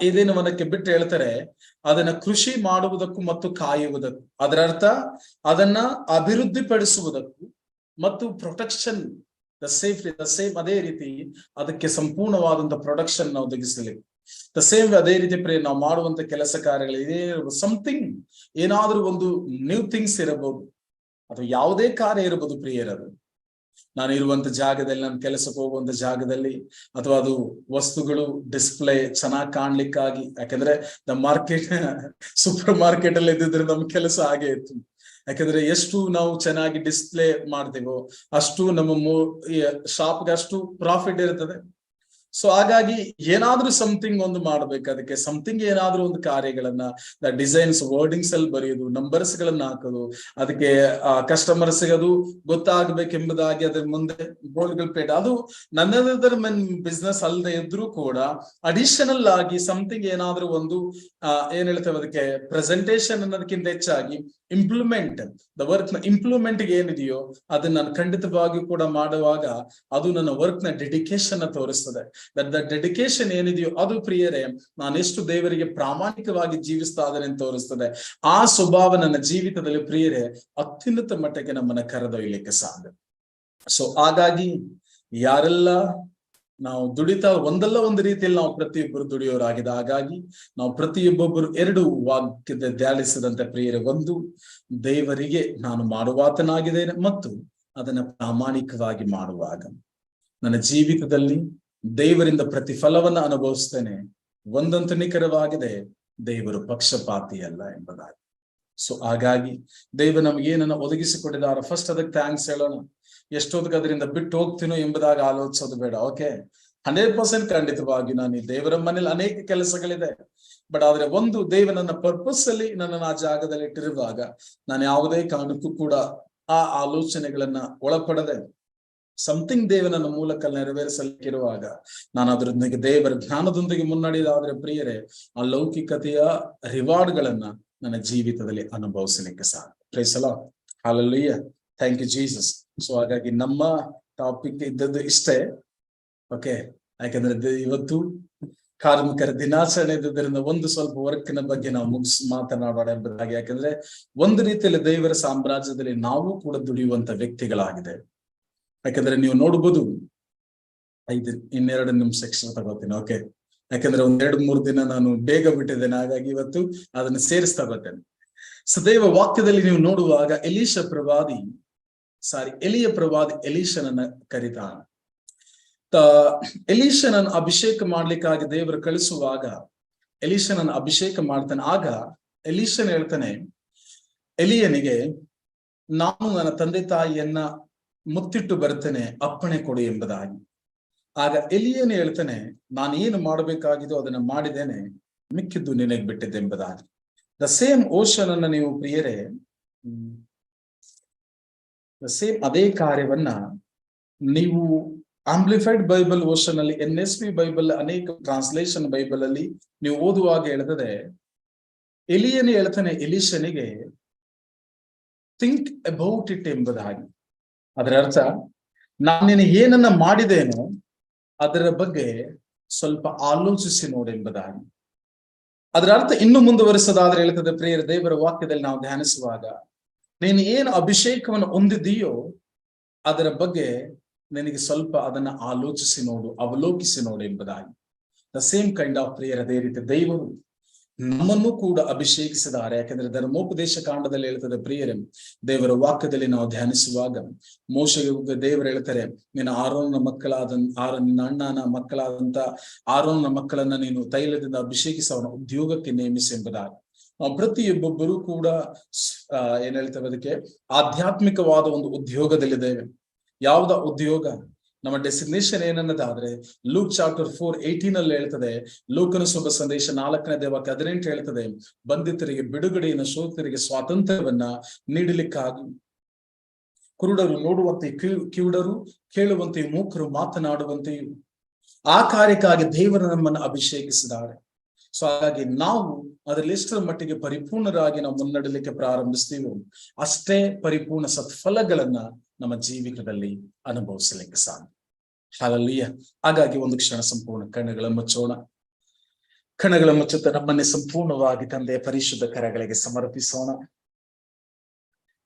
ಏದೇನು ವನಕ್ಕೆ ಬಿಟ್ಟು ಹೇಳ್ತಾರೆ, ಅದನ್ನ ಕೃಷಿ ಮಾಡುವುದಕ್ಕೂ ಮತ್ತು ಕಾಯುವುದಕ್ಕೂ, ಅದರ ಅರ್ಥ ಅದನ್ನ ಅಭಿವೃದ್ಧಿಪಡಿಸುವುದಕ್ಕೂ ಮತ್ತು ಪ್ರೊಟೆಕ್ಷನ್ ದ ಸೇಮ್ ಅದೇ ರೀತಿ ಅದಕ್ಕೆ ಸಂಪೂರ್ಣವಾದಂತ ಪ್ರೊಡಕ್ಷನ್ ನಾವು ಒದಗಿಸಲಿಕ್ಕೆ ದ ಸೇಮ್ ಅದೇ ರೀತಿ ನಾವು ಮಾಡುವಂತ ಕೆಲಸ ಕಾರ್ಯಗಳು ಇದೇ ಸಮಥಿಂಗ್, ಏನಾದ್ರೂ ಒಂದು ನ್ಯೂ ಥಿಂಗ್ಸ್ ಇರಬಹುದು ಅಥವಾ ಯಾವುದೇ ಕಾರ್ಯ ಇರಬಹುದು ಪ್ರಿಯರದು. ನಾನು ಇರುವಂತ ಜಾಗದಲ್ಲಿ, ನಾನು ಕೆಲಸಕ್ಕೆ ಹೋಗುವಂತ ಜಾಗದಲ್ಲಿ, ಅಥವಾ ಅದು ವಸ್ತುಗಳು ಡಿಸ್ಪ್ಲೇ ಚೆನ್ನಾಗಿ ಕಾಣ್ಲಿಕ್ಕಾಗಿ. ಯಾಕಂದ್ರೆ ನಮ್ಮ ಮಾರ್ಕೆಟ್ ಸೂಪರ್ ಮಾರ್ಕೆಟ್ ಅಲ್ಲಿ ಇದ್ದಿದ್ರೆ ನಮ್ ಕೆಲಸ ಹಾಗೆ ಇತ್ತು. ಯಾಕಂದ್ರೆ ಎಷ್ಟು ನಾವು ಚೆನ್ನಾಗಿ ಡಿಸ್ಪ್ಲೇ ಮಾಡ್ತೇವೋ ಅಷ್ಟು ನಮ್ಮ ಶಾಪ್ಗೆ ಅಷ್ಟು ಪ್ರಾಫಿಟ್ ಇರ್ತದೆ. ಸೊ ಹಾಗಾಗಿ ಏನಾದ್ರೂ ಸಮಥಿಂಗ್ ಒಂದು ಮಾಡ್ಬೇಕು, ಅದಕ್ಕೆ ಸಮಥಿಂಗ್ ಏನಾದ್ರೂ ಒಂದು ಕಾರ್ಯಗಳನ್ನ ಡಿಸೈನ್ಸ್ ವರ್ಡಿಂಗ್ಸ್ ಅಲ್ಲಿ ಬರೆಯೋದು, ನಂಬರ್ಸ್ ಗಳನ್ನ ಹಾಕೋದು, ಅದಕ್ಕೆ ಕಸ್ಟಮರ್ಸ್ ಅದು ಗೊತ್ತಾಗ್ಬೇಕೆಂಬುದಾಗಿ ಅದ್ರ ಮುಂದೆ ಬೋರ್ಡ್ಗಳು ಪೇಟ, ಅದು ನನ್ನದರ ಬಿಸ್ನೆಸ್ ಅಲ್ಲದೆ ಇದ್ರೂ ಕೂಡ ಅಡಿಷನಲ್ ಆಗಿ ಸಮಥಿಂಗ್ ಏನಾದ್ರೂ ಒಂದು ಏನ್ ಹೇಳ್ತೇವೆ ಅದಕ್ಕೆ ಪ್ರೆಸೆಂಟೇಶನ್ ಅನ್ನೋದಕ್ಕಿಂತ ಹೆಚ್ಚಾಗಿ ಇಂಪ್ಲಿಮೆಂಟ್ ದ ವರ್ಕ್ ನ ಇಂಪ್ಲಿಮೆಂಟ್ ಏನಿದೆಯೋ ಅದನ್ನ ನಾನು ಖಂಡಿತವಾಗಿಯೂ ಕೂಡ ಮಾಡುವಾಗ ಅದು ನನ್ನ ವರ್ಕ್ ನ ಡೆಡಿಕೇಶನ್ ತೋರಿಸ್ತದೆ. ದ ಡೆಡಿಕೇಶನ್ ಏನಿದೆಯೋ ಅದು ಪ್ರಿಯರೇ ನಾನು ಎಷ್ಟು ದೇವರಿಗೆ ಪ್ರಾಮಾಣಿಕವಾಗಿ ಜೀವಿಸ್ತಾ ಇದ್ದೇನೆ ಅಂತ ತೋರಿಸ್ತದೆ. ಆ ಸ್ವಭಾವ ನನ್ನ ಜೀವಿತದಲ್ಲಿ ಪ್ರಿಯರೇ ಅತ್ಯುನ್ನತ ಮಟ್ಟಕ್ಕೆ ನಮ್ಮನ್ನ ಕರೆದೊಯ್ಯಲಿಕ್ಕೆ ಸಾಧ್ಯ. ಸೊ ಹಾಗಾಗಿ ಯಾರೆಲ್ಲ ನಾವು ದುಡಿತಾ ಒಂದಲ್ಲ ಒಂದು ರೀತಿಯಲ್ಲಿ ನಾವು ಪ್ರತಿಯೊಬ್ಬರು ದುಡಿಯೋರಾಗಿದೆ. ಹಾಗಾಗಿ ನಾವು ಪ್ರತಿಯೊಬ್ಬೊಬ್ಬರು ಎರಡು ವಾಕ್ಯದ ಧ್ಯಾನಿಸಿದಂತೆ ಪ್ರಿಯರೇ, ಒಂದು ದೇವರಿಗೆ ನಾನು ಮಾಡುವಾತನಾಗಿದ್ದೇನೆ ಮತ್ತು ಅದನ್ನ ಪ್ರಾಮಾಣಿಕವಾಗಿ ಮಾಡುವಾಗ ನನ್ನ ಜೀವಿತದಲ್ಲಿ ದೇವರಿಂದ ಪ್ರತಿಫಲವನ್ನ ಅನುಭವಿಸ್ತೇನೆ. ಒಂದಂತೂ ನಿಖರವಾಗಿದೆ, ದೇವರು ಪಕ್ಷಪಾತಿ ಅಲ್ಲ ಎಂಬುದಾಗಿ. ಸೊ ಹಾಗಾಗಿ ದೇವ ನಮ್ಗೆ ಏನನ್ನ ಒದಗಿಸಿಕೊಟ್ಟಿದ್ದಾರೆ, ಫಸ್ಟ್ ಅದಕ್ಕೆ ಥ್ಯಾಂಕ್ಸ್ ಹೇಳೋಣ. ಎಷ್ಟೊತ್ತಿಗೆ ಅದರಿಂದ ಬಿಟ್ಟು ಹೋಗ್ತೀನೋ ಎಂಬುದಾಗಿ ಆಲೋಚಿಸೋದು ಬೇಡ. ಓಕೆ, 100% ಖಂಡಿತವಾಗಿ ನಾನು ಈ ದೇವರ ಮನೇಲಿ ಅನೇಕ ಕೆಲಸಗಳಿದೆ, ಬಟ್ ಆದ್ರೆ ಒಂದು ದೇವ ನನ್ನ ಪರ್ಪಸ್ ಅಲ್ಲಿ ನನ್ನನ್ನು ಆ ಜಾಗದಲ್ಲಿ ಇಟ್ಟಿರುವಾಗ ನಾನು ಯಾವುದೇ ಕಾರಣಕ್ಕೂ ಕೂಡ ಆ ಆಲೋಚನೆಗಳನ್ನ ಒಳಪಡದೆ ಸಮಥಿಂಗ್ ದೇವನನ್ನ ಮೂಲಕ ನೆರವೇರಿಸಲಿಕ್ಕಿರುವಾಗ ನಾನು ಅದರೊಂದಿಗೆ ದೇವರ ಜ್ಞಾನದೊಂದಿಗೆ ಮುನ್ನಡೆದಾದ್ರೆ ಪ್ರಿಯರೇ ಆ ಲೌಕಿಕತೆಯ ರಿವಾರ್ಡ್ಗಳನ್ನ ನನ್ನ ಜೀವಿತದಲ್ಲಿ ಅನುಭವಿಸಲಿಕ್ಕೆ ಸಾಧ್ಯ. Praise the Lord, hallelujah, thank you Jesus. So ಹಾಗಾಗಿ ನಮ್ಮ ಟಾಪಿಕ್ ಇದ್ದದ್ದು ಇಷ್ಟೇ. ಓಕೆ, ಯಾಕಂದ್ರೆ ಇವತ್ತು ಕಾರ್ಮಿಕರ ದಿನಾಚರಣೆ ಇದ್ದುದರಿಂದ ಒಂದು ಸ್ವಲ್ಪ ವರ್ಕ್ನ ಬಗ್ಗೆ ನಾವು ಮಾತನಾಡೋಣ ಎಂಬುದಾಗಿ. ಯಾಕಂದ್ರೆ ಒಂದು ರೀತಿಯಲ್ಲಿ ದೇವರ ಸಾಮ್ರಾಜ್ಯದಲ್ಲಿ ನಾವು ಕೂಡ ದುಡಿಯುವಂತ ವ್ಯಕ್ತಿಗಳಾಗಿದೆ. ಯಾಕಂದ್ರೆ ನೀವು ನೋಡ್ಬೋದು, 2 ನಿಮಿಷ ಎಕ್ಸ್ಟ್ರಾ ತಗೋತೀನಿ. ಓಕೆ, ಯಾಕಂದ್ರೆ 2-3 ದಿನ ನಾನು ಬೇಗ ಬಿಟ್ಟಿದ್ದೇನೆ, ಹಾಗಾಗಿ ಇವತ್ತು ಅದನ್ನು ಸೇರಿಸ್ತಾ ಬರ್ತೇನೆ. ಸದೈವ ವಾಕ್ಯದಲ್ಲಿ ನೀವು ನೋಡುವಾಗ ಎಲಿಯ ಪ್ರವಾದಿ ಎಲೀಷನನ್ನ ಕರೀತಾನ. ಎಲೀಷನನ್ನು ಅಭಿಷೇಕ ಮಾಡ್ಲಿಕ್ಕಾಗಿ ದೇವರು ಕಳಿಸುವಾಗ ಎಲೀಷನನ್ನು ಅಭಿಷೇಕ ಮಾಡ್ತಾನೆ. ಆಗ ಎಲೀಷನ್ ಹೇಳ್ತಾನೆ ಎಲಿಯನಿಗೆ, ನಾನು ನನ್ನ ತಂದೆ ತಾಯಿಯನ್ನ ಮುತ್ತಿಟ್ಟು ಬರ್ತೇನೆ, ಅಪ್ಪಣೆ ಕೊಡು ಎಂಬುದಾಗಿ. ಆಗ ಎಲಿಯನ್ ಹೇಳ್ತಾನೆ, ನಾನು ಏನು ಮಾಡಬೇಕಾಗಿದೋ ಅದನ್ನ ಮಾಡಿದ್ದೇನೆ, ಮಿಕ್ಕಿದ್ದು ನಿನಗೆ ಬಿಟ್ಟಿದ್ದೆ ಎಂಬುದಾಗಿ. ದ ಸೇಮ್ ಓಷನ್ ಅನ್ನ ನೀವು ಪ್ರಿಯರೇ, ಸೇಮ್ ಅದೇ ಕಾರ್ಯವನ್ನ ನೀವು ಆಂಪ್ಲಿಫೈಡ್ ಬೈಬಲ್ ಓಷನ್ ಅಲ್ಲಿ, NSB ಬೈಬಲ್, ಅನೇಕ ಟ್ರಾನ್ಸ್ಲೇಷನ್ ಬೈಬಲ್ ಅಲ್ಲಿ ನೀವು ಓದುವಾಗ ಹೇಳ್ತದೆ, ಎಲಿಯನೇ ಹೇಳ್ತಾನೆ ಎಲೀಷನಿಗೆ, ಥಿಂಕ್ ಅಬೌಟ್ ಇಟ್ ಎಂಬುದಾಗಿ. ಅದರ ಅರ್ಥ, ನಾನೇನು ಏನನ್ನ ಮಾಡಿದೇನೋ ಅದರ ಬಗ್ಗೆ ಸ್ವಲ್ಪ ಆಲೋಚಿಸಿ ನೋಡಿ ಎಂಬುದಾಗಿ. ಅದರ ಅರ್ಥ ಇನ್ನು ಮುಂದುವರಿಸೋದಾದ್ರೆ ಹೇಳ್ತದೆ ಪ್ರಿಯರ, ದೇವರ ವಾಕ್ಯದಲ್ಲಿ ನಾವು ಧ್ಯಾನಿಸುವಾಗ, ನೀನು ಏನು ಅಭಿಷೇಕವನ್ನು ಹೊಂದಿದೆಯೋ ಅದರ ಬಗ್ಗೆ ನಿನಗೆ ಸ್ವಲ್ಪ ಅದನ್ನ ಆಲೋಚಿಸಿ ನೋಡು, ಅವಲೋಕಿಸಿ ನೋಡು ಎಂಬುದಾಗಿ. The same kind of prayer. ಅದೇ ರೀತಿ ದೇವರು ನಮ್ಮನ್ನು ಕೂಡ ಅಭಿಷೇಕಿಸಿದ್ದಾರೆ. ಯಾಕಂದ್ರೆ ಧರ್ಮೋಪದೇಶ ಕಾಂಡದಲ್ಲಿ ಹೇಳ್ತದೆ ಪ್ರಿಯರೇ, ದೇವರ ವಾಕ್ಯದಲ್ಲಿ ನಾವು ಧ್ಯಾನಿಸುವಾಗ ಮೋಶೆಗೆ ದೇವರು ಹೇಳ್ತಾರೆ, ನೀನು ನಿನ್ನ ಅಣ್ಣನ ಮಕ್ಕಳಾದಂತ ಆರೋನನ ಮಕ್ಕಳನ್ನ ನೀನು ತೈಲದಿಂದ ಅಭಿಷೇಕಿಸಿ ಅವನ ಉದ್ಯೋಗಕ್ಕೆ ನೇಮಿಸಿ ಎಂಬುದಾಗಿ. ನಾವು ಪ್ರತಿಯೊಬ್ಬೊಬ್ಬರು ಕೂಡ ಏನ್ ಹೇಳ್ತೇವೆ ಅದಕ್ಕೆ, ಆಧ್ಯಾತ್ಮಿಕವಾದ ಒಂದು ಉದ್ಯೋಗದಲ್ಲಿದ್ದೇವೆ. ಯಾವುದ ಉದ್ಯೋಗ? ನಮ್ಮ ಡೆಸಿಗ್ನೇಷನ್ ಏನನ್ನದಾದ್ರೆ ಲೂಕ್ ಚಾಪ್ಟರ್ 4:18 ಅಲ್ಲಿ ಹೇಳ್ತದೆ, ಲೂಕನ ಶುಭ ಸಂದೇಶ 4ನೇ ವಾಕ್ಯ 18 ಹೇಳ್ತದೆ, ಬಂಧಿತರಿಗೆ ಬಿಡುಗಡೆಯನ್ನು, ಶೋಧಕರಿಗೆ ಸ್ವಾತಂತ್ರ್ಯವನ್ನ ನೀಡಲಿಕ್ಕಾಗಿ, ಕುರುಡರು ನೋಡುವಂತೆ ಕಿವುಡರು ಕೇಳುವಂತೆ, ಮೂಕರು ಮಾತನಾಡುವಂತೆಯೂ ಆ ಕಾರ್ಯಕ್ಕಾಗಿ ದೇವರು ನಮ್ಮನ್ನು ಅಭಿಷೇಕಿಸಿದ್ದಾರೆ. ಸೊ ಹಾಗಾಗಿ ನಾವು ಅದರಲ್ಲಿ ಎಷ್ಟರ ಮಟ್ಟಿಗೆ ಪರಿಪೂರ್ಣರಾಗಿ ನಾವು ಮುನ್ನಡೆಯಲಿಕ್ಕೆ ಪ್ರಾರಂಭಿಸ್ತೀವೋ ಅಷ್ಟೇ ಪರಿಪೂರ್ಣ ಸತ್ಫಲಗಳನ್ನ ನಮ್ಮ ಜೀವಿತದಲ್ಲಿ ಅನುಭವಿಸಲಿಕ್ಕೆ ಸಾಧ್ಯ. ಹಲ್ಲೆಲೂಯಾ. ಹಾಗಾಗಿ ಒಂದು ಕ್ಷಣ ಸಂಪೂರ್ಣ ಕಣ್ಣುಗಳ ಮುಚ್ಚೋಣ. ಕಣ್ಣುಗಳ ಮುಚ್ಚುತ್ತಾ ನಮ್ಮನ್ನೇ ಸಂಪೂರ್ಣವಾಗಿ ತಂದೆಯ ಪರಿಶುದ್ಧ ಕರಗಳಿಗೆ ಸಮರ್ಪಿಸೋಣ.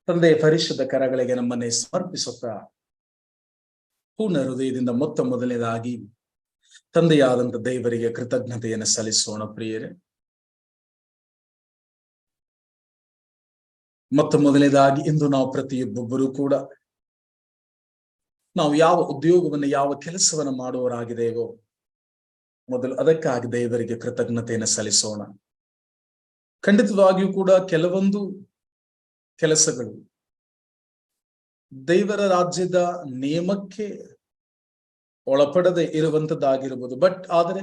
ತಂದೆಯ ಪರಿಶುದ್ಧ ಕರಗಳಿಗೆ ನಮ್ಮನ್ನೇ ಸಮರ್ಪಿಸುತ್ತಾ ಪೂರ್ಣ ಹೃದಯದಿಂದ ಮೊದಲನೇದಾಗಿ ತಂದೆಯಾದಂತ ದೇವರಿಗೆ ಕೃತಜ್ಞತೆಯನ್ನು ಸಲ್ಲಿಸೋಣ. ಪ್ರಿಯರೇ, ಮೊದಲನೇದಾಗಿ ಇಂದು ನಾವು ಪ್ರತಿಯೊಬ್ಬೊಬ್ಬರೂ ಕೂಡ ನಾವು ಯಾವ ಉದ್ಯೋಗವನ್ನು, ಯಾವ ಕೆಲಸವನ್ನು ಮಾಡುವವರಾಗಿದ್ದೇವೋ ಮೊದಲು ಅದಕ್ಕಾಗಿ ದೇವರಿಗೆ ಕೃತಜ್ಞತೆಯನ್ನು ಸಲ್ಲಿಸೋಣ. ಖಂಡಿತವಾಗಿಯೂ ಕೂಡ ಕೆಲವೊಂದು ಕೆಲಸಗಳು ದೇವರ ರಾಜ್ಯದ ನಿಯಮಕ್ಕೆ ಒಳಪಡದೆ ಇರುವಂತದ್ದಾಗಿರ್ಬೋದು. ಬಟ್ ಆದರೆ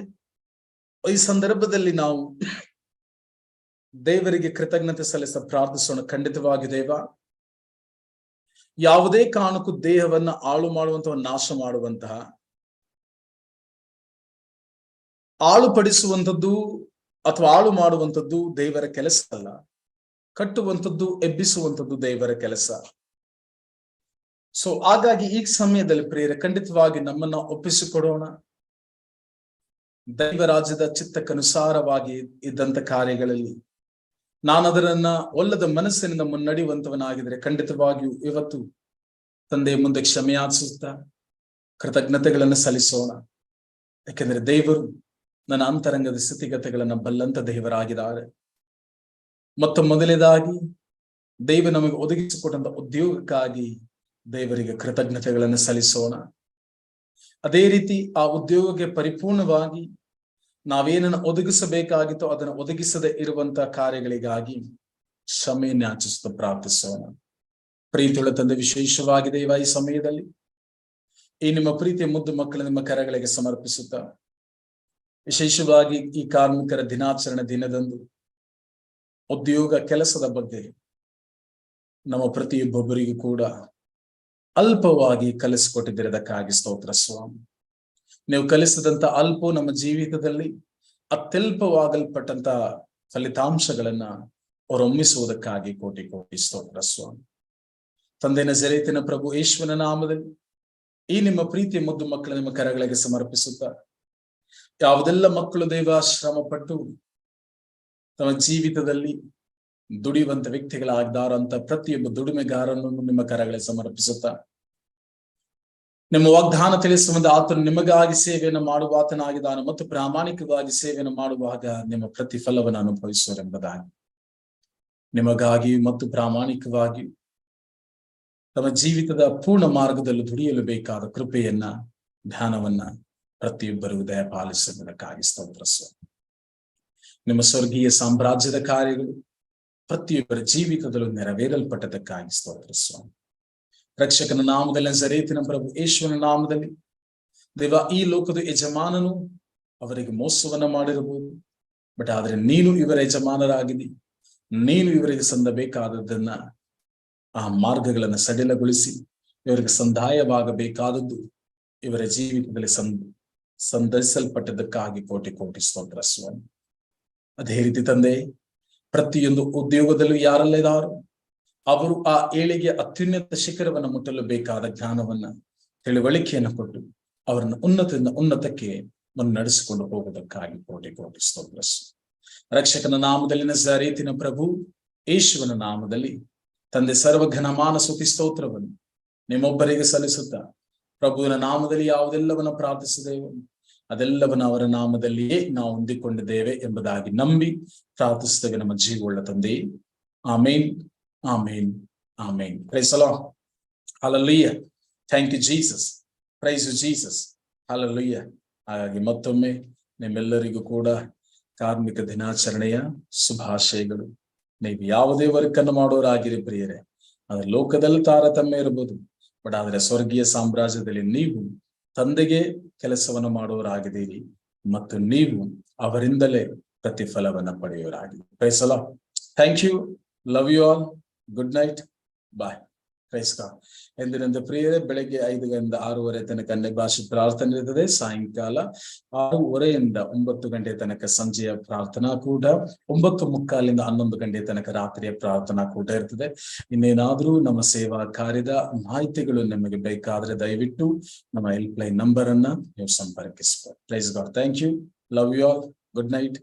ಈ ಸಂದರ್ಭದಲ್ಲಿ ನಾವು ದೇವರಿಗೆ ಕೃತಜ್ಞತೆ ಸಲ್ಲಿಸ ಪ್ರಾರ್ಥಿಸೋಣ. ಖಂಡಿತವಾಗಿ ದೇವ, ಯಾವುದೇ ಕಾರಣಕ್ಕೂ ದೇಹವನ್ನ ಹಾಳು ಮಾಡುವಂತಹ, ನಾಶ ಮಾಡುವಂತಹ, ಹಾಳುಪಡಿಸುವಂಥದ್ದು ಅಥವಾ ಹಾಳು ಮಾಡುವಂಥದ್ದು ದೇವರ ಕೆಲಸ ಅಲ್ಲ. ಕಟ್ಟುವಂಥದ್ದು, ಎಬ್ಬಿಸುವಂಥದ್ದು ದೇವರ ಕೆಲಸ. ಸೊ ಹಾಗಾಗಿ ಈ ಸಮಯದಲ್ಲಿ ಪ್ರಿಯರೇ, ಖಂಡಿತವಾಗಿ ನಮ್ಮನ್ನ ಒಪ್ಪಿಸಿಕೊಡೋಣ. ದೈವರಾಜ್ಯದ ಚಿತ್ತಕ್ಕನುಸಾರವಾಗಿ ಇದ್ದಂತ ಕಾರ್ಯಗಳಲ್ಲಿ ನಾನು ಅದರನ್ನ ಒಲ್ಲದ ಮನಸ್ಸಿನಿಂದ ಮುನ್ನಡೆಯುವಂತವನಾಗಿದ್ರೆ ಖಂಡಿತವಾಗಿಯೂ ಇವತ್ತು ತಂದೆಯ ಮುಂದೆ ಕ್ಷಮೆಯಾಚಿಸುತ್ತಾ ಕೃತಜ್ಞತೆಗಳನ್ನು ಸಲ್ಲಿಸೋಣ. ಯಾಕೆಂದ್ರೆ ದೇವರು ನನ್ನ ಅಂತರಂಗದ ಸ್ಥಿತಿಗತಿಗಳನ್ನ ಬಲ್ಲಂತ ದೇವರಾಗಿದ್ದಾರೆ. ಮತ್ತು ಮೊದಲನೇದಾಗಿ ದೇವ ನಮಗೆ ಒದಗಿಸಿಕೊಟ್ಟಂತ ಉದ್ಯೋಗಕ್ಕಾಗಿ ದೇವರಿಗೆ ಕೃತಜ್ಞತೆಗಳನ್ನು ಸಲ್ಲಿಸೋಣ. ಅದೇ ರೀತಿ ಆ ಉದ್ಯೋಗಕ್ಕೆ ಪರಿಪೂರ್ಣವಾಗಿ ನಾವೇನನ್ನು ಒದಗಿಸಬೇಕಾಗಿತ್ತೋ ಅದನ್ನು ಒದಗಿಸದೆ ಇರುವಂತಹ ಕಾರ್ಯಗಳಿಗಾಗಿ ಕ್ಷಮೆಯನ್ನು ಯಾಚಿಸುತ್ತಾ ಪ್ರಾರ್ಥಿಸೋಣ. ಪ್ರೀತಿಯುಳ್ಳ ತಂದೆ, ವಿಶೇಷವಾಗಿ ದೇವ ಈ ಸಮಯದಲ್ಲಿ ಈ ನಿಮ್ಮ ಪ್ರೀತಿಯ ಮುದ್ದು ಮಕ್ಕಳು ನಿಮ್ಮ ಕರಗಳಿಗೆ ಸಮರ್ಪಿಸುತ್ತಾ, ವಿಶೇಷವಾಗಿ ಈ ಕಾರ್ಮಿಕರ ದಿನಾಚರಣೆ ದಿನದಂದು ಉದ್ಯೋಗ ಕೆಲಸದ ಬಗ್ಗೆ ನಮ್ಮ ಪ್ರತಿಯೊಬ್ಬೊಬ್ಬರಿಗೂ ಕೂಡ ಅಲ್ಪವಾಗಿ ಕಲಿಸಿಕೊಟ್ಟಿದ್ದೀರಿ. ಅದಕ್ಕಾಗಿ ಸ್ತೋತ್ರ ಸ್ವಾಮಿ. ನೀವು ಕಲಿಸಿದಂತ ಅಲ್ಪ ನಮ್ಮ ಜೀವಿತದಲ್ಲಿ ಅತ್ಯಲ್ಪವಾಗಲ್ಪಟ್ಟಂತ ಫಲಿತಾಂಶಗಳನ್ನ ಹೊರೊಮ್ಮಿಸುವುದಕ್ಕಾಗಿ ಕೋಟಿ ಕೋಟಿ ಸ್ತೋತ್ರ ಸ್ವಾಮಿ. ತಂದೆ ನಜರೇತಿನ ಪ್ರಭು ಯೇಸುವಿನ ನಾಮದಲ್ಲಿ ಈ ನಿಮ್ಮ ಪ್ರೀತಿಯ ಮುದ್ದು ಮಕ್ಕಳು ನಿಮ್ಮ ಕರಗಳಿಗೆ ಸಮರ್ಪಿಸುತ್ತಾ, ಯಾವುದೆಲ್ಲ ಮಕ್ಕಳು ದೇವ ಶ್ರಮ ಪಟ್ಟು ತಮ್ಮ ಜೀವಿತದಲ್ಲಿ ದುಡಿಯುವಂತ ವ್ಯಕ್ತಿಗಳಾಗಿದ್ದಾರಂತ ಪ್ರತಿಯೊಬ್ಬ ದುಡಿಮೆಗಾರನನ್ನು ನಿಮ್ಮ ಕರಗಳಿಗೆ ಸಮರ್ಪಿಸುತ್ತಾ, ನಿಮ್ಮ ವಾಗ್ದಾನ ತಿಳಿಸುವಂತ ಆತನು ನಿಮಗಾಗಿ ಸೇವೆಯನ್ನು ಮಾಡುವ ಆತನಾಗಿದ್ದಾನೆ ಮತ್ತು ಪ್ರಾಮಾಣಿಕವಾಗಿ ಸೇವೆಯನ್ನು ಮಾಡುವಾಗ ನಿಮ್ಮ ಪ್ರತಿಫಲವನ್ನು ಅನುಭವಿಸುವರೆಂಬುದಾಗಿ ನಿಮಗಾಗಿ ಮತ್ತು ಪ್ರಾಮಾಣಿಕವಾಗಿ ತಮ್ಮ ಜೀವಿತದ ಪೂರ್ಣ ಮಾರ್ಗದಲ್ಲಿ ದುಡಿಯಲು ಬೇಕಾದ ಕೃಪೆಯನ್ನ, ಧ್ಯಾನವನ್ನ ಪ್ರತಿಯೊಬ್ಬರಿಗೂ ದಯಪಾಲಿಸುವುದಕ್ಕಾಗಿ ಸ್ತೋತ್ರ ಸ್ವಾಮಿ. ನಿಮ್ಮ ಸ್ವರ್ಗೀಯ ಸಾಮ್ರಾಜ್ಯದ ಕಾರ್ಯಗಳು ಪ್ರತಿಯೊಬ್ಬರ ಜೀವಿತದಲ್ಲೂ ನೆರವೇರಲ್ಪಟ್ಟದಕ್ಕಾಗಿ ಸ್ತೋತ್ರ ಸ್ವಾಮಿ. ರಕ್ಷಕನ ನಾಮದಲ್ಲಿ, ನಜರೇತಿನ ಪ್ರಭು ಯೇಸುವಿನ ನಾಮದಲ್ಲಿ ದೇವ, ಈ ಲೋಕದ ಯಜಮಾನನು ಅವರಿಗೆ ಮೋಸವನ್ನ ಮಾಡಿರಬಹುದು, ಬಟ್ ಆದ್ರೆ ನೀನು ಇವರ ಯಜಮಾನರಾಗಿದ್ದಿ. ನೀನು ಇವರಿಗೆ ಸಂದಬೇಕಾದದ್ದನ್ನ, ಆ ಮಾರ್ಗಗಳನ್ನು ಸಡಿಲಗೊಳಿಸಿ ಇವರಿಗೆ ಸಂದಾಯವಾಗಬೇಕಾದದ್ದು ಇವರ ಜೀವಿತದಲ್ಲಿ ಸಂಧರಿಸಲ್ಪಟ್ಟದಕ್ಕಾಗಿ ಕೋಟಿ ಕೋಟಿ ಸ್ತೋತ್ರ ಸ್ವಾಮಿ. ಅದೇ ರೀತಿ ತಂದೆ, ಪ್ರತಿಯೊಂದು ಉದ್ಯೋಗದಲ್ಲೂ ಯಾರಲ್ಲಿದ್ದಾರೋ ಅವರು ಆ ಏಳಿಗೆ ಅತ್ಯುನ್ನತ ಶಿಖರವನ್ನು ಮುಟ್ಟಲು ಬೇಕಾದ ಜ್ಞಾನವನ್ನ, ತಿಳುವಳಿಕೆಯನ್ನು ಕೊಟ್ಟು ಅವರನ್ನು ಉನ್ನತದಿಂದ ಉನ್ನತಕ್ಕೆ ಮುನ್ನಡೆಸಿಕೊಂಡು ಹೋಗುವುದಕ್ಕಾಗಿ ಕೋಟಿ ಕೋಟಿ ಸ್ತೋತ್ರ. ರಕ್ಷಕನ ನಾಮದಲ್ಲಿ, ನಜರೇತಿನ ಪ್ರಭು ಯೇಸುವಿನ ನಾಮದಲ್ಲಿ ತಂದೆ ಸರ್ವಘನಮಾನ ಸ್ತುತಿ ಸ್ತೋತ್ರವನ್ನು ನಿಮ್ಮೊಬ್ಬರಿಗೆ ಸಲ್ಲಿಸುತ್ತಾ, ಪ್ರಭುವಿನ ನಾಮದಲ್ಲಿ ಯಾವುದೆಲ್ಲವನ್ನ ಪ್ರಾರ್ಥಿಸಿದೆವು ಅದೆಲ್ಲವನ್ನ ಅವರ ನಾಮದಲ್ಲಿಯೇ ನಾವು ಹೊಂದಿಕೊಂಡಿದ್ದೇವೆ ಎಂಬುದಾಗಿ ನಂಬಿ ಪ್ರಾರ್ಥಿಸುತ್ತೇವೆ ನಮ್ಮ ಜೀವವುಳ್ಳ ತಂದೆ. Amen, amen, amen. Praise the Lord. Hallelujah. Thank you Jesus. Praise you Jesus. Hallelujah. ಹಾಗಾಗಿ ಮತ್ತೊಮ್ಮೆ ನಿಮ್ಮೆಲ್ಲರಿಗೂ ಕೂಡ ಕಾರ್ಮಿಕ ದಿನಾಚರಣೆಯ ಶುಭಾಶಯಗಳು. ನೀವು ಯಾವುದೇ ವರ್ಕ್ ಅನ್ನು ಮಾಡೋರಾಗಿರಿ ಪ್ರಿಯರೇ, ಆದ್ರೆ ಲೋಕದಲ್ಲಿ ತಾರತಮ್ಯ ಇರಬಹುದು, ಬಟ್ ಆದ್ರೆ ಸ್ವರ್ಗೀಯ ಸಾಮ್ರಾಜ್ಯದಲ್ಲಿ ನೀವು ತಂದೆಗೆ ಕೆಲಸವನ್ನು ಮಾಡುವವರಾಗಿದ್ದೀರಿ ಮತ್ತು ನೀವು ಅವರಿಂದಲೇ ಪ್ರತಿಫಲವನ್ನು ಪಡೆಯುವರಾಗಿದ್ದೀರಿ. Praise the Lord. Thank you. Love you all. Good night. Bye. Praise God. ಎಂದಿನಂತೆ ಪ್ರಿಯರೇ, ಬೆಳಗ್ಗೆ 5 ಗಂಟೆ 6:30 ತನಕ ಅನ್ಯ ಭಾಷೆ ಪ್ರಾರ್ಥನೆ ಇರ್ತದೆ. ಸಾಯಂಕಾಲ 6:30 9 ಗಂಟೆ ತನಕ ಸಂಜೆಯ ಪ್ರಾರ್ಥನಾ ಕೂಟ, 9:45 11 ಗಂಟೆ ತನಕ ರಾತ್ರಿಯ ಪ್ರಾರ್ಥನಾ ಕೂಟ ಇರ್ತದೆ. ಇನ್ನೇನಾದ್ರೂ ನಮ್ಮ ಸೇವಾ ಕಾರ್ಯದ ಮಾಹಿತಿಗಳು ನಿಮಗೆ ಬೇಕಾದ್ರೆ ದಯವಿಟ್ಟು ನಮ್ಮ ಹೆಲ್ಪ್ ಲೈನ್ ನಂಬರ್ ಅನ್ನ ನೀವು ಸಂಪರ್ಕಿಸಬಹುದು. Praise God. Thank you. Love you all. Good night.